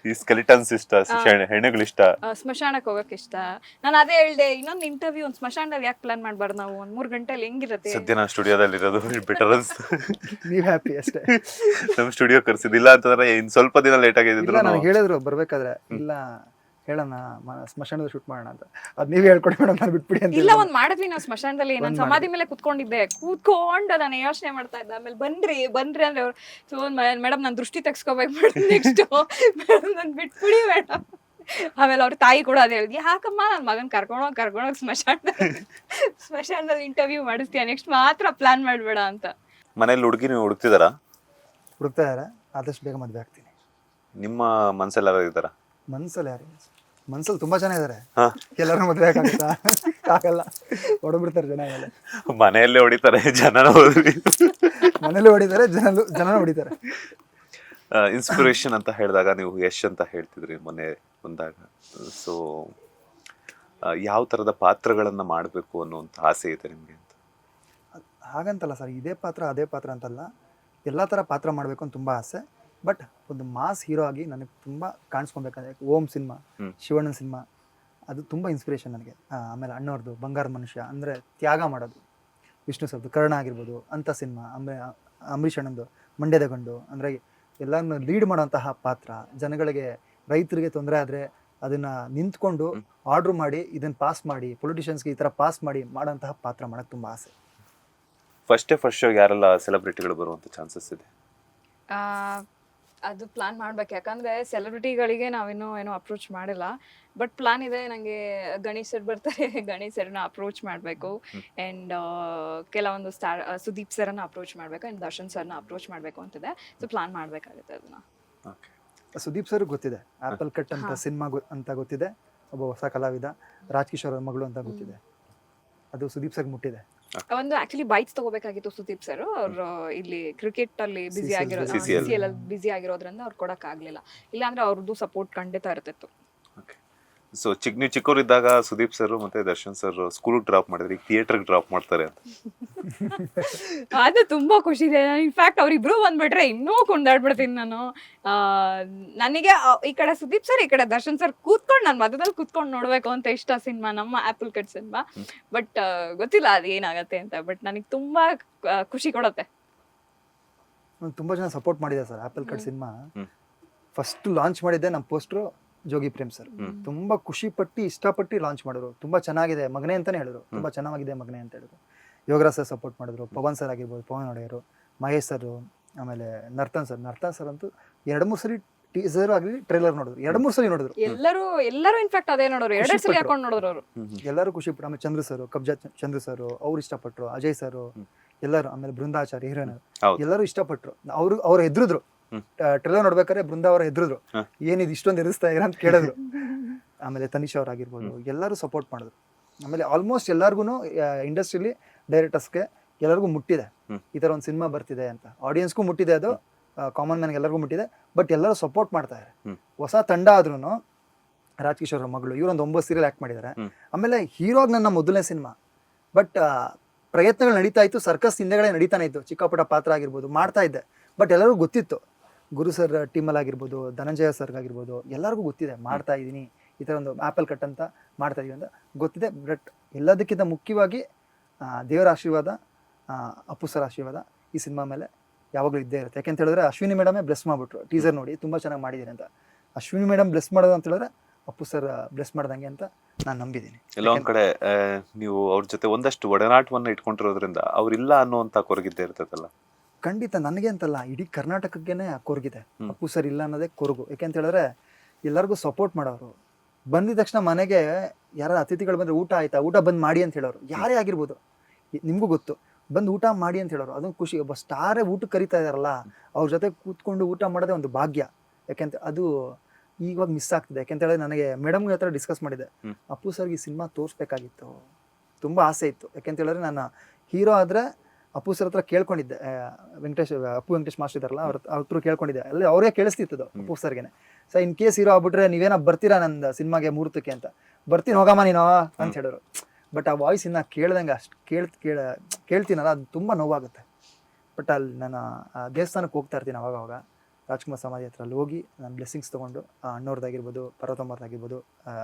ಈ ಸ್ಕೆಲಿಟನ್ಸ್ ಇಷ್ಟ, ಹೆಣ್ಣುಗಳು ಇಷ್ಟ, ಸ್ಮಶಾನಕ್ಕೆ ಹೋಗಕ್ ಇಷ್ಟ. ನಾನು ಅದೇ ಹೇಳ್ದೆ, ಇನ್ನೊಂದು ಇಂಟರ್ವ್ಯೂ ಒಂದು ಸ್ಮಶಾನದಲ್ಲಿ ಯಾಕೆ ಪ್ಲಾನ್ ಮಾಡ್ಬಾರ್ದು ನಾವು, 3 ಗಂಟೆಲಿ ಹೆಂಗಿರುತ್ತೆ. ಸದ್ಯ ನಾನು ಸ್ಟುಡಿಯೋದಲ್ಲಿ ಇರೋದು ಬೆಟರ್ ಅನ್ಸ್ತು. ನೀವ್ ಹ್ಯಾಪಿ ಅಷ್ಟೇ. ನಮ್ ಸ್ಟುಡಿಯೋ ಕರ್ಸಿದಿಲ್ಲ ಅಂತಂದ್ರೆ ಇನ್ ಸ್ವಲ್ಪ ದಿನ ಲೇಟ್ ಆಗಿದ್ರು. ನನಗೆ ಹೇಳಿದ್ರು ಬರ್ಬೇಕಾದ್ರೆ, ಇಲ್ಲ ಹೇಳೋಣ ಸ್ಮಶಾನದ ಶೂಟ್ ಮಾಡೋಣ ಅಂತ. ಅದ್ ನೀವೇ ಹೇಳ್ಕೊಡಿ ಮೇಡಮ್, ನಾನು ಬಿಟ್ಬಿಡಿ ಅಂತ. ಇಲ್ಲ, ಒಂದ್ ಮಾಡಿದ್ವಿ ನಾವು ಸ್ಮಶಾನದಲ್ಲಿ. ನಾನು ಸಮಾಧಿ ಮೇಲೆ ಕೂತ್ಕೊಂಡಿದ್ದೆ, ಕೂತ್ಕೊಂಡು ನಾನು ಯೋಚನೆ ಮಾಡ್ತಾ ಇದ್ದೆ. ಆಮೇಲೆ ಬನ್ರಿ ಅಂದ್ರೆ ಅವ್ರು, ಸೊ ಮೇಡಮ್ ನಾನು ದೃಷ್ಟಿ ತೆಗ್ಸ್ಕೋಬೇಕು ಮೇಡಮ್, ನೆಕ್ಸ್ಟ್ ಮೇಡಮ್ ನಾನು ಬಿಟ್ಬಿಡಿ ಮೇಡಮ್. ಆಮೇಲೆ ಅವ್ರ ತಾಯಿ ಕೂಡ ಅದೇ ಹೇಳಿದ್ವಿ, ಯಾಕಮ್ಮ ನನ್ನ ಮಗನ್ ಕರ್ಕೊಂಡೋಗಿ ಸ್ಮಶಾನದಲ್ಲಿ ಇಂಟರ್ವ್ಯೂ ಮಾಡಿಸ್ತೀಯ, ನೆಕ್ಸ್ಟ್ ಮಾತ್ರ ಪ್ಲಾನ್ ಮಾಡ್ಬೇಡ ಅಂತ. ಮನೇಲಿ ಹುಡುಗಿ ನೀವು ಹುಡುಕ್ತಿದಾರ? ಹುಡುಕ್ತಾ ಇದಾರೆ, ಆದಷ್ಟು ಬೇಗ ಮದ್ವೆ ಆಗ್ತೀನಿ. ನಿಮ್ಮ ಮನ್ಸಲ್ಲಿ ಯಾರು ಇದ್ದಾರ? ಮನ್ಸಲ್ಲಿ ಯಾರು? ಮನ್ಸಲ್ಲಿ ತುಂಬಾ ಜನ ಇದಾರೆ. ಎಲ್ಲರೂ ಮದ್ವೆ ಆಗುತ್ತಾ? ಆಗಲ್ಲ, ಹೊಡಬಿಡ್ತಾರೆ ಜನ. ಎಲ್ಲ ಮನೆಯಲ್ಲೇ ಹೊಡಿತಾರೆ, ಜನನ ಹೋದ್ರಿ. ಮನೇಲಿ ಹೊಡಿತಾರೆ, ಜನ ಹೊಡಿತಾರೆ. ಇನ್ಸ್ಪಿರೇಷನ್ ಅಂತ ಹೇಳಿದಾಗ ನೀವು ಯಶ್ ಅಂತ ಹೇಳ್ತಿದ್ರಿ ಮೊನ್ನೆ ಬಂದಾಗ. ಸೊ ಯಾವ ತರದ ಪಾತ್ರಗಳನ್ನ ಮಾಡಬೇಕು ಅನ್ನುವಂಥ ಆಸೆ ಇದೆ ನಿಮ್ಗೆ ಅಂತ? ಹಾಗಂತಲ್ಲ ಸರ್, ಇದೇ ಪಾತ್ರ ಅದೇ ಪಾತ್ರ ಅಂತಲ್ಲ, ಎಲ್ಲ ಥರ ಪಾತ್ರ ಮಾಡಬೇಕು ಅಂತ ತುಂಬ ಆಸೆ. ಬಟ್ ಒಂದು ಮಾಸ್ ಹೀರೋ ಆಗಿ ನನಗೆ ತುಂಬ ಕಾಣಿಸ್ಕೊಬೇಕಂದ್ರೆ ಓಂ ಸಿನಿಮಾ, ಶಿವಣ್ಣನ ಸಿನಿಮಾ, ಅದು ತುಂಬ ಇನ್ಸ್ಪಿರೇಷನ್ ನನಗೆ. ಆಮೇಲೆ ಅಣ್ಣವ್ರದ್ದು ಬಂಗಾರದ ಮನುಷ್ಯ, ಅಂದರೆ ತ್ಯಾಗ ಮಾಡೋದು, ವಿಷ್ಣು ಸರ್ದು ಕರ್ಣ ಆಗಿರ್ಬೋದು ಅಂಥ ಸಿನಿಮಾ. ಆಮೇಲೆ ಅಂಬರೀಷ್ ಅಣ್ಣಂದು ಮಂಡ್ಯದ ಗಂಡು, ಅಂದರೆ ಎಲ್ಲರನ್ನು ಲೀಡ್ ಮಾಡೋಂತಹ ಪಾತ್ರ. ಜನಗಳಿಗೆ, ರೈತರಿಗೆ ತೊಂದರೆ ಆದರೆ ಅದನ್ನು ನಿಂತ್ಕೊಂಡು ಆರ್ಡ್ರ್ ಮಾಡಿ ಇದನ್ನು ಪಾಸ್ ಮಾಡಿ, ಪೊಲಿಟಿಷಿಯನ್ಸ್ಗೆ ಈ ಥರ ಪಾಸ್ ಮಾಡಿ ಮಾಡೋಂತಹ ಪಾತ್ರ ಮಾಡೋಕ್ಕೆ ತುಂಬ ಆಸೆ. ಫಸ್ಟ್ ಶೋಗೆ ಯಾರೆಲ್ಲ ಸೆಲೆಬ್ರಿಟಿಗಳು ಬರುವಂಥ ಚಾನ್ಸಸ್ ಇದೆ? ಅದು ಪ್ಲಾನ್ ಮಾಡ್ಬೇಕು, ಯಾಕಂದ್ರೆ ಸೆಲೆಬ್ರಿಟಿಗಳಿಗೆ ನಾವಿನ್ನೂ ಏನೋ ಅಪ್ರೋಚ್ ಮಾಡಿಲ್ಲ. ಬಟ್ ಪ್ಲಾನ್ ಇದೆ, ನನಗೆ ಗಣೇಶ್ ಸರ್ ಬರ್ತಾರೆ, ಗಣೇಶ್ ಸರ್ನ ಅಪ್ರೋಚ್ ಮಾಡಬೇಕು. ಆ್ಯಂಡ್ ಕೆಲವೊಂದು ಸುದೀಪ್ ಸರ್ನ ಅಪ್ರೋಚ್ ಮಾಡಬೇಕು, ಆ್ಯಂಡ್ ದರ್ಶನ್ ಸರ್ನ ಅಪ್ರೋಚ್ ಮಾಡಬೇಕು ಅಂತಿದೆ. ಸೊ ಪ್ಲಾನ್ ಮಾಡಬೇಕಾಗುತ್ತೆ ಅದನ್ನ. ಸುದೀಪ್ ಸರ್ ಗೊತ್ತಿದೆ, ಆಪಲ್ ಕಟ್ ಅಂತ ಸಿನಿಮಾ ಅಂತ ಗೊತ್ತಿದೆ, ಒಬ್ಬ ಹೊಸ ಕಲಾವಿದ, ರಾಜ್ಕಿಶೋರ್ ಅವ್ರ ಮಗಳು ಅಂತ ಗೊತ್ತಿದೆ. ಅದು ಸುದೀಪ್ ಸರ್ಗೆ ಮುಟ್ಟಿದೆ. ಒಂದು ಆಕ್ಚುಲಿ ಬೈಟ್ಸ್ ತಗೋಬೇಕಾಗಿತ್ತು ಸುದೀಪ್ ಸರ್, ಅವ್ರು ಇಲ್ಲಿ ಕ್ರಿಕೆಟ್ ಅಲ್ಲಿ ಬಿಸಿ ಆಗಿರೋದು, CCL ಅಲ್ಲಿ ಬಿಸಿ ಆಗಿರೋದ್ರಿಂದ ಅವ್ರು ಕೊಡಕ್ ಆಗ್ಲಿಲ್ಲ. ಇಲ್ಲಾಂದ್ರೆ ಅವ್ರದ್ದು ಸಪೋರ್ಟ್ ಖಂಡಿತ ಇರ್ತಿತ್ತು. ಸೊ ನೀವು ಚಿಕ್ಕವರಿದ್ದಾಗ ಸುದೀಪ್ ಸರ್ ಮತ್ತೆ ದರ್ಶನ್ ಸರ್ ಸ್ಕೂಲ್ ಡ್ರಾಪ್ ಮಾಡಿದ್ರೆ ಈಗ ಥಿಯೇಟರ್ ಡ್ರಾಪ್ ಮಾಡ್ತಾರೆ ಅಂತ. ಅದು ತುಂಬಾ ಖುಷಿ ಇದೆ. ಇನ್ಫ್ಯಾಕ್ಟ್ ಅವ್ರಿಬ್ರು ಬಂದ್ಬಿಟ್ರೆ ಇನ್ನೂ ಕುಂದಾಡ್ಬಿಡ್ತೀನಿ ನಾನು. ಆ, ನನಗೆ ಈ ಕಡೆ ಸುದೀಪ್ ಸರ್ ಈ ಕಡೆ ದರ್ಶನ್ ಸರ್ ಕೂತ್ಕೊಂಡು ನಾನು ಮಧ್ಯದಲ್ಲಿ ಕೂತ್ಕೊಂಡು ನೋಡ್ಬೇಕು ಅಂತ ಇಷ್ಟ ಸಿನಿಮಾ, ನಮ್ಮ ಆಪಲ್ ಕಟ್ ಸಿನಿಮಾ. ಬಟ್ ಗೊತ್ತಿಲ್ಲ ಅದು ಏನಾಗತ್ತೆ ಅಂತ. ಬಟ್ ನನಗೆ ತುಂಬಾ ಖುಷಿ ಕೊಡುತ್ತೆ. ತುಂಬ ಜನ ಸಪೋರ್ಟ್ ಮಾಡಿದೆ sir apple cut cinema. First launch ಮಾಡಿದ್ದೆ ನಮ್ಮ ಪೋಸ್ಟ್ರು ಜೋಗಿ ಪ್ರೇಮ್ ಸರ್. ತುಂಬಾ ಖುಷಿ ಪಟ್ಟು ಇಷ್ಟಪಟ್ಟು ಲಾಂಚ್ ಮಾಡಿದ್ರು. ತುಂಬಾ ಚೆನ್ನಾಗಿದೆ ಮಗನೇ ಅಂತಾನೆ ಹೇಳಿದ್ರು. ತುಂಬಾ ಚೆನ್ನಾಗಿದೆ ಮಗನೇ ಅಂತ ಹೇಳಿದ್ರು. ಯೋಗರಾಜ್ ಸರ್ ಸಪೋರ್ಟ್ ಮಾಡಿದ್ರು, ಪವನ್ ಸರ್ ಆಗಿರ್ಬೋದು, ಪವನ್ ಒಡೆಯರು, ಮಹೇಶ್ ಸರ್, ಆಮೇಲೆ ನರ್ತನ್ ಸರ್ ಅಂತೂ 2-3 ಸರಿ ಟೀಸರ್ ಆಗಲಿ ಟ್ರೈಲರ್ ನೋಡಿದ್ರು, 2-3 ಸರಿ ನೋಡಿದ್ರು. ಎಲ್ಲರೂ ಇನ್ಫ್ಯಾಕ್ಟ್ ಅದೇ ನೋಡೋರು, 2 ಸಲ ಹಾಕೊಂಡು ನೋಡಿದ್ರು ಅವರು. ಎಲ್ಲರೂ ಖುಷಿ ಪಟ್ಟು. ಆಮೇಲೆ ಚಂದ್ರು ಸರ್, ಕಬ್ಜಾ ಚಂದ್ರು ಸರ್ ಅವ್ರು ಇಷ್ಟಪಟ್ರು, ಅಜಯ್ ಸರ್ ಎಲ್ಲರೂ, ಆಮೇಲೆ ಬೃಂದಾಚಾರ್ಯ ಹೀರೋಯಿನ್ ಎಲ್ಲರೂ ಇಷ್ಟಪಟ್ರು. ಅವ್ರು ಎದ್ರಿದ್ರು ಟ್ರೈಲರ್ ನೋಡ್ಬೇಕಾದ್ರೆ. ಬೃಂದಾ ಅವ್ರ ಎದ್ರಿದ್ರು, ಏನಿದು ಇಷ್ಟೊಂದು ಎದುರಿಸ್ತಾ ಇರ ಅಂತ ಕೇಳಿದ್ರು. ಆಮೇಲೆ ತನಿಷ್ ಅವ್ರು ಆಗಿರ್ಬೋದು ಎಲ್ಲರೂ ಸಪೋರ್ಟ್ ಮಾಡಿದ್ರು. ಆಮೇಲೆ ಆಲ್ಮೋಸ್ಟ್ ಎಲ್ಲರಿಗೂ ಇಂಡಸ್ಟ್ರಿಲಿ ಡೈರೆಕ್ಟರ್ಸ್ಗೆ ಎಲ್ಲರಿಗೂ ಮುಟ್ಟಿದೆ ಈ ಥರ ಒಂದು ಸಿನಿಮಾ ಬರ್ತಿದೆ ಅಂತ. ಆಡಿಯನ್ಸ್ಗೂ ಮುಟ್ಟಿದೆ, ಅದು ಕಾಮನ್ ಮ್ಯಾನ್ಗೆ ಎಲ್ಲರಿಗೂ ಮುಟ್ಟಿದೆ. ಬಟ್ ಎಲ್ಲರೂ ಸಪೋರ್ಟ್ ಮಾಡ್ತಾ ಇದ್ದಾರೆ. ಹೊಸ ತಂಡ ಆದ್ರೂ ರಾಜ್ಕಿಶೋರ್ ಮಗಳು ಇವರೊಂದು 9 ಸೀರಿಯಲ್ ಆ್ಯಕ್ಟ್ ಮಾಡಿದ್ದಾರೆ. ಆಮೇಲೆ ಹೀರೋಗ್ ನನ್ನ ಮೊದಲನೇ ಸಿನಿಮಾ. ಬಟ್ ಪ್ರಯತ್ನಗಳು ನಡೀತಾ ಇತ್ತು, ಸರ್ಕಸ್ ಹಿಂದೆಗಡೆ ನಡೀತಾನೆ ಇತ್ತು, ಚಿಕ್ಕ ಪುಟ್ಟ ಪಾತ್ರ ಆಗಿರ್ಬೋದು ಮಾಡ್ತಾ ಇದ್ದೆ. ಬಟ್ ಎಲ್ಲರಿಗೂ ಗೊತ್ತಿತ್ತು, ಗುರು ಸರ್ ಟೀಮಲ್ಲಿ ಆಗಿರ್ಬೋದು, ಧನಂಜಯ ಸರ್ಗ್ ಆಗಿರ್ಬೋದು ಎಲ್ಲರಿಗೂ ಗೊತ್ತಿದೆ ಮಾಡ್ತಾ ಇದ್ದೀನಿ ಈ ಥರ ಒಂದು ಆಪಲ್ ಕಟ್ ಅಂತ ಮಾಡ್ತಾ ಇದೀವಿ ಅಂತ ಗೊತ್ತಿದೆ. ಬಟ್ ಎಲ್ಲದಕ್ಕಿಂತ ಮುಖ್ಯವಾಗಿ ದೇವರ ಆಶೀರ್ವಾದ, ಅಪ್ಪು ಸರ್ ಆಶೀರ್ವಾದ ಈ ಸಿನಿಮಾ ಮೇಲೆ ಯಾವಾಗಲೂ ಇದ್ದೇ ಇರುತ್ತೆ. ಯಾಕೆಂತ ಹೇಳಿದ್ರೆ ಅಶ್ವಿನಿ ಮೇಡಮೇ ಬ್ಲೆಸ್ ಮಾಡಿಬಿಟ್ರು ಟೀಸರ್ ನೋಡಿ, ತುಂಬ ಚೆನ್ನಾಗಿ ಮಾಡಿದ್ದೀನಿ ಅಂತ. ಅಶ್ವಿನಿ ಮೇಡಮ್ ಬ್ಲೆಸ್ ಮಾಡೋದು ಅಂತ ಹೇಳಿದ್ರೆ ಅಪ್ಪು ಸರ್ ಬ್ಲೆಸ್ ಮಾಡ್ದಂಗೆ ಅಂತ ನಾನು ನಂಬಿದ್ದೀನಿ. ಎಲ್ಲ ಒಂದ್ ಕಡೆ ನೀವು ಅವ್ರ ಜೊತೆ ಒಂದಷ್ಟು ಒಡನಾಟವನ್ನ ಇಟ್ಕೊಂಡಿರೋದ್ರಿಂದ ಅವ್ರಿಲ್ಲ ಅನ್ನುವಂತ ಕೊರಗಿದ್ದೇ ಇರ್ತದಲ್ಲ. ಖಂಡಿತ, ನನಗೆ ಅಂತಲ್ಲ ಇಡೀ ಕರ್ನಾಟಕಕ್ಕೇನೆ ಕೊರಗಿದೆ. ಅಪ್ಪು ಸರ್ ಇಲ್ಲ ಅನ್ನೋದೇ ಕೊರಗು. ಯಾಕೆಂತ ಹೇಳಿದ್ರೆ ಎಲ್ಲರಿಗೂ ಸಪೋರ್ಟ್ ಮಾಡೋರು. ಬಂದಿದ ತಕ್ಷಣ ಮನೆಗೆ ಯಾರು ಅತಿಥಿಗಳು ಬಂದರೆ ಊಟ ಆಯ್ತಾ, ಊಟ ಬಂದು ಮಾಡಿ ಅಂತ ಹೇಳೋರು. ಯಾರೇ ಆಗಿರ್ಬೋದು, ನಿಮಗೂ ಗೊತ್ತು, ಬಂದು ಊಟ ಮಾಡಿ ಅಂತ ಹೇಳೋರು. ಅದೊಂದು ಖುಷಿ. ಒಬ್ಬ ಸ್ಟಾರೇ ಊಟಕ್ಕೆ ಕರಿತಾ ಇದಾರಲ್ಲ, ಅವ್ರ ಜೊತೆ ಕೂತ್ಕೊಂಡು ಊಟ ಮಾಡೋದೇ ಒಂದು ಭಾಗ್ಯ. ಯಾಕೆಂತ ಅದು ಇವಾಗ ಮಿಸ್ ಆಗ್ತಿದೆ. ಯಾಕೆಂತ ಹೇಳಿದ್ರೆ ನನಗೆ ಮೇಡಮ್ಗೆ ಹತ್ರ ಡಿಸ್ಕಸ್ ಮಾಡಿದೆ, ಅಪ್ಪು ಸರ್ಗೆ ಈ ಸಿನಿಮಾ ತೋರಿಸ್ಬೇಕಾಗಿತ್ತು, ತುಂಬ ಆಸೆ ಇತ್ತು. ಯಾಕೆಂತ ಹೇಳಿದ್ರೆ ನಾನು ಹೀರೋ ಆದರೆ ಅಪ್ಪು ಸರ್ ಹತ್ರ ಕೇಳ್ಕೊಂಡಿದ್ದೆ, ಅಪ್ಪು ವೆಂಕಟೇಶ್ ಮಾಸ್ಟರ್ ಇದಾರಲ್ಲ ಅವ್ರ ಹತ್ರ ಕೇಳ್ಕೊಂಡಿದ್ದೆ. ಅಲ್ಲಿ ಅವರೇ ಕೇಳಿಸ್ತಿತ್ತು ಅಪ್ಪು ಸರ್ಗೆ, ಸರ್ ಇನ್ ಕೇಸ್ ಹೀರೋ ಆಗ್ಬಿಟ್ರೆ ನೀವೇನ ಬರ್ತೀರಾ ನನ್ನ ಸಿನಿಮಾಗೆ ಮುಹೂರ್ತಕ್ಕೆ ಅಂತ. ಬರ್ತೀನಿ ಹೋಗಮ್ಮ ನೀನು ಅಂತ ಹೇಳಿದ್ರು. ಬಟ್ ಆ ವಾಯ್ಸ್ ಇನ್ನು ಕೇಳ್ದಂಗೆ ಅಷ್ಟು ಕೇಳ್ತೀನಲ್ಲ, ಅದು ತುಂಬ ನೋವಾಗುತ್ತೆ. ಬಟ್ ಅಲ್ಲಿ ನಾನು ದೇವಸ್ಥಾನಕ್ಕೆ ಹೋಗ್ತಾ ಇರ್ತೀನಿ ಅವಾಗ ರಾಜ್ಕುಮಾರ್ ಸಮಾಧಿ ಹತ್ರ. ಅಲ್ಲಿ ಹೋಗಿ ನಾನು ಬ್ಲೆಸ್ಸಿಂಗ್ಸ್ ತೊಗೊಂಡು ಅಣ್ಣವ್ರದ್ದಾಗಿರ್ಬೋದು, ಪರ್ವತಮ್ಮವ್ರದ್ದಾಗಿರ್ಬೋದು,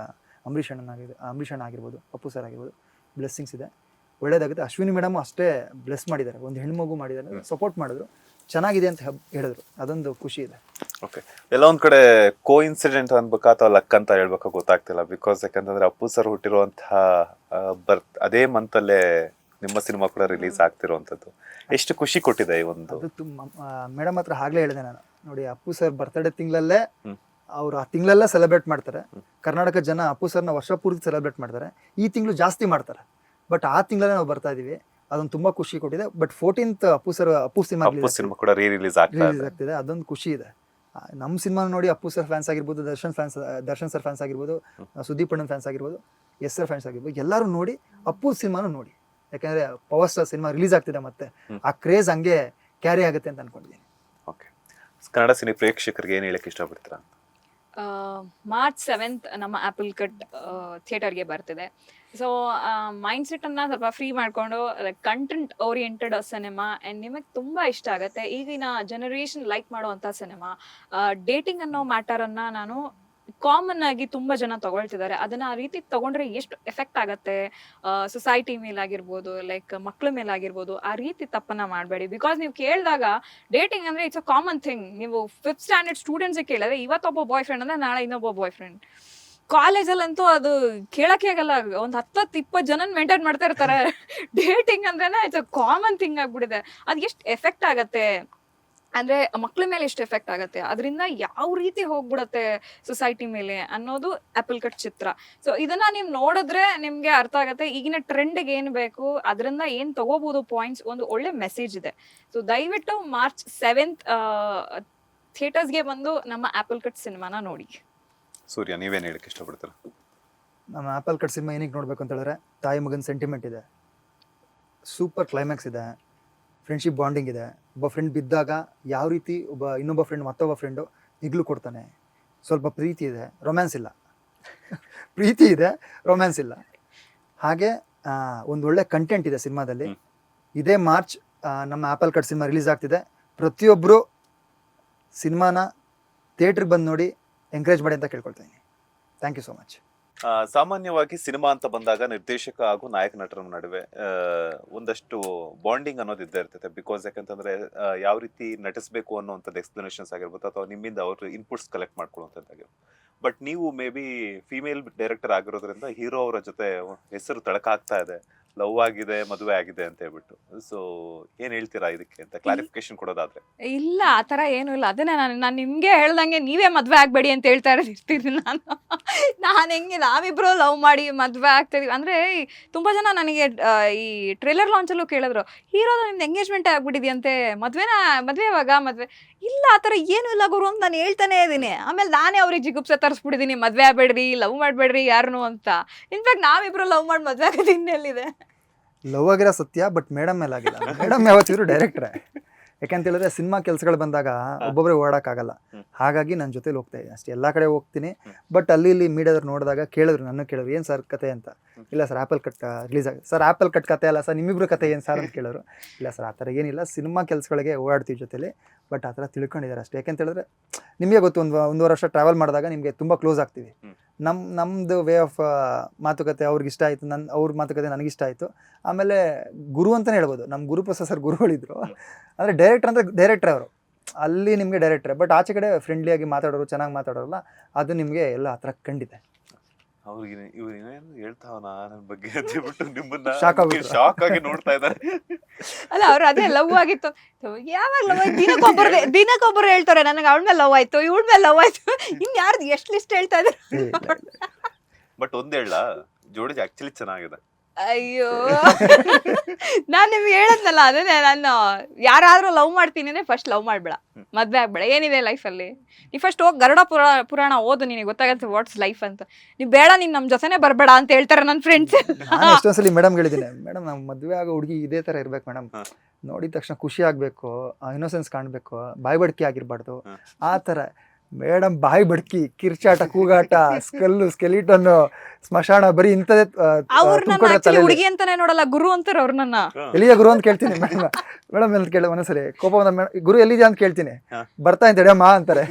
ಅಂಬರೀಷ್ ಅಣ್ಣ ಆಗಿರ್ಬೋದು, ಅಪ್ಪು ಸರ್ ಆಗಿರ್ಬೋದು, ಬ್ಲೆಸ್ಸಿಂಗ್ಸ್ ಇದೆ, ಒಳ್ಳೇದಾಗುತ್ತೆ. ಅಶ್ವಿನಿ ಮೇಡಮ್ ಅಷ್ಟೇ ಬ್ಲೆಸ್ ಮಾಡಿದ್ದಾರೆ, ಒಂದು ಹೆಣ್ಮಗು ಮಾಡಿದ್ದಾರೆ, ಸಪೋರ್ಟ್ ಮಾಡಿದ್ರು, ಚೆನ್ನಾಗಿದೆ ಅಂತ ಹೇಳಿದ್ರು. ಅದೊಂದು ಖುಷಿ ಇದೆ. ಓಕೆ, ಎಲ್ಲ ಒಂದ್ ಕಡೆ ಕೋ ಇನ್ಸಿಡೆಂಟ್ ಅನ್ಬೇಕಾ ಅಥವಾ ಲಕ್ ಅಂತ ಹೇಳ್ಬೇಕಾ ಗೊತ್ತಾಗ್ತಿಲ್ಲ. ಬಿಕಾಸ್ ಯಾಕಂತಂದ್ರೆ ಅಪ್ಪು ಸರ್ ಹುಟ್ಟಿರುವಂತಹ ಅದೇ ಮಂತಲ್ಲೇ ನಿಮ್ಮ ಸಿನಿಮಾ ಕೂಡ ರಿಲೀಸ್ ಆಗ್ತಿರುವಂತದ್ದು ಎಷ್ಟು ಖುಷಿ ಕೊಟ್ಟಿದೆ ಈ ಒಂದು. ಅದು ಮೇಡಮ್ ಹತ್ರ ಆಗ್ಲೇ ಹೇಳಿದೆ ನಾನು, ನೋಡಿ ಅಪ್ಪು ಸರ್ ಬರ್ತಡೇ ತಿಂಗಳಲ್ಲೇ ಅವ್ರು ಆ ತಿಂಗಳಲ್ಲೇ ಸೆಲೆಬ್ರೇಟ್ ಮಾಡ್ತಾರೆ. ಕರ್ನಾಟಕ ಜನ ಅಪ್ಪು ಸರ್ನ ವರ್ಷ ಪೂರ್ತಿ ಸೆಲೆಬ್ರೇಟ್ ಮಾಡ್ತಾರೆ. ಈ ತಿಂಗಳು ಜಾಸ್ತಿ ಮಾಡ್ತಾರೆ. ಬಟ್ ಆ ತಿಂಗಳಲ್ಲೇ ನಾವು ಬರ್ತಾ ಇದೀವಿ, ಅದೊಂದು ತುಂಬಾ ಖುಷಿ ಕೊಟ್ಟಿದೆ. ಬಟ್ 14th ಅಪ್ಪು ಸಿನಿಮಾ ಕೂಡ ರಿಲೀಸ್ ಆಗ್ತಿದೆ, ಅದೊಂದು ಖುಷಿ ಇದೆ. ನಮ್ಮ ಸಿನಿಮಾ ನೋಡಿ ಅಪ್ಪು ಸರ್ ಫ್ಯಾನ್ಸ್ ಆಗಿರ್ಬೋದು, ದರ್ಶನ್ ಸರ್ ಫ್ಯಾನ್ಸ್ ಆಗಿರ್ಬೋದು, ಸುದೀಪ್ ಅಣ್ಣನ್ ಫ್ಯಾನ್ಸ್ ಆಗಿರ್ಬೋದು, ಎಸ್ ಸರ್ ಫ್ಯಾನ್ಸ್ ಆಗಿರ್ಬೋದು, ಎಲ್ಲರೂ ನೋಡಿ ಅಪ್ಪು ಸಿನಿಮಾನು ನೋಡಿ. ಯಾಕಂದ್ರೆ ಪವರ್ ಸ್ಟಾರ್ ಸಿನಿಮಾ ರಿಲೀಸ್ ಆಗ್ತಿದೆ, ಮತ್ತೆ ಆ ಕ್ರೇಜ್ ಹಂಗೆ ಕ್ಯಾರಿ ಆಗುತ್ತೆ ಅಂತ ಅನ್ಕೊಂಡಿದ್ದೀನಿ. ಓಕೆ, ಕನ್ನಡ ಸಿನಿ ಪ್ರೇಕ್ಷಕರಿಗೆ ಏನು ಹೇಳಕ್ಕೆ ಇಷ್ಟಪಡ್ತೀರಾ? ಮಾರ್ಚ್ 7th ನಮ್ಮ ಆಪಲ್ ಕಟ್ ಥಿಯೇಟರ್ಗೆ ಬರ್ತಿದೆ. ಸೊ ಮೈಂಡ್ ಸೆಟ್ ಅನ್ನ ಸ್ವಲ್ಪ ಫ್ರೀ ಮಾಡ್ಕೊಂಡು ಕಂಟೆಂಟ್ ಓರಿಯೆಂಟೆಡ್ ಸಿನಿಮಾ ಅಂಡ್ ನಿಮಗೆ ತುಂಬಾ ಇಷ್ಟ ಆಗುತ್ತೆ. ಈಗಿನ ಜನರೇಷನ್ ಲೈಕ್ ಮಾಡುವಂತ ಸಿನಿಮಾ. ಡೇಟಿಂಗ್ ಅನ್ನೋ ಮ್ಯಾಟರ್ ಅನ್ನ ನಾನು ಕಾಮನ್ ಆಗಿ ತುಂಬಾ ಜನ ತಗೊಳ್ತಿದ್ದಾರೆ. ಅದನ್ನ ಆ ರೀತಿ ತಗೊಂಡ್ರೆ ಎಷ್ಟು ಎಫೆಕ್ಟ್ ಆಗತ್ತೆ ಸೊಸೈಟಿ ಮೇಲಾಗಿರ್ಬೋದು, ಲೈಕ್ ಮಕ್ಳ ಮೇಲಾಗಿರ್ಬೋದು, ಆ ರೀತಿ ತಪ್ಪನ್ನ ಮಾಡಬೇಡಿ. ಬಿಕಾಸ್ ನೀವು ಕೇಳಿದಾಗ ಡೇಟಿಂಗ್ ಅಂದ್ರೆ ಇಟ್ಸ್ ಅ ಕಾಮನ್ ಥಿಂಗ್. ನೀವು 5th ಸ್ಟ್ಯಾಂಡರ್ಡ್ ಸ್ಟೂಡೆಂಟ್ಸ್ ಕೇಳಿದ್ರೆ ಇವತ್ತೊಬ್ಬ ಬಾಯ್ ಫ್ರೆಂಡ್ ಅಂದ್ರೆ ನಾಳೆ ಇನ್ನೊಬ್ಬ ಬಾಯ್ ಫ್ರೆಂಡ್. ಕಾಲೇಜಲ್ಲಂತೂ ಅದು ಕೇಳಕ್ಕೆ ಆಗಲ್ಲ, ಒಂದು 10-20 ಜನನ್ ಮೇಂಟೈನ್ ಮಾಡ್ತಾ ಇರ್ತಾರೆ. ಡೇಟಿಂಗ್ ಅಂದ್ರೇನೆ ಇಟ್ಸ್ ಅ ಕಾಮನ್ ಥಿಂಗ್ ಆಗ್ಬಿಟ್ಟಿದೆ. ಅದು ಎಷ್ಟು ಎಫೆಕ್ಟ್ ಆಗತ್ತೆ ಅಂದ್ರೆ ಮಕ್ಳ ಮೇಲೆ ಎಷ್ಟು ಎಫೆಕ್ಟ್ ಆಗತ್ತೆ, ಅದರಿಂದ ಯಾವ ರೀತಿ ಹೋಗ್ಬಿಡತ್ತೆ ಸೊಸೈಟಿ ಮೇಲೆ ಅನ್ನೋದು ಆಪಲ್ ಕಟ್ ಚಿತ್ರ. ಸೊ ಇದನ್ನ ನೀವು ನೋಡಿದ್ರೆ ನಿಮ್ಗೆ ಅರ್ಥ ಆಗತ್ತೆ ಈಗಿನ ಟ್ರೆಂಡ್ಗೆ ಏನ್ ಬೇಕು, ಅದರಿಂದ ಏನ್ ತಗೋಬಹುದು ಪಾಯಿಂಟ್ಸ್, ಒಂದು ಒಳ್ಳೆ ಮೆಸೇಜ್ ಇದೆ. ಸೊ ದಯವಿಟ್ಟು ಮಾರ್ಚ್ 7th ಥಿಯೇಟರ್ಸ್ಗೆ ಬಂದು ನಮ್ಮ ಆಪಲ್ ಕಟ್ ಸಿನಿಮಾನ ನೋಡಿ. ಸೂರ್ಯ, ನೀವೇನು ಹೇಳಕ್ಕೆ ಇಷ್ಟಪಡ್ತೀರಾ? ನಮ್ಮ ಆಪಲ್ ಕಟ್ ಸಿನಿಮಾ ಏನಕ್ಕೆ ನೋಡ್ಬೇಕು ಅಂತ ಹೇಳಿದ್ರೆ, ತಾಯಿ ಮಗನ ಸೆಂಟಿಮೆಂಟ್ ಇದೆ, ಸೂಪರ್ ಕ್ಲೈಮ್ಯಾಕ್ಸ್ ಇದೆ, ಫ್ರೆಂಡ್ಶಿಪ್ ಬಾಂಡಿಂಗ್ ಇದೆ. ಒಬ್ಬ ಫ್ರೆಂಡ್ ಬಿದ್ದಾಗ ಯಾವ ರೀತಿ ಇನ್ನೊಬ್ಬ ಫ್ರೆಂಡ್ ಮತ್ತೊಬ್ಬ ಫ್ರೆಂಡು ಇಗ್ಲು ಕೊಡ್ತಾನೆ, ಸ್ವಲ್ಪ ಪ್ರೀತಿ ಇದೆ, ರೊಮ್ಯಾನ್ಸ್ ಇಲ್ಲ. ಪ್ರೀತಿ ಇದೆ, ರೊಮ್ಯಾನ್ಸ್ ಇಲ್ಲ. ಹಾಗೆ ಒಂದು ಒಳ್ಳೆ ಕಂಟೆಂಟ್ ಇದೆ ಸಿನಿಮಾದಲ್ಲಿ. ಇದೇ ಮಾರ್ಚ್ ನಮ್ಮ ಆಪಲ್ ಕಟ್ ಸಿನಿಮಾ ರಿಲೀಸ್ ಆಗ್ತಿದೆ. ಪ್ರತಿಯೊಬ್ಬರು ಸಿನಿಮಾನ ಥಿಯೇಟ್ರಿಗೆ ಬಂದು ನೋಡಿ ಎಂಕರೇಜ್ ಮಾಡಿ ಅಂತ ಕೇಳ್ಕೊಳ್ತೀನಿ. Thank you so much. ಸಾಮಾನ್ಯವಾಗಿ ಸಿನಿಮಾ ಅಂತ ಬಂದಾಗ ನಿರ್ದೇಶಕ ಹಾಗೂ ನಾಯಕ ನಟರ ನಡುವೆ ಒಂದಷ್ಟು ಬಾಂಡಿಂಗ್ ಅನ್ನೋದು ಇದ್ದೇ ಇರ್ತೈತೆ. ಬಿಕಾಸ್ ಯಾಕಂತಂದ್ರೆ ಯಾವ ರೀತಿ ನಟಿಸ್ಬೇಕು ಅನ್ನೋಂಥದ್ದು ಎಕ್ಸ್ಪ್ಲನೇಷನ್ಸ್ ಆಗಿರ್ಬೋದು ಅಥವಾ ನಿಮ್ಮಿಂದ ಅವ್ರ ಇನ್ಪುಟ್ಸ್ ಕಲೆಕ್ಟ್ ಮಾಡ್ಕೊಳ್ಳುವಂಥದ್ದಾಗಿರ್ಬೋದು. ಬಟ್ ನೀವು ಮೇ ಬಿ ಫಿಮೇಲ್ ಡೈರೆಕ್ಟರ್ ಆಗಿರೋದ್ರಿಂದ ಹೀರೋ ಅವರ ಜೊತೆ ಹೆಸರು ತಳಕಾಗ್ತಾ ಇದೆ, ಲವ್ ಆಗಿದೆ, ಮದುವೆ ಆಗಿದೆ ಅಂತ ಹೇಳ್ಬಿಟ್ಟು. ಸೊ ಏನ್ ಹೇಳ್ತೀರಾ ಇದಕ್ಕೆ ಅಂತ ಕ್ಲಾರಿಫಿಕೇಶನ್ ಕೊಡೋದಾದ್ರೆ? ಇಲ್ಲ, ಆ ಥರ ಏನೂ ಇಲ್ಲ. ಅದನ್ನೇ ನಾನು ನಿಮಗೆ ಹೇಳ್ದಂಗೆ ನೀವೇ ಮದುವೆ ಆಗಬೇಡಿ ಅಂತ ಹೇಳ್ತಾ ಇರ್ತೀನಿ ನಾನು ಹೆಂಗೆ ನಾವಿಬ್ರು ಲವ್ ಮಾಡಿ ಮದುವೆ ಆಗ್ತಾಯಿದೀವಿ ಅಂದರೆ ತುಂಬ ಜನ ನನಗೆ ಈ ಟ್ರೇಲರ್ ಲಾಂಚಲ್ಲೂ ಕೇಳಿದ್ರು, ಹೀರೋದು ನಿಮ್ದು ಎಂಗೇಜ್ಮೆಂಟ್ ಆಗ್ಬಿಟ್ಟಿದೆಯಂತೆ, ಮದುವೆ ಯಾವಾಗ ಮದುವೆ ಇಲ್ಲ, ಆ ಥರ ಏನೂ ಇಲ್ಲ ಗುರು ಅಂತ ನಾನು ಹೇಳ್ತಾನೆ ಇದ್ದೀನಿ. ಆಮೇಲೆ ನಾನೇ ಅವ್ರಿಗೆ ಜಿಗುಪ್ಸೆ ತರಿಸ್ಬಿಟ್ಟಿದ್ದೀನಿ, ಮದುವೆ ಆಗಬೇಡ್ರಿ, ಲವ್ ಮಾಡಬೇಡ್ರಿ ಯಾರನ್ನು ಅಂತ. ಇನ್ಫ್ಯಾಕ್ಟ್ ನಾವಿಬ್ರು ಲವ್ ಮಾಡಿ ಮದುವೆ ಆಗೋದು ಇನ್ನೆಲ್ಲಿದೆ. ಲವ್ ಆಗಿರೋ ಸತ್ಯ, ಬಟ್ ಮೇಡಮ್ ಮೇಲೆ ಆಗಿಲ್ಲ. ಮೇಡಮ್ ಯಾವತ್ತಿದ್ರು ಡೈರೆಕ್ಟ್ರೆ. ಯಾಕಂತ ಹೇಳಿದ್ರೆ ಸಿನಿಮಾ ಕೆಲಸಗಳು ಬಂದಾಗ ಒಬ್ಬೊಬ್ಬರೇ ಓಡಾಡಕ್ಕಾಗಲ್ಲ. ಹಾಗಾಗಿ ನನ್ನ ಜೊತೆಲಿ ಹೋಗ್ತಾ ಇದ್ದೀನಿ ಅಷ್ಟೇ. ಎಲ್ಲ ಕಡೆ ಹೋಗ್ತೀನಿ. ಬಟ್ ಅಲ್ಲಿ ಇಲ್ಲಿ ಮೀಡಿಯಾದವ್ರು ನೋಡಿದಾಗ ಕೇಳಿದ್ರು, ನನ್ನ ಕೇಳಿದ್ರು ಏನು ಸರ್ ಕತೆ ಅಂತ. ಇಲ್ಲ ಸರ್ ಆ್ಯಪಲ್ ಕಟ್ ರಿಲೀಸ್ ಆಗಿದೆ ಸರ್. ಆ್ಯಪಲ್ ಕಟ್ ಕತೆ ಅಲ್ಲ ಸರ್, ನಿಮ್ಮಿಬ್ರು ಕತೆ ಏನು ಸರ್ ಅಂತ ಕೇಳೋರು. ಇಲ್ಲ ಸರ್ ಆ ಥರ ಏನಿಲ್ಲ, ಸಿನಿಮಾ ಕೆಲಸಗಳಿಗೆ ಓಡಾಡ್ತೀವಿ ಜೊತೆಲಿ. ಬಟ್ ಆ ಥರ ತಿಳ್ಕೊಂಡಿದ್ದಾರೆ ಅಷ್ಟೇ. ಯಾಕೆಂತ ಹೇಳಿದ್ರೆ ನಿಮಗೆ ಗೊತ್ತು, ಒಂದೂವರೆ ವರ್ಷ ಟ್ರಾವೆಲ್ ಮಾಡಿದಾಗ ನಿಮಗೆ ತುಂಬ ಕ್ಲೋಸ್ ಆಗ್ತೀವಿ. ನಮ್ಮದು ವೇ ಆಫ್ ಮಾತುಕತೆ ಅವ್ರಿಗೆ ಇಷ್ಟ ಆಯಿತು, ಅವ್ರ ಮಾತುಕತೆ ನನಗಿಷ್ಟ ಆಯಿತು. ಆಮೇಲೆ ಗುರು ಅಂತಲೇ ಹೇಳ್ಬೋದು. ನಮ್ಮ ಗುರುಪ್ರಸಾದ್ ಸರ್ ಗುರುಗಳಿದ್ರು. ಅಂದರೆ ಡೈರೆಕ್ಟರ್ ಅಂದರೆ ಡೈರೆಕ್ಟ್ರೇ ಅವರು, ಅಲ್ಲಿ ನಿಮಗೆ ಡೈರೆಕ್ಟ್ರೇ. ಬಟ್ ಆಚೆ ಕಡೆ ಫ್ರೆಂಡ್ಲಿಯಾಗಿ ಮಾತಾಡೋರು, ಚೆನ್ನಾಗಿ ಮಾತಾಡೋರಲ್ಲ, ಅದು ನಿಮಗೆ ಎಲ್ಲ ಆ ಥರ ಕಂಡಿದೆ. ಅವ್ರಿಗೆ ಇವ್ರು ಏನೇನು ಹೇಳ್ತಾವನ ನನ್ನ ಬಗ್ಗೆ ಅಂತ ಹೇಳ್ಬಿಟ್ಟು ನಿಮ್ಮನ್ನ ಶಾಕ್ ಶಾಕ್ ಆಗಿ ನೋಡ್ತಾ ಇದ್ದಾರೆ. ಅಲ್ಲ, ಅವ್ರು ಅದೇ ಲವ್ ಆಗಿತ್ತು, ಯಾವಾಗ ಲವ್ ಆಯ್ತು, ದಿನಕ್ಕೊಬ್ಬರು ಹೇಳ್ತಾರೆ ನನಗೆ ಅವಳ ಮೇಲೆ ಲವ್ ಆಯ್ತು, ಇವಳ ಮೇಲೆ ಲವ್ ಆಯ್ತು, ಇನ್ಯಾರ್ದು ಎಷ್ಟು ಲಿಸ್ಟ್ ಹೇಳ್ತಾ ಇದ್ದಾರೆ. ಬಟ್ ಒಂದ್ ಹೇಳ, ಜೋಡಿ ಆಕ್ಚುಲಿ ಚೆನ್ನಾಗಿದೆ. ಅಯ್ಯೋ, ನಾನು ನಿಮ್ಗೆ ಹೇಳದ್ನಲ್ಲ, ಅದೇ ನಾನು ಯಾರಾದ್ರೂ ಲವ್ ಮಾಡ್ತೀನಿ ಫಸ್ಟ್ ಲವ್ ಮಾಡ್ಬೇಡ, ಮದ್ವೆ ಆಗ್ಬೇಡ. ಏನಿದೆ ಲೈಫಲ್ಲಿ, ನೀ ಫಸ್ಟ್ ಹೋಗಿ ಗರುಡ ಪುರಾಣ ಓದು, ನಿನಗೆ ಗೊತ್ತಾಗತ್ತೆ ವಾಟ್ಸ್ ಲೈಫ್ ಅಂತ. ನೀವು ಬೇಡ, ನೀನ್ ನಮ್ಮ ಜೊತೆನೆ ಬರಬೇಡ ಅಂತ ಹೇಳ್ತಾರೆ ನನ್ನ ಫ್ರೆಂಡ್ಸ್. ನಾನು ಎಷ್ಟೊಂದ್ಸಲಿ ಮೇಡಮ್ ಹೇಳಿದ್ದೀನಿ, ಮೇಡಮ್ ನಾವು ಮದುವೆ ಆಗೋ ಹುಡುಗಿ ಇದೇ ಥರ ಇರ್ಬೇಕು ಮೇಡಮ್, ನೋಡಿದ ತಕ್ಷಣ ಖುಷಿ ಆಗಬೇಕು, ಇನ್ನೋಸೆನ್ಸ್ ಕಾಣಬೇಕು, ಬಾಯಿ ಬಡ್ಕಿ ಆಗಿರ್ಬಾರ್ದು ಆ ಥರ. ಮೇಡಮ್ ಬಾಯಿ ಬಡ್ಕಿ, ಕಿರ್ಚಾಟ, ಕೂಗಾಟ, ಸ್ಕೆಲಿಟನ್ನು, ಸ್ಮಶಾನ, ಬರೀ ಇಂಥದೇ. ಹುಡುಗಿ ಅಂತಾನೆ ನೋಡಲ್ಲ, ಗುರು ಅಂತಾರೆ ಅವ್ರು. ನನ್ನ ಎಲ್ಲಿಯ ಗುರು ಅಂತ ಕೇಳ್ತೀನಿ ಮೇಡಮ್ ಅಂತ ಕೇಳ ಒಂದ್ಸರಿ ಕೋಪ ಗುರು ಎಲ್ಲಿದೆ ಅಂತ ಕೇಳ್ತೀನಿ, ಬರ್ತಾ ಅಂತ ಅಮ್ಮ ಅಂತಾರೆ.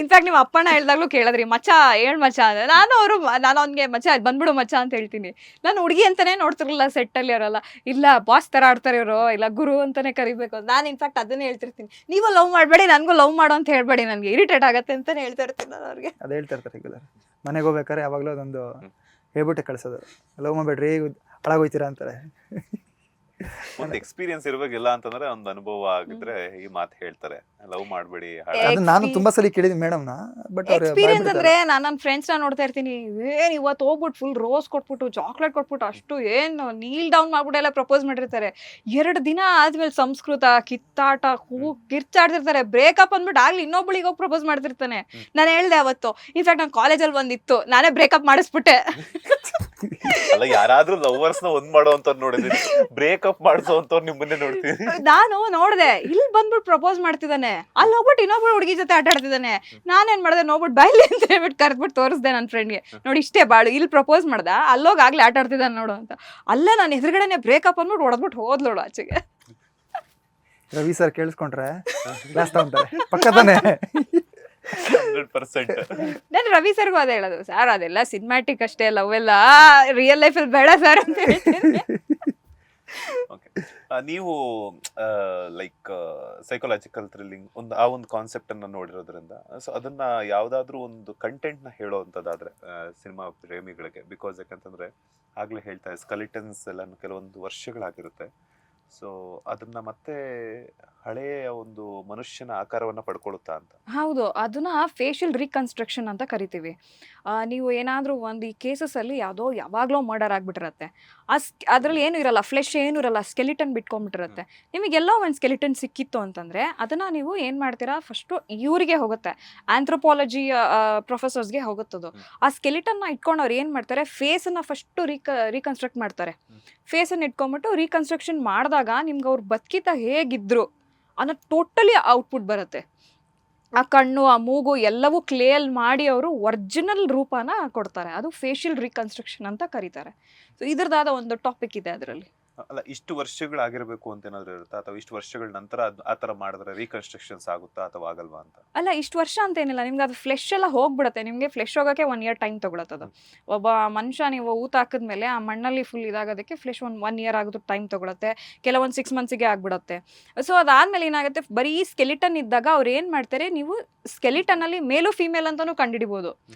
ಇನ್ಫ್ಯಾಕ್ಟ್ ನಿಮ್ಮ ಅಪ್ಪಣ್ಣ ಹೇಳ್ದಾಗ್ಲೂ ಕೇಳಿದ್ರಿ, ಮಚ್ಚ ಹೇಳ್ ಮಚ್ಚ ಅಂದ್ರೆ ನಾನು ಅವ್ನಿಗೆ ಮಚ್ಚ ಬಂದ್ಬಿಡು ಮಚ್ಚ ಅಂತ ಹೇಳ್ತೀನಿ. ನಾನು ಹುಡುಗಿ ಅಂತಾನೆ ನೋಡ್ತಿರ್ಲಿಲ್ಲ ಸೆಟ್ಟಲ್ಲಿ. ಅವರೆಲ್ಲ ಇಲ್ಲ ಬಾಸ್ ತರ ಆಡ್ತಾರೆ ಇವರು, ಇಲ್ಲ ಗುರು ಅಂತಾನೆ ಕರಿಬೇಕು. ನಾನು ಇನ್ಫ್ಯಾಕ್ಟ್ ಅದನ್ನೇ ಹೇಳ್ತಿರ್ತೀನಿ, ನೀವು ಲವ್ ಮಾಡಬೇಡಿ, ನನಗೂ ಲವ್ ಮಾಡು ಅಂತ ಹೇಳ್ಬೇಡಿ, ನನಗೆ ಇರಿಟೇಟ್ ಆಗತ್ತೆ ಅಂತಾನೆ ಹೇಳ್ತಾ ಇರ್ತೀನಿ ನಾನು ಅವ್ರಿಗೆ. ಅದೇ ಹೇಳ್ತಾ ಇರ್ತಾರೆ ರೆಗ್ಯುಲರ್. ಮನೆಗೆ ಹೋಗ್ಬೇಕಾದ್ರೆ ಯಾವಾಗಲೂ ಅದೊಂದು ಹೇಳ್ಬಿಟ್ಟೆ ಕಳ್ಸೋದು, ಲವ್ ಮಾಡಬೇಡ್ರಿ ಹಾಳಾಗೋಯ್ತೀರಾ ಅಂತಾರೆ. ಒಂದು ಎಕ್ಸ್ಪೀರಿಯನ್ಸ್ ಇರ್ಬೇಕಿಲ್ಲ ಅಂತಂದ್ರೆ ಒಂದು ಅನುಭವ ಆಗಿದ್ರೆ ಈ ಮಾತು ಹೇಳ್ತಾರೆ, ಲವ್ ಮಾಡಬೇಡಿ. ನಾನು ತುಂಬಾ ಸಲ ಕೇಳಿದ್ದೀನಿ ಮೇಡಮ್ನ. ಬಟ್ ಎಕ್ಸ್ಪೀರಿಯನ್ಸ್ ಅಂದ್ರೆ ನಾನು ನನ್ನ ಫ್ರೆಂಡ್ಸ್ ನ ನೋಡ್ತಾ ಇರ್ತೀನಿ, ಏನ್ ಇವತ್ತು ಹೋಗ್ಬಿಟ್ಟು ಫುಲ್ ರೋಸ್ ಕೊಟ್ಬಿಟ್ಟು ಚಾಕ್ಲೇಟ್ ಕೊಟ್ಬಿಟ್ಟು ಅಷ್ಟು ಏನು ನೀಲ್ ಡೌನ್ ಮಾಡ್ಬಿಟ್ಟು ಎಲ್ಲ ಪ್ರಪೋಸ್ ಮಾಡಿರ್ತಾರೆ. 2 ದಿನ ಆದ್ಮೇಲೆ ಸಂಸ್ಕೃತ ಕಿತ್ತಾಟ ಕಿರ್ಚಾಡ್ತಿರ್ತಾರೆ. ಬ್ರೇಕಪ್ ಅಂದ್ಬಿಟ್ಟು ಆಗ್ಲಿ ಇನ್ನೊಬ್ಬಳಿಗೆ ಹೋಗಿ ಪ್ರಪೋಸ್ ಮಾಡ್ತಿರ್ತಾನೆ. ನಾನು ಹೇಳ್ದೆ ಅವತ್ತು, ಇನ್ಫ್ಯಾಕ್ಟ್ ನಾನು ಕಾಲೇಜಲ್ಲಿ ಒಂದಿತ್ತು, ನಾನೇ ಬ್ರೇಕಪ್ ಮಾಡಿಸ್ಬಿಟ್ಟೆ. ಅಲ್ಲ, ಯಾರಾದ್ರೂ ಲವರ್ಸ್ ನ ಒಂದ್ ಮಾಡೋಂತವ್ರು ನೋಡಿದೀನಿ, ಬ್ರೇಕಪ್ ಮಾಡಿಸೋಂತವ್ರು ನಿಮ್ಮನ್ನೇ ನೋಡ್ತೀನಿ. ನಾನು ನೋಡ್ದೆ, ಇಲ್ಲಿ ಬಂದ್ಬಿಟ್ಟು ಪ್ರಪೋಸ್ ಮಾಡ್ತಿದ್ದಾನೆ, ಅಲ್ಲಿ ಹೋಗ್ಬಿಟ್ಟು ಇನ್ನೊಬ್ರು ಹುಡುಗಿ ಜೊತೆ ಆಟ ಆಡ್ತಿದ್ದಾನೆ. ನಾನೇನ್ ಮಾಡ್ದೆ, ನೋಡ್ಬಿಟ್ಟು ಬಾಯ್ಲಿ ಅಂತ ಹೇಳ್ಬಿಟ್ಟು ಕರೆದ್ಬಿಟ್ಟು ತೋರಿಸ್ದೆ ನನ್ನ ಫ್ರೆಂಡ್ಗೆ, ನೋಡಿ ಇಷ್ಟೇ ಬಾಳು, ಇಲ್ಲಿ ಪ್ರಪೋಸ್ ಮಾಡ್ದ, ಅಲ್ಲೋಗಿ ಆಗ್ಲೇ ಆಟ ಆಡ್ತಿದ್ದಾನೆ ನೋಡು ಅಂತ. ಅಲ್ಲೇ ನಾನು ಎದುರುಗಡೆನೆ ಬ್ರೇಕಪ್ ಅಂದ್ಬಿಟ್ಟು ಹೊಡೆದ್ಬಿಟ್ಟು ಹೋದ್ಲೋಡು ಆಚೆಗೆ. ರವಿ ಸರ್ ಕೇಳಿಸ್ಕೊಂಡ್ರೆ ಕ್ಲಾಸ್ ತಗೊಂತಾರೆ ಪಕ್ಕದಾನೆ. 100%. ನಾನು ರವಿ ಸರ್ಗೂ ಅದೇ ಹೇಳೋದು, ಸರ್ ಅದೆಲ್ಲ ಸಿನಿಮ್ಯಾಟಿಕ್ ಅಷ್ಟೇ, ಲವ್ ಎಲ್ಲ ರಿಯಲ್ ಲೈಫಲ್ಲಿ ಬೇಡ ಸರ್ ಅಂತ ಹೇಳ್ತೀನಿ. ನೀವು ಲೈಕ್ ಸೈಕಾಲಜಿಕಲ್ ಥ್ರಿಲ್ಲಿಂಗ್ ಒಂದು ಕಾನ್ಸೆಪ್ಟ್ ಅನ್ನ ನೋಡಿರೋದ್ರಿಂದ, ಸೊ ಅದನ್ನ ಯಾವ್ದಾದ್ರು ಒಂದು ಕಂಟೆಂಟ್ ನ ಹೇಳೋವಂಥದ್ದಾದ್ರೆ ಸಿನಿಮಾ ಪ್ರೇಮಿಗಳಿಗೆ, ಬಿಕಾಸ್ ಯಾಕಂತಂದ್ರೆ ಆಗ್ಲೇ ಹೇಳ್ತಾ ಸ್ಕೆಲಿಟನ್ಸ್ ಎಲ್ಲ ಕೆಲವೊಂದು ವರ್ಷಗಳಾಗಿರುತ್ತೆ. ಸೊ ಅದನ್ನ ಮತ್ತೆ ಹಳೆಯ ಒಂದು ಮನುಷ್ಯನ ಆಕಾರವನ್ನ ಪಡ್ಕೊಳ್ಳುತ್ತಾ ಅಂತ. ಹೌದು, ಅದನ್ನ ಫೇಶಿಯಲ್ ರೀಕನ್ಸ್ಟ್ರಕ್ಷನ್ ಅಂತ ಕರಿತೀವಿ. ನೀವು ಏನಾದರೂ ಒಂದು ಈ ಕೇಸಸಲ್ಲಿ ಯಾವಾಗಲೋ ಮರ್ಡರ್ ಆಗಿಬಿಟ್ಟಿರತ್ತೆ, ಅದರಲ್ಲಿ ಏನೂ ಇರಲ್ಲ, ಫ್ಲೆಶ್ ಏನೂ ಇರಲ್ಲ, ಸ್ಕೆಲಿಟನ್ ಬಿಟ್ಕೊಂಡ್ಬಿಟ್ಟಿರತ್ತೆ. ನಿಮಗೆಲ್ಲೋ ಒಂದು ಸ್ಕೆಲಿಟನ್ ಸಿಕ್ಕಿತ್ತು ಅಂತಂದರೆ ಅದನ್ನು ನೀವು ಏನು ಮಾಡ್ತೀರಾ, ಫಸ್ಟು ಇವರಿಗೆ ಹೋಗುತ್ತೆ, ಆಂಥ್ರೋಪಾಲಜಿ ಪ್ರೊಫೆಸರ್ಸ್ಗೆ ಹೋಗುತ್ತದು. ಆ ಸ್ಕೆಲಿಟನ್ನ ಇಟ್ಕೊಂಡು ಅವ್ರು ಏನು ಮಾಡ್ತಾರೆ, ಫೇಸನ್ನು ಫಸ್ಟು ರೀಕನ್ಸ್ಟ್ರಕ್ಟ್ ಮಾಡ್ತಾರೆ. ಫೇಸನ್ನು ಇಟ್ಕೊಂಬಿಟ್ಟು ರೀಕನ್ಸ್ಟ್ರಕ್ಷನ್ ಮಾಡಿದಾಗ ನಿಮ್ಗೆ ಅವ್ರು ಬದುಕಿತ ಹೇಗಿದ್ರು ಅನ್ನೋ ಟೋಟಲಿ ಔಟ್ಪುಟ್ ಬರುತ್ತೆ. ಆ ಕಣ್ಣು ಆ ಮೂಗು ಎಲ್ಲವೂ ಕ್ಲೇಯಲ್ಲಿ ಮಾಡಿ ಅವರು ಒರಿಜಿನಲ್ ರೂಪನ ಕೊಡ್ತಾರೆ. ಅದು ಫೇಶಿಯಲ್ ರೀಕನ್ಸ್ಟ್ರಕ್ಷನ್ ಅಂತ ಕರೀತಾರೆ. ಸೊ ಇದ್ರದ್ದಾದ ಒಂದು ಟಾಪಿಕ್ ಇದೆ ಅದರಲ್ಲಿ. ಅಲ್ಲ, ಇಷ್ಟು ವರ್ಷಗಳಾಗಿರ್ಬೇಕು ಅಂತ ಏನಾದ್ರು ಇರುತ್ತಾ, ಅಥವಾ ಇಷ್ಟು ವರ್ಷಗಳ ನಂತರ ಆ ತರ ಮಾಡಿದ್ರೆ ರೀಕನ್ಸ್ಟ್ರಕ್ಷನ್ಸ್ ಆಗುತ್ತಾ ಅಥವಾ ಆಗಲ್ವಾ ಅಂತ? ಅಲ್ಲ, ಇಷ್ಟು ವರ್ಷ ಅಂತ ಏನಿಲ್ಲ, ನಿಮ್ಗೆ ಅದು ಫ್ಲೆಶ್ ಎಲ್ಲ ಹೋಗ್ಬಿಡುತ್ತೆ. ನಿಮಗೆ ಫ್ಲೆಶ್ ಹೋಗೋಕ್ಕೆ 1 year ಟೈಮ್ ತಗೊಳತ್ತದು. ಒಬ್ಬ ಮನುಷ್ಯ ನೀವು ಊತ ಹಾಕಿದ್ಮೇಲೆ ಆ ಮಣ್ಣಲ್ಲಿ ಫುಲ್ ಇದಾಗೋದಕ್ಕೆ ಫ್ಲೆಶ್ 1 year ಆಗೋದು ಟೈಮ್ ತಗೊಳುತ್ತೆ. ಕೆಲವೊಂದು 6 monthsಗೆ ಆಗ್ಬಿಡುತ್ತೆ. ಸೊ ಅದಾದ್ಮೇಲೆ ಏನಾಗುತ್ತೆ, ಬರೀ ಸ್ಕೆಲಿಟನ್ ಇದ್ದಾಗ ಅವ್ರು ಏನು ಮಾಡ್ತಾರೆ, ನೀವು ಸ್ಕೆಲಿಟನಲ್ಲಿ ಮೇಲು ಫೀಮೇಲ್ ಅಂತಾನೂ ಕಂಡುಹಿಡಿಬೋದು.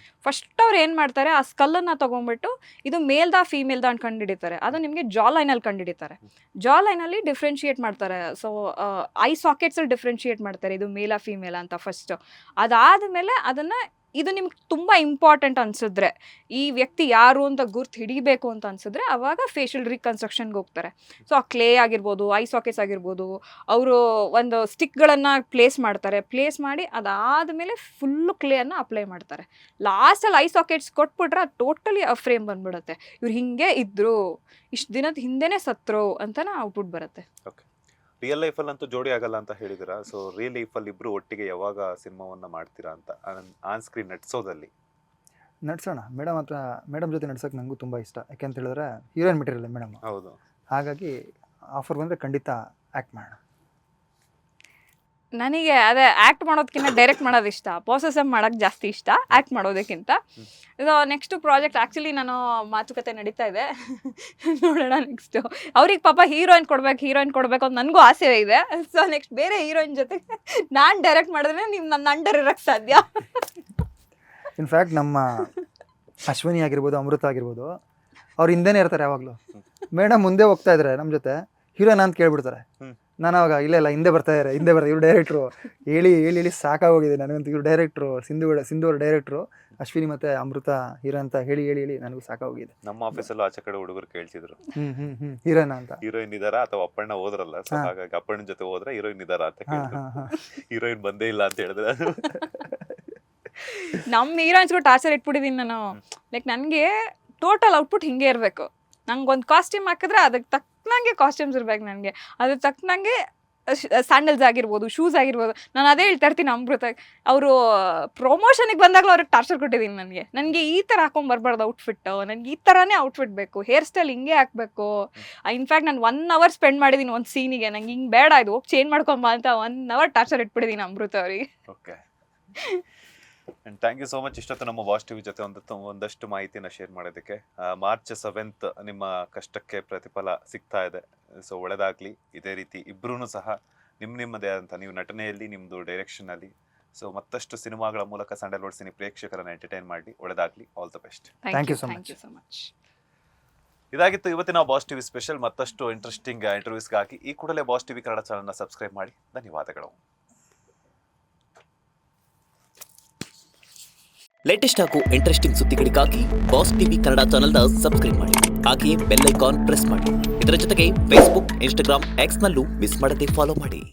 ಫಸ್ಟ್ ಅವ್ರು ಏನು ಮಾಡ್ತಾರೆ, ಆ ಸ್ಕಲ್ಲನ್ನು ತೊಗೊಂಡ್ಬಿಟ್ಟು ಇದು ಮೇಲ್ದಾ ಫೀಮೇಲ್ದಾ ಅಂತ ಕಂಡುಹಿಡಿತಾರೆ. ಅದು ನಿಮಗೆ ಜಾ ಲೈನಲ್ಲಿ ಕಂಡುಹಿಡಿತಾರೆ. ಜಾ ಲೈನಲ್ಲಿ ಡಿಫ್ರೆನ್ಶಿಯೇಟ್ ಮಾಡ್ತಾರೆ. ಸೊ ಐ ಸಾಕೆಟ್ಸಲ್ಲಿ ಡಿಫ್ರೆನ್ಶಿಯೇಟ್ ಮಾಡ್ತಾರೆ, ಇದು ಮೇಲಾ ಫೀಮೇಲ್ ಅಂತ ಫಸ್ಟ್. ಅದಾದಮೇಲೆ ಅದನ್ನು ಇದು ನಿಮ್ಗೆ ತುಂಬ ಇಂಪಾರ್ಟೆಂಟ್ ಅನಿಸಿದ್ರೆ, ಈ ವ್ಯಕ್ತಿ ಯಾರು ಅಂತ ಗುರ್ತು ಹಿಡಿಬೇಕು ಅಂತ ಅನಿಸಿದ್ರೆ ಅವಾಗ ಫೇಶಿಯಲ್ ರೀಕನ್ಸ್ಟ್ರಕ್ಷನ್ಗೆ ಹೋಗ್ತಾರೆ. ಸೊ ಆ ಕ್ಲೇ ಆಗಿರ್ಬೋದು, ಐ ಸಾಕೆಟ್ಸ್ ಆಗಿರ್ಬೋದು, ಅವರು ಒಂದು ಸ್ಟಿಕ್ಗಳನ್ನು ಪ್ಲೇಸ್ ಮಾಡ್ತಾರೆ. ಪ್ಲೇಸ್ ಮಾಡಿ ಅದಾದಮೇಲೆ ಫುಲ್ಲು ಕ್ಲೇಯನ್ನು ಅಪ್ಲೈ ಮಾಡ್ತಾರೆ. ಲಾಸ್ಟಲ್ಲಿ ಐ ಸಾಕೆಟ್ಸ್ ಕೊಟ್ಬಿಟ್ರೆ ಅದು ಟೋಟಲಿ ಆ ಫ್ರೇಮ್ ಬಂದ್ಬಿಡುತ್ತೆ. ಇವ್ರು ಹಿಂಗೆ ಇದ್ರು, ಇಷ್ಟು ದಿನದ ಹಿಂದೆನೇ ಸತ್ರು ಅಂತಲೇ ಔಟ್ಪುಟ್ ಬರುತ್ತೆ. ಓಕೆ, ರಿಯಲ್ ಲೈಫಲ್ಲಿ ಅಂತೂ ಜೋಡಿ ಆಗಲ್ಲ ಅಂತ ಹೇಳಿದಿರಾ. ಸೊ ರಿಯಲ್ ಲೈಫಲ್ಲಿ ಇಬ್ರು ಒಟ್ಟಿಗೆ ಯಾವಾಗ ಸಿನಿಮಾವನ್ನ ಮಾಡ್ತೀರಾ ಅಂತ, ಆನ್ ಸ್ಕ್ರೀನ್ ನಟಿಸೋದಲ್ಲಿ? ನಡ್ಸೋಣ ಮೇಡಮ್ ಹತ್ರ. ಮೇಡಮ್ ಜೊತೆ ನಡ್ಸೋಕೆ ನನಗೂ ತುಂಬ ಇಷ್ಟ. ಯಾಕೆಂತ ಹೇಳಿದ್ರೆ ಹೀರೋಯಿನ್ ಮೆಟೀರಿಯಲ್ ಮೇಡಮ್. ಹೌದು. ಹಾಗಾಗಿ ಆಫರ್ ಬಂದರೆ ಖಂಡಿತ ಆ್ಯಕ್ಟ್ ಮಾಡೋಣ. ನನಗೆ ಅದೇ ಆ್ಯಕ್ಟ್ ಮಾಡೋದಕ್ಕಿಂತ ಡೈರೆಕ್ಟ್ ಮಾಡೋದು ಇಷ್ಟ. ಪೋಸೆಸಮ್ ಮಾಡೋಕ್ಕೆ ಜಾಸ್ತಿ ಇಷ್ಟ ಆ್ಯಕ್ಟ್ ಮಾಡೋದಕ್ಕಿಂತ. ಇದು ನೆಕ್ಸ್ಟು ಪ್ರಾಜೆಕ್ಟ್ ಆ್ಯಕ್ಚುಲಿ ನಾನು ಮಾತುಕತೆ ನಡೀತಾ ಇದೆ. ನೋಡೋಣ ನೆಕ್ಸ್ಟು. ಅವ್ರಿಗೆ ಪಾಪ ಹೀರೋಯಿನ್ ಕೊಡಬೇಕು ಅಂತ ನನಗೂ ಆಸೆ ಇದೆ. ಸೊ ನೆಕ್ಸ್ಟ್ ಬೇರೆ ಹೀರೋಯಿನ್ ಜೊತೆಗೆ ನಾನು ಡೈರೆಕ್ಟ್ ಮಾಡಿದ್ರೆ ನೀವು ನನ್ನ ಅಂಡರ್ ಇರೋಕ್ಕೆ ಸಾಧ್ಯ. ಇನ್ಫ್ಯಾಕ್ಟ್ ನಮ್ಮ ಅಶ್ವಿನಿ ಆಗಿರ್ಬೋದು, ಅಮೃತ ಆಗಿರ್ಬೋದು, ಅವ್ರು ಹಿಂದೆನೇ ಇರ್ತಾರೆ ಯಾವಾಗಲೂ. ಮೇಡಮ್ ಮುಂದೆ ಹೋಗ್ತಾ ಇದ್ದಾರೆ ನಮ್ಮ ಜೊತೆ, ಹೀರೋಯಿನ್ ಅಂತ ಕೇಳ್ಬಿಡ್ತಾರೆ. ನಾನು ಅವಾಗ ಇಲ್ಲ ಹಿಂದೆ ಬರ್ತಾ ಇವ್ರು ಡೈರೆಕ್ಟ್ರು. ಹೇಳಿ ಸಾಕಾಗೋಗಿದೆ ನನಗಂತೂ. ಇವ್ರು ಡೈರೆಕ್ಟ್ರು, ಸಿಂಧು ಅವ್ರ ಡೈರೆಕ್ಟ್ರು, ಅಶ್ವಿನಿ ಮತ್ತೆ ಅಮೃತ ಹೀರೋ ಅಂತ ಹೇಳಿ ನನಗೂ ಸಾಕಾಗೋಗಿದೆ. ನಮ್ಮ ಆಫೀಸಲ್ಲೂ ಆಚೆ ಕಡೆ ಹುಡುಗರು ಕೇಳ್ತಿದ್ರು ಹೀರೋಯಿನ್ ಅಂತ. ಹೀರೋಯಿನ್ ಇದಾರಾ ಅಥವಾ ಅಪ್ಪಣ್ಣ ಹೋದ್ರಲ್ಲ, ಸೊ ಹಾಗಾಗಿ ಅಪ್ಪಣ್ಣನ ಜೊತೆ ಹೋದ್ರೆ ಹೀರೋಯಿನ್ ಇದಾರಾ ಅಂತ ಕೇಳಿದ್ರು. ಹೀರೋಯಿನ್ ಬಂದೇ ಇಲ್ಲ ಅಂತ ಹೇಳಿದ್ರೆ ನಮ್ಮ ಹೀರೋಯಿನ್ಸ್ಗೂ ಟಾರ್ಚರ್ ಇಟ್ಬಿಟ್ಟಿದ್ದೀನಿ ನಾನು. ಲೈಕ್ ನನಗೆ ಟೋಟಲ್ ಔಟ್ಪುಟ್ ಹಿಂಗೆ ಇರಬೇಕು. ನಂಗೊಂದು ಕಾಸ್ಟ್ಯೂಮ್ ಹಾಕಿದ್ರೆ ಅದಕ್ಕೆ ತಕ್ಕನಂಗೆ ಕಾಸ್ಟ್ಯೂಮ್ಸ್ ಇರ್ಬೇಕು. ನನಗೆ ಅದ್ರ ತಕ್ಕನಂಗೆ ಸ್ಯಾಂಡಲ್ಸ್ ಆಗಿರ್ಬೋದು, ಶೂಸ್ ಆಗಿರ್ಬೋದು. ನಾನು ಅದೇ ಹೇಳ್ತಾ ಇರ್ತೀನಿ ಅಮೃತ. ಅವರು ಪ್ರಮೋಷನಿಗೆ ಬಂದಾಗಲೂ ಅವ್ರಿಗೆ ಟಾರ್ಚರ್ ಕೊಟ್ಟಿದ್ದೀನಿ. ನನಗೆ ಈ ಥರ ಹಾಕೊಂಬರ್ಬಾರ್ದು ಔಟ್ಫಿಟ್ಟು, ನನಗೆ ಈ ಥರನೇ ಔಟ್ಫಿಟ್ ಬೇಕು, ಹೇರ್ ಸ್ಟೈಲ್ ಹಿಂಗೆ ಹಾಕಬೇಕು. ಇನ್ಫ್ಯಾಕ್ಟ್ ನಾನು 1 hour ಸ್ಪೆಂಡ್ ಮಾಡಿದ್ದೀನಿ ಒಂದು ಸೀನಿಗೆ. ನಂಗೆ ಹಿಂಗೆ ಬೇಡ, ಇದು ಹೋಗಿ ಚೇಂಜ್ ಮಾಡ್ಕೊಂಬ ಅಂತ 1 hour ಟಾರ್ಚರ್ ಇಟ್ಬಿಟ್ಟಿದ್ದೀನಿ ಅಮೃತ ಅವರಿಗೆ. Okay, and thank you so much. ಇಷ್ಟೊತ್ತು ನಮ್ಮ ಬಾಸ್ ಟಿವಿ ಜೊತೆ ಒಂದಷ್ಟು ಮಾಹಿತಿನ ಶೇರ್ ಮಾಡೋದಕ್ಕೆ. March 7th ನಿಮ್ಮ ಕಷ್ಟಕ್ಕೆ ಪ್ರತಿಫಲ ಸಿಗ್ತಾ ಇದೆ. ಸೊ ಒಳ್ಳೆದಾಗ್ಲಿ. ಇದೇ ರೀತಿ ಇಬ್ರು ಸಹ ನಿಮ್ಮದೇ ಆದಂಥ, ನೀವು ನಟನೆಯಲ್ಲಿ, ನಿಮ್ಮದು ಡೈರೆಕ್ಷನಲ್ಲಿ, ಸೊ ಮತ್ತಷ್ಟು ಸಿನಿಮಾಗಳ ಮೂಲಕ ಸ್ಯಾಂಡಲ್ವುಡ್ ಸಿನಿ ಪ್ರೇಕ್ಷಕರನ್ನ ಎಂಟರ್ಟೈನ್ ಮಾಡಿ. ಒಳ್ಳೆದಾಗ್ಲಿ. All the best. Thank you so much. ಇದಾಗಿತ್ತು ಇವತ್ತಿನ ಬಾಸ್ ಟಿವಿ ಸ್ಪೆಷಲ್. ಮತ್ತಷ್ಟು ಇಂಟ್ರೆಸ್ಟಿಂಗ್ ಇಂಟರ್ವ್ಯೂಸ್ಗಾಗಿ ಈ ಕೂಡಲೇ ಬಾಸ್ ಟಿವಿ ಕನ್ನಡ ಚಾನಲ್ನ ಸಬ್ಸ್ಕ್ರೈಬ್ ಮಾಡಿ. ಧನ್ಯವಾದಗಳು. ಲೇಟೆಸ್ಟ್ ಹಾಗೂ ಇಂಟ್ರೆಸ್ಟಿಂಗ್ ಸುದ್ದಿಗಳಿಗಾಗಿ ಬಾಸ್ ಟಿವಿ ಕನ್ನಡ ಚಾನೆಲ್ನ ಸಬ್ಸ್ಕ್ರೈಬ್ ಮಾಡಿ. ಹಾಗೆಯೇ ಬೆಲ್ ಐಕಾನ್ ಪ್ರೆಸ್ ಮಾಡಿ. ಇದರ ಜೊತೆಗೆ ಫೇಸ್ಬುಕ್, ಇನ್ಸ್ಟಾಗ್ರಾಮ್, ಎಕ್ಸ್ನಲ್ಲೂ ಮಿಸ್ ಮಾಡದೆ ಫಾಲೋ ಮಾಡಿ.